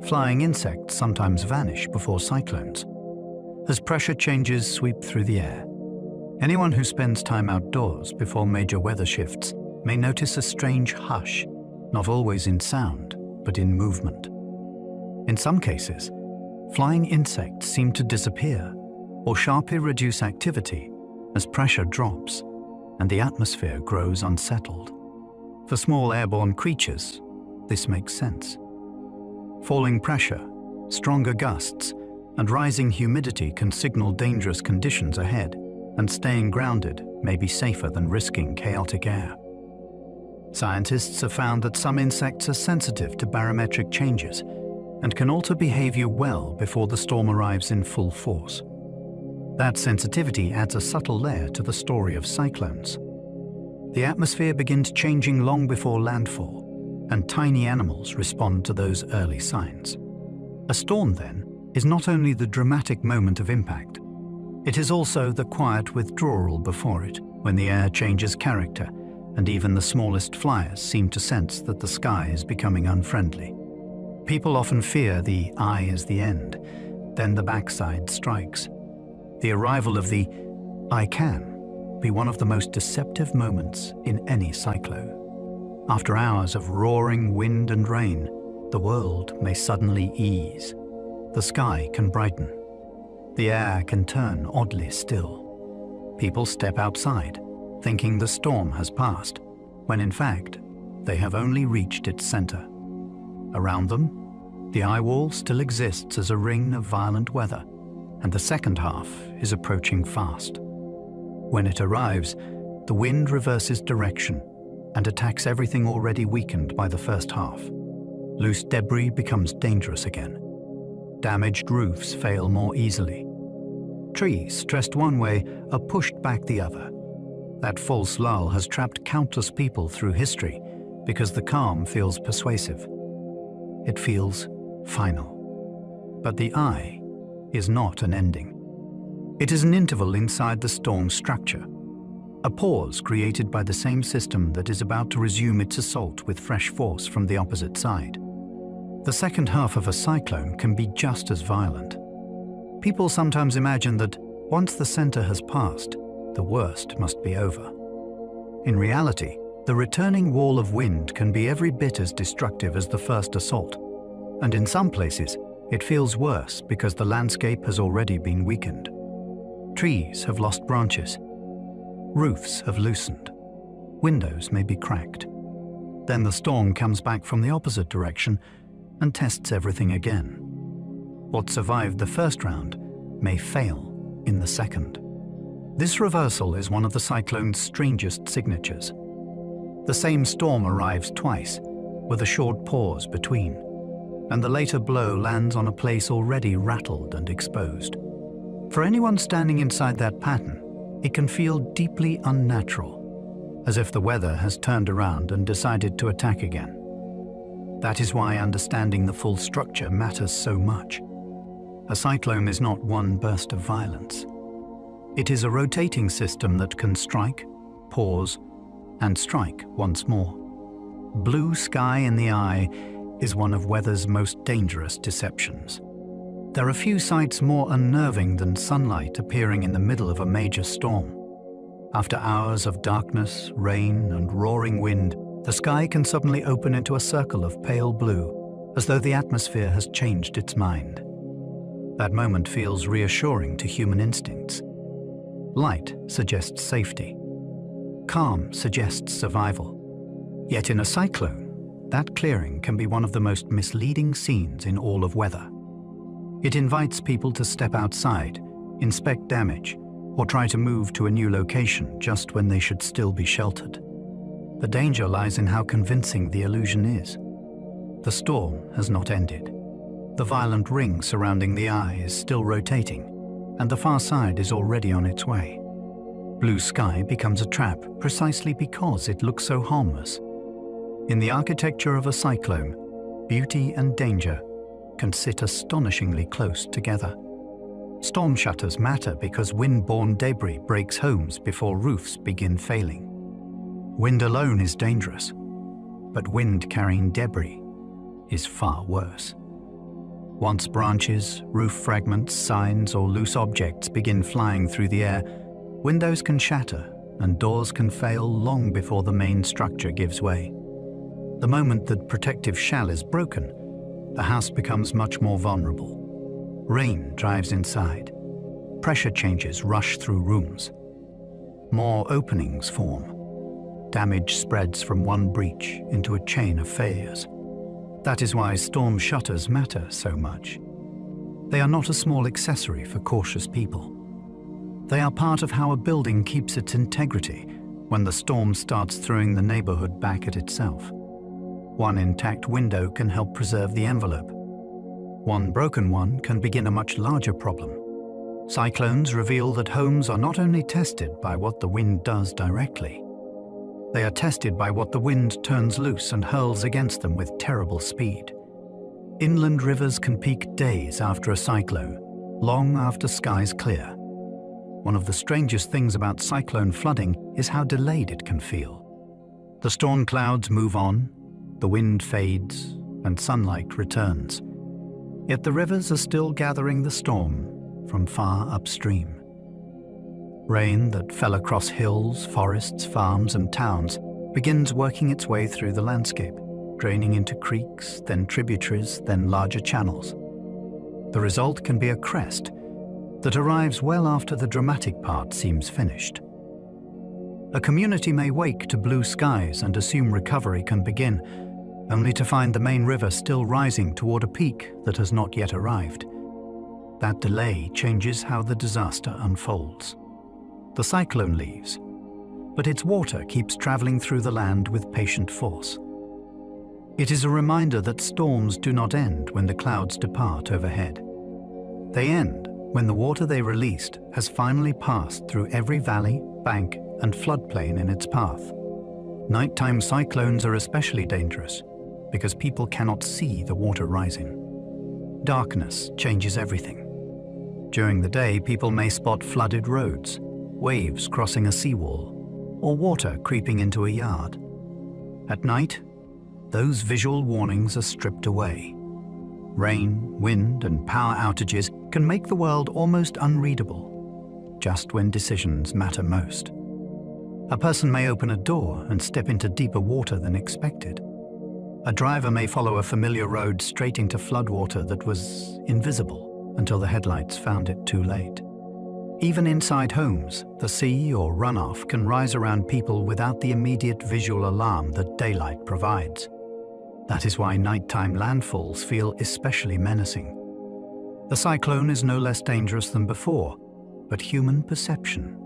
Flying insects sometimes vanish before cyclones, as pressure changes sweep through the air. Anyone who spends time outdoors before major weather shifts may notice a strange hush, not always in sound, but in movement. In some cases, flying insects seem to disappear or sharply reduce activity as pressure drops and the atmosphere grows unsettled. For small airborne creatures, this makes sense. Falling pressure, stronger gusts, and rising humidity can signal dangerous conditions ahead, and staying grounded may be safer than risking chaotic air. Scientists have found that some insects are sensitive to barometric changes and can alter behavior well before the storm arrives in full force. That sensitivity adds a subtle layer to the story of cyclones. The atmosphere begins changing long before landfall, and tiny animals respond to those early signs. A storm, then, is not only the dramatic moment of impact, it is also the quiet withdrawal before it, when the air changes character, and even the smallest flyers seem to sense that the sky is becoming unfriendly. People often fear the "I is the end," then the backside strikes. The arrival of the "I can" be one of the most deceptive moments in any cyclone. After hours of roaring wind and rain, the world may suddenly ease. The sky can brighten. The air can turn oddly still. People step outside, thinking the storm has passed, when in fact, they have only reached its center. Around them, the eye wall still exists as a ring of violent weather, and the second half is approaching fast. When it arrives, the wind reverses direction and attacks everything already weakened by the first half. Loose debris becomes dangerous again. Damaged roofs fail more easily. Trees, stressed one way, are pushed back the other. That false lull has trapped countless people through history because the calm feels persuasive. It feels final. But the eye is not an ending. It is an interval inside the storm's structure, a pause created by the same system that is about to resume its assault with fresh force from the opposite side. The second half of a cyclone can be just as violent. People sometimes imagine that once the center has passed, the worst must be over. In reality, the returning wall of wind can be every bit as destructive as the first assault, and in some places, it feels worse because the landscape has already been weakened. Trees have lost branches. Roofs have loosened. Windows may be cracked. Then the storm comes back from the opposite direction and tests everything again. What survived the first round may fail in the second. This reversal is one of the cyclone's strangest signatures. The same storm arrives twice, with a short pause between, and the later blow lands on a place already rattled and exposed. For anyone standing inside that pattern, it can feel deeply unnatural, as if the weather has turned around and decided to attack again. That is why understanding the full structure matters so much. A cyclone is not one burst of violence. It is a rotating system that can strike, pause, and strike once more. Blue sky in the eye is one of weather's most dangerous deceptions. There are few sights more unnerving than sunlight appearing in the middle of a major storm. After hours of darkness, rain, and roaring wind, the sky can suddenly open into a circle of pale blue, as though the atmosphere has changed its mind. That moment feels reassuring to human instincts. Light suggests safety. Calm suggests survival. Yet in a cyclone, that clearing can be one of the most misleading scenes in all of weather. It invites people to step outside, inspect damage, or try to move to a new location just when they should still be sheltered. The danger lies in how convincing the illusion is. The storm has not ended. The violent ring surrounding the eye is still rotating, and the far side is already on its way. Blue sky becomes a trap precisely because it looks so harmless. In the architecture of a cyclone, beauty and danger can sit astonishingly close together. Storm shutters matter because wind-borne debris breaks homes before roofs begin failing. Wind alone is dangerous, but wind-carrying debris is far worse. Once branches, roof fragments, signs, or loose objects begin flying through the air, windows can shatter and doors can fail long before the main structure gives way. The moment that protective shell is broken, the house becomes much more vulnerable. Rain drives inside. Pressure changes rush through rooms. More openings form. Damage spreads from one breach into a chain of failures. That is why storm shutters matter so much. They are not a small accessory for cautious people. They are part of how a building keeps its integrity when the storm starts throwing the neighborhood back at itself. One intact window can help preserve the envelope. One broken one can begin a much larger problem. Cyclones reveal that homes are not only tested by what the wind does directly, they are tested by what the wind turns loose and hurls against them with terrible speed. Inland rivers can peak days after a cyclone, long after skies clear. One of the strangest things about cyclone flooding is how delayed it can feel. The storm clouds move on, the wind fades, and sunlight returns. Yet the rivers are still gathering the storm from far upstream. Rain that fell across hills, forests, farms, and towns begins working its way through the landscape, draining into creeks, then tributaries, then larger channels. The result can be a crest that arrives well after the dramatic part seems finished. A community may wake to blue skies and assume recovery can begin, only to find the main river still rising toward a peak that has not yet arrived. That delay changes how the disaster unfolds. The cyclone leaves, but its water keeps traveling through the land with patient force. It is a reminder that storms do not end when the clouds depart overhead. They end when the water they released has finally passed through every valley, bank, and floodplain in its path. Nighttime cyclones are especially dangerous because people cannot see the water rising. Darkness changes everything. During the day, people may spot flooded roads, waves crossing a seawall, or water creeping into a yard. At night, those visual warnings are stripped away. Rain, wind, and power outages can make the world almost unreadable, just when decisions matter most. A person may open a door and step into deeper water than expected. A driver may follow a familiar road straight into floodwater that was invisible until the headlights found it too late. Even inside homes, the sea or runoff can rise around people without the immediate visual alarm that daylight provides. That is why nighttime landfalls feel especially menacing. The cyclone is no less dangerous than before, but human perception.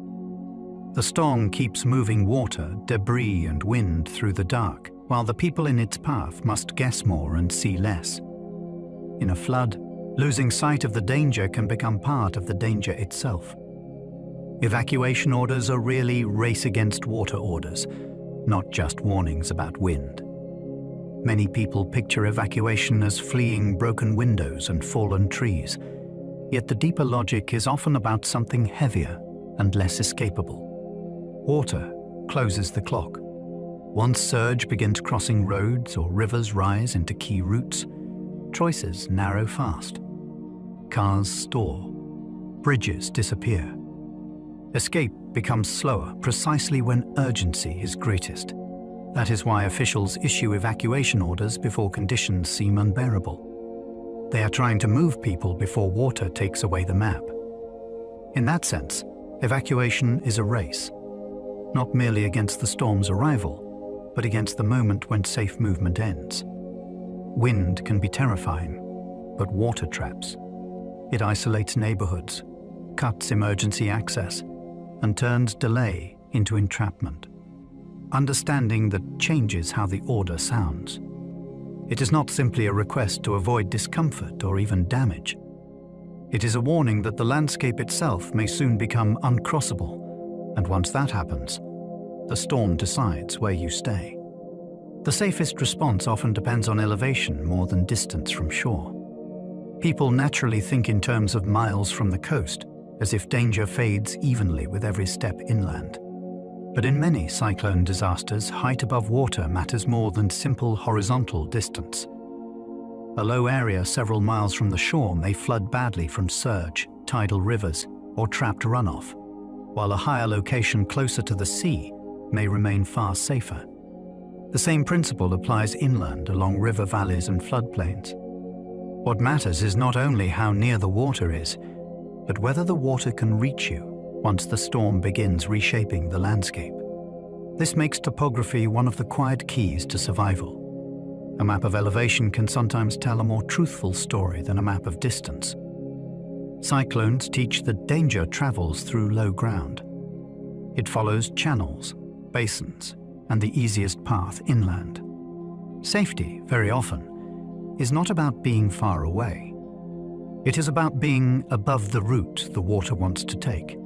The storm keeps moving water, debris, and wind through the dark, while the people in its path must guess more and see less. In a flood, losing sight of the danger can become part of the danger itself. Evacuation orders are really race against water orders, not just warnings about wind. Many people picture evacuation as fleeing broken windows and fallen trees, yet the deeper logic is often about something heavier and less escapable. Water closes the clock. Once surge begins crossing roads or rivers rise into key routes, choices narrow fast. Cars stall. Bridges disappear. Escape becomes slower precisely when urgency is greatest. That is why officials issue evacuation orders before conditions seem unbearable. They are trying to move people before water takes away the map. In that sense, evacuation is a race, not merely against the storm's arrival, but against the moment when safe movement ends. Wind can be terrifying, but water traps. It isolates neighborhoods, cuts emergency access, and turns delay into entrapment. Understanding that changes how the order sounds. It is not simply a request to avoid discomfort or even damage. It is a warning that the landscape itself may soon become uncrossable, and once that happens, the storm decides where you stay. The safest response often depends on elevation more than distance from shore. People naturally think in terms of miles from the coast, as if danger fades evenly with every step inland. But in many cyclone disasters, height above water matters more than simple horizontal distance. A low area several miles from the shore may flood badly from surge, tidal rivers, or trapped runoff, while a higher location closer to the sea may remain far safer. The same principle applies inland along river valleys and floodplains. What matters is not only how near the water is, but whether the water can reach you once the storm begins reshaping the landscape. This makes topography one of the quiet keys to survival. A map of elevation can sometimes tell a more truthful story than a map of distance. Cyclones teach that danger travels through low ground. It follows channels, basins and the easiest path inland. Safety, very often, is not about being far away. It is about being above the route the water wants to take.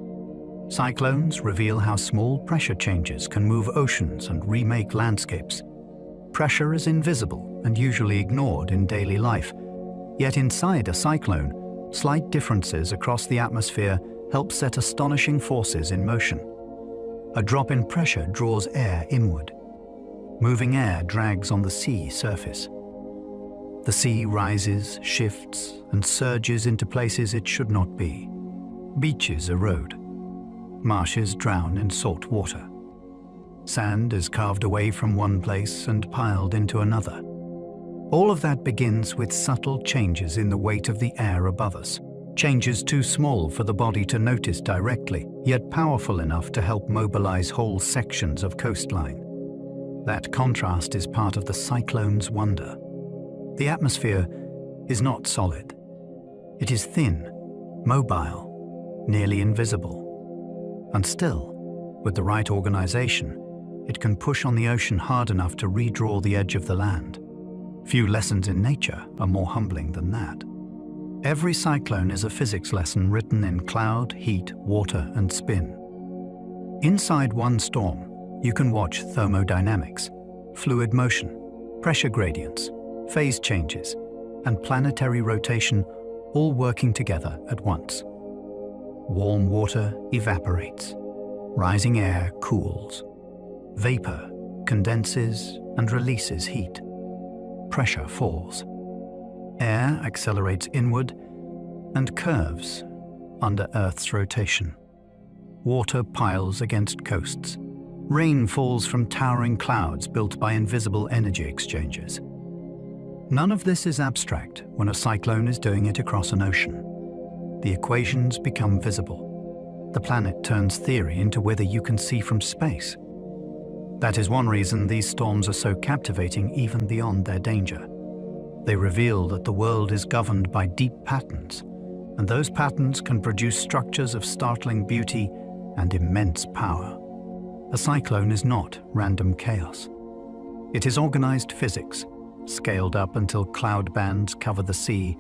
Cyclones reveal how small pressure changes can move oceans and remake landscapes. Pressure is invisible and usually ignored in daily life. Yet inside a cyclone, slight differences across the atmosphere help set astonishing forces in motion. A drop in pressure draws air inward. Moving air drags on the sea surface. The sea rises, shifts, and surges into places it should not be. Beaches erode. Marshes drown in salt water. Sand is carved away from one place and piled into another. All of that begins with subtle changes in the weight of the air above us. Changes too small for the body to notice directly, yet powerful enough to help mobilize whole sections of coastline. That contrast is part of the cyclone's wonder. The atmosphere is not solid. It is thin, mobile, nearly invisible. And still, with the right organization, it can push on the ocean hard enough to redraw the edge of the land. Few lessons in nature are more humbling than that. Every cyclone is a physics lesson written in cloud, heat, water, and spin. Inside one storm, you can watch thermodynamics, fluid motion, pressure gradients, phase changes, and planetary rotation all working together at once. Warm water evaporates. Rising air cools. Vapor condenses and releases heat. Pressure falls. Air accelerates inward and curves under Earth's rotation. Water piles against coasts. Rain falls from towering clouds built by invisible energy exchanges. None of this is abstract when a cyclone is doing it across an ocean. The equations become visible. The planet turns theory into weather you can see from space. That is one reason these storms are so captivating even beyond their danger. They reveal that the world is governed by deep patterns, and those patterns can produce structures of startling beauty and immense power. A cyclone is not random chaos. It is organized physics, scaled up until cloud bands cover the sea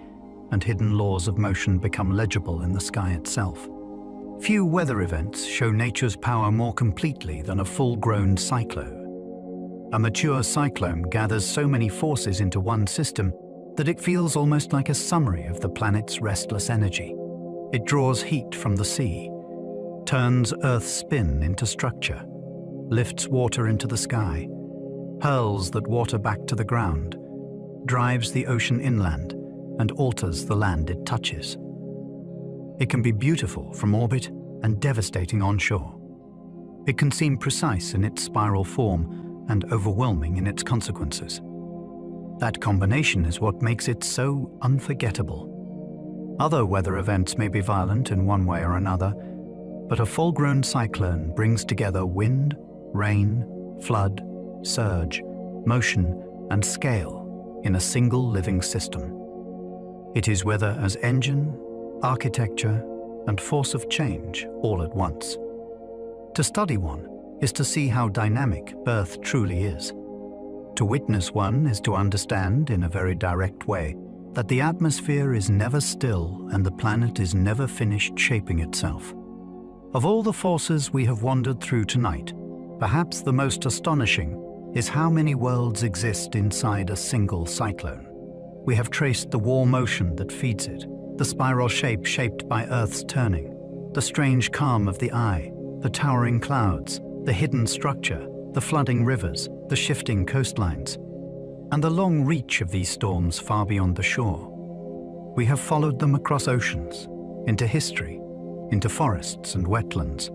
and hidden laws of motion become legible in the sky itself. Few weather events show nature's power more completely than a full-grown cyclone. A mature cyclone gathers so many forces into one system that it feels almost like a summary of the planet's restless energy. It draws heat from the sea, turns Earth's spin into structure, lifts water into the sky, hurls that water back to the ground, drives the ocean inland, and alters the land it touches. It can be beautiful from orbit and devastating onshore. It can seem precise in its spiral form and overwhelming in its consequences. That combination is what makes it so unforgettable. Other weather events may be violent in one way or another, but a full-grown cyclone brings together wind, rain, flood, surge, motion, and scale in a single living system. It is weather as engine, architecture, and force of change all at once. To study one is to see how dynamic birth truly is. To witness one is to understand, in a very direct way, that the atmosphere is never still and the planet is never finished shaping itself. Of all the forces we have wandered through tonight, perhaps the most astonishing is how many worlds exist inside a single cyclone. We have traced the warm ocean that feeds it, the spiral shape shaped by Earth's turning, the strange calm of the eye, the towering clouds, the hidden structure, the flooding rivers, the shifting coastlines, and the long reach of these storms far beyond the shore. We have followed them across oceans, into history, into forests and wetlands,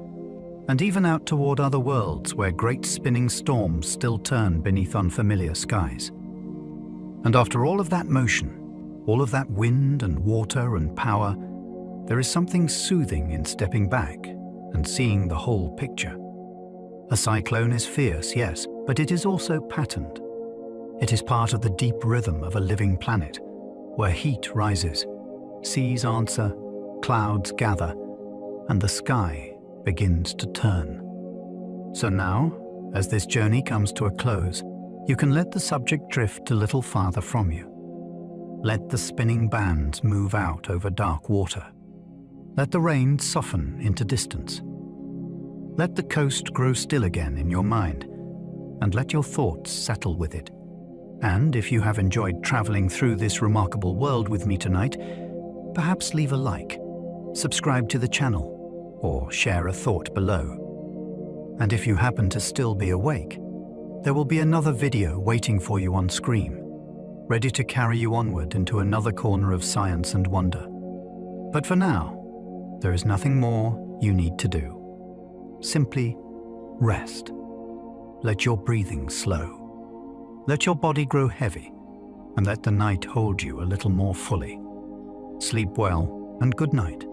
and even out toward other worlds where great spinning storms still turn beneath unfamiliar skies. And after all of that motion, all of that wind and water and power, there is something soothing in stepping back and seeing the whole picture. A cyclone is fierce, yes, but it is also patterned. It is part of the deep rhythm of a living planet, where heat rises, seas answer, clouds gather, and the sky begins to turn. So now, As this journey comes to a close, you can let the subject drift a little farther from you. Let the spinning bands move out over dark water. Let the rain soften into distance. Let the coast grow still again in your mind, and let your thoughts settle with it. And if you have enjoyed traveling through this remarkable world with me tonight, perhaps leave a like, subscribe to the channel, or share a thought below. And if you happen to still be awake, there will be another video waiting for you on screen, ready to carry you onward into another corner of science and wonder. But for now, there is nothing more you need to do. Simply rest. Let your breathing slow. Let your body grow heavy, and let the night hold you a little more fully. Sleep well, and good night.